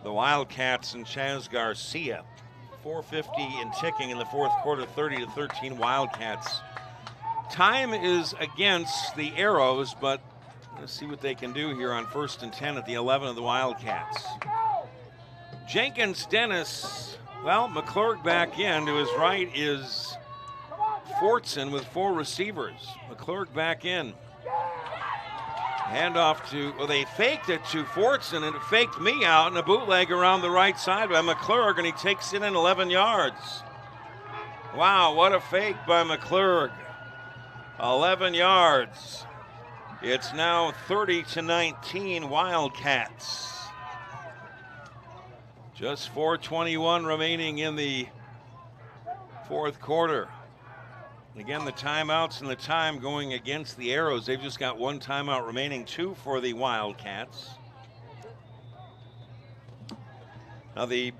the Wildcats and Chaz Garcia. 4:50 and ticking in the fourth quarter, 30-13 Wildcats. Time is against the Arrows, but let's see what they can do here on first and 10 at the 11 of the Wildcats. Jenkins Dennis, well, McClurg back in. To his right is Fortson with 4 receivers. McClurg back in. Handoff to, well, they faked it to Fortson, and it faked me out, and a bootleg around the right side by McClurg, and he takes it in 11 yards. Wow, what a fake by McClurg. 11 yards. It's now 30-19 Wildcats. Just 4:21 remaining in the fourth quarter. Again, the timeouts and the time going against the Arrows. They've just got one timeout remaining, 2 for the Wildcats. Now the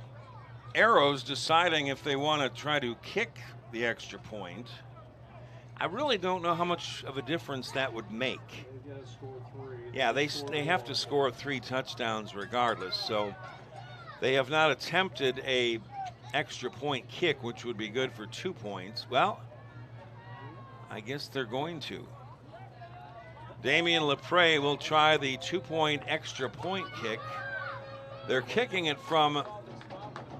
Arrows deciding if they want to try to kick the extra point. I really don't know how much of a difference that would make. They've got to score 3. Yeah, they have to score 3 touchdowns regardless. So they have not attempted a extra point kick, which would be good for 2 points. Well, I guess they're going to. Damian Lepre will try the 2-point extra point kick. They're kicking it from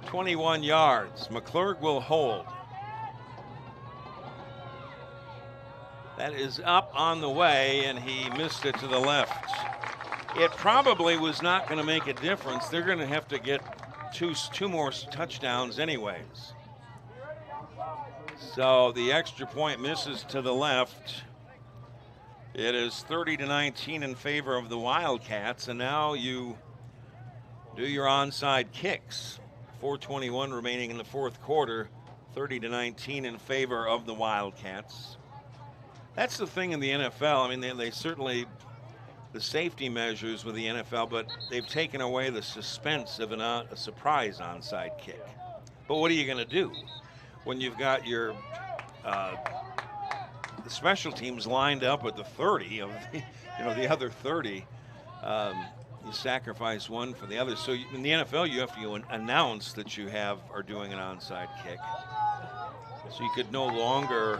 21 yards. McClurg will hold. That is up on the way, and he missed it to the left. It probably was not going to make a difference. They're going to have to get two more touchdowns anyways. So the extra point misses to the left. It is 30-19 in favor of the Wildcats, and now you do your onside kicks. 4:21 remaining in the fourth quarter, 30-19 in favor of the Wildcats. That's the thing in the NFL. I mean, they certainly, the safety measures with the NFL, but they've taken away the suspense of a surprise onside kick. But what are you going to do when you've got your the special teams lined up at the 30 of the other 30? You sacrifice one for the other. So in the NFL, you have to announce that you are doing an onside kick. So you could no longer,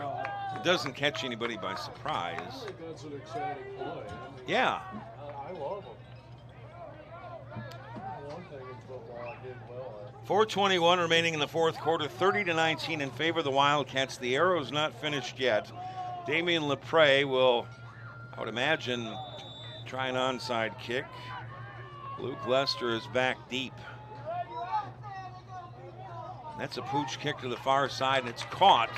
it doesn't catch anybody by surprise. I think that's an exciting play. Yeah. I love them. One thing in football I did well at. 4:21 remaining in the fourth quarter, 30-19 in favor of the Wildcats. The Arrows not finished yet. Damian Lepre will, I would imagine, try an onside kick. Luke Lester is back deep. That's a pooch kick to the far side, and it's caught.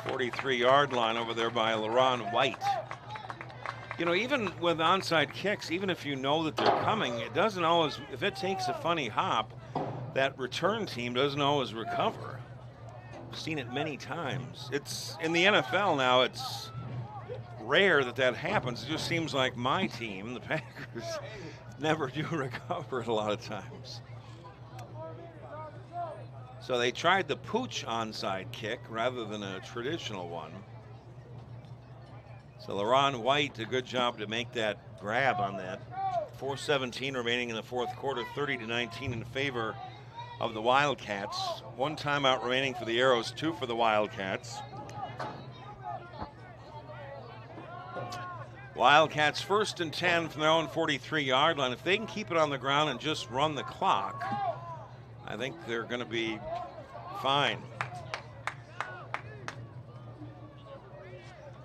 43-yard line over there by LaRon White. You know, even with onside kicks, even if you know that they're coming, it doesn't always, if it takes a funny hop, that return team doesn't always recover. I've seen it many times. It's in the NFL now, it's rare that happens. It just seems like my team, the Packers, never do recover a lot of times. So they tried the pooch onside kick rather than a traditional one. So LaRon White, a good job to make that grab on that. 4:17 remaining in the fourth quarter, 30-19 in favor of the Wildcats. One timeout remaining for the Arrows, 2 for the Wildcats. Wildcats 1st and 10 from their own 43-yard line. If they can keep it on the ground and just run the clock, I think they're going to be fine.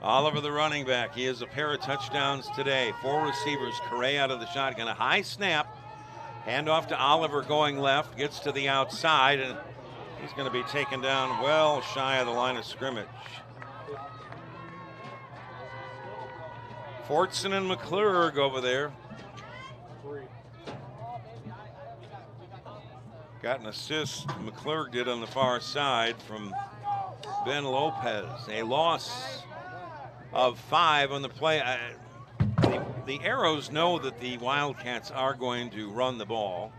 Oliver, the running back, he has a pair of touchdowns today. 4 receivers. Correa out of the shotgun. A high snap. Handoff to Oliver going left. Gets to the outside, and he's going to be taken down well shy of the line of scrimmage. Fortson and McClurg over there. Got an assist, McClurg did on the far side from Ben Lopez. A loss of 5 on the play. The Arrows know that the Wildcats are going to run the ball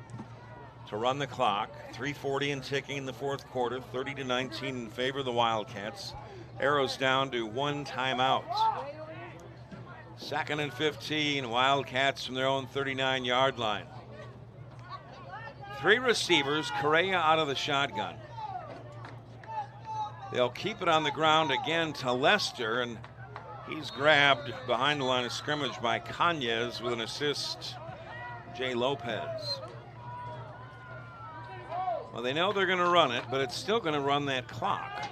to run the clock. 3:40 and ticking in the fourth quarter, 30-19 in favor of the Wildcats. Arrows down to 1 timeout. 2nd and 15, Wildcats from their own 39-yard line. 3 receivers, Correa out of the shotgun. They'll keep it on the ground again to Lester, and he's grabbed behind the line of scrimmage by Cañez with an assist, Jay Lopez. Well, they know they're going to run it, but it's still going to run that clock.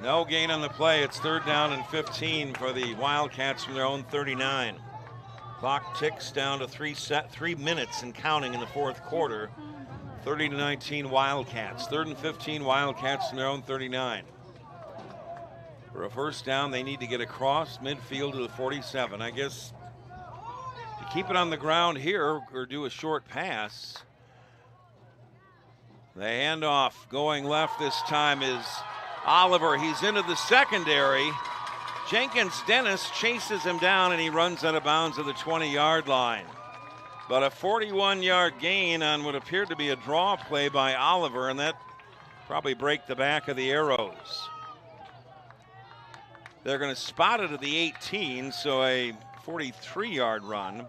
No gain on the play. It's 3rd down and 15 for the Wildcats from their own 39. Clock ticks down to 3 minutes and counting in the fourth quarter. 30-19 Wildcats. 3rd and 15 Wildcats from their own 39. For a first down, they need to get across midfield to the 47. I guess to keep it on the ground here or do a short pass. The handoff going left this time is Oliver. He's into the secondary. Jenkins Dennis chases him down, and he runs out of bounds at the 20-yard line. But a 41-yard gain on what appeared to be a draw play by Oliver, and that probably break the back of the Arrows. They're going to spot it at the 18, so a 43-yard run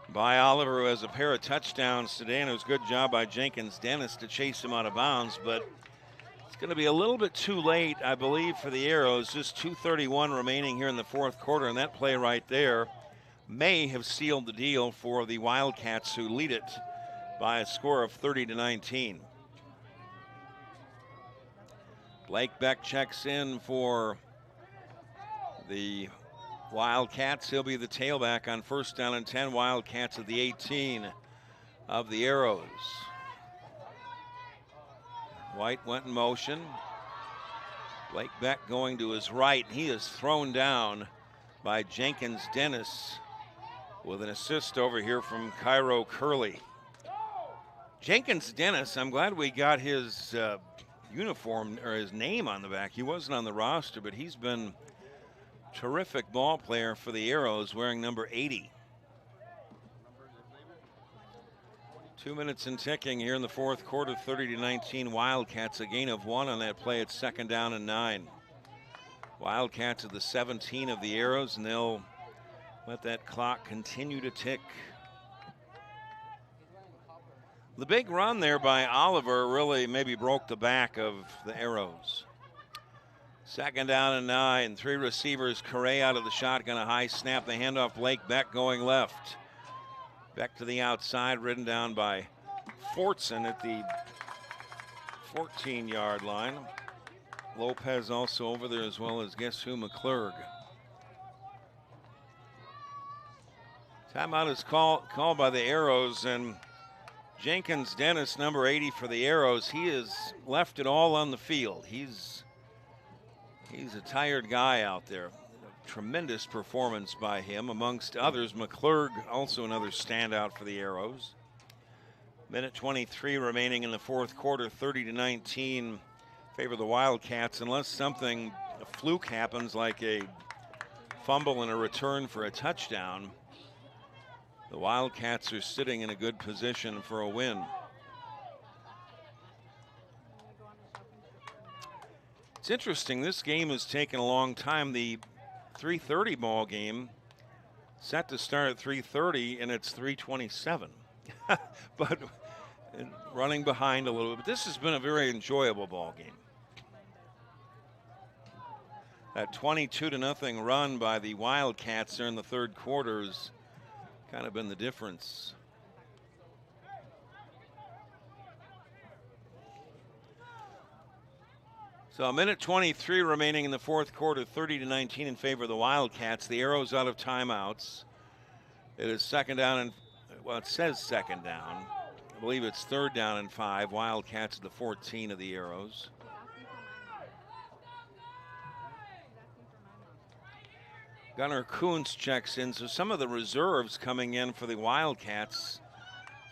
by Oliver, who has a pair of touchdowns today, and it was a good job by Jenkins Dennis to chase him out of bounds, but it's going to be a little bit too late, I believe, for the Arrows. Just 2:31 remaining here in the fourth quarter, and that play right there may have sealed the deal for the Wildcats, who lead it by a score of 30-19. Blake Beck checks in for the Wildcats. He'll be the tailback on 1st down and 10. Wildcats at the 18 of the Arrows. White went in motion. Blake Beck going to his right. He is thrown down by Jenkins Dennis with an assist over here from Cairo Curley. Jenkins Dennis, I'm glad we got his uniform or his name on the back. He wasn't on the roster, but he's been terrific ball player for the Arrows, wearing number 80. 2 minutes and ticking here in the fourth quarter, 30-19 Wildcats. A gain of 1 on that play. It's 2nd down and 9. Wildcats at the 17 of the Arrows, and they'll let that clock continue to tick. The big run there by Oliver really maybe broke the back of the Arrows. 2nd down and 9. 3 receivers. Correa out of the shotgun. A high snap. The handoff. Blake Beck going left. Beck to the outside. Ridden down by Fortson at the 14-yard line. Lopez also over there, as well as guess who? McClurg. Timeout is called by the Arrows, and Jenkins Dennis, number 80 for the Arrows, he has left it all on the field. He's a tired guy out there. Tremendous performance by him. Amongst others, McClurg, also another standout for the Arrows. Minute 23 remaining in the fourth quarter, 30-19 favor the Wildcats, unless something, a fluke happens like a fumble and a return for a touchdown. The Wildcats are sitting in a good position for a win. It's interesting, this game has taken a long time. The 3:30 ball game set to start at 3:30 and it's 3:27. But running behind a little bit. But this has been a very enjoyable ball game. That 22-0 run by the Wildcats there in the third quarter has kind of been the difference. So a minute 23 remaining in the fourth quarter, 30-19 in favor of the Wildcats. The Arrows out of timeouts. It is second down and, well, it says second down. I believe it's third down and 5. Wildcats at the 14 of the Arrows. Gunnar Kuntz checks in, so some of the reserves coming in for the Wildcats.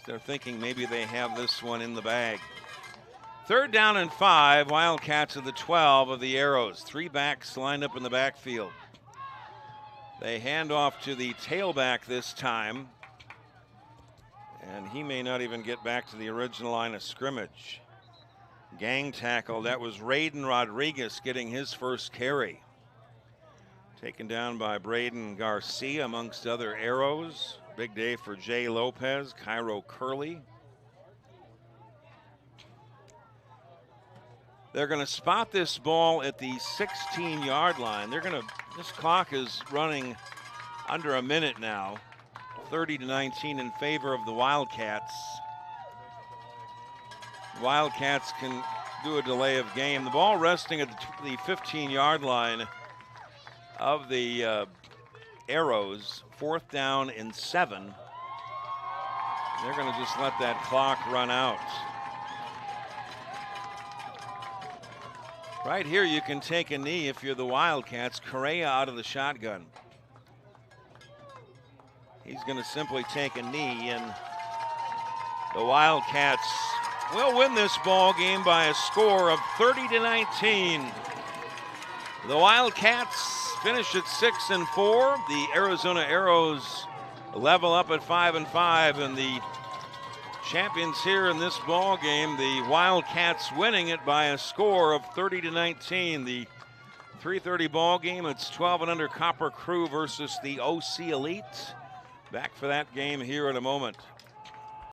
They're thinking maybe they have this one in the bag. Third down and 5, Wildcats at the 12 of the Arrows. 3 backs lined up in the backfield. They hand off to the tailback this time, and he may not even get back to the original line of scrimmage. Gang tackle, that was Raiden Rodriguez getting his first carry. Taken down by Braden Garcia amongst other Arrows. Big day for Jay Lopez, Cairo Curley. They're going to spot this ball at the 16-yard line. This clock is running under a minute now. 30-19 in favor of the Wildcats. Wildcats can do a delay of game. The ball resting at the 15-yard line of the Arrows. 4th down and 7. They're going to just let that clock run out. Right here, you can take a knee if you're the Wildcats. Correa out of the shotgun. He's going to simply take a knee, and the Wildcats will win this ball game by a score of 30-19. The Wildcats finish at 6-4. The Arizona Arrows level up at 5-5, and the champions here in this ball game, the Wildcats, winning it by a score of 30-19. The 3:30 ball game, it's 12 and under Copper Crew versus the OC Elite. Back for that game here in a moment.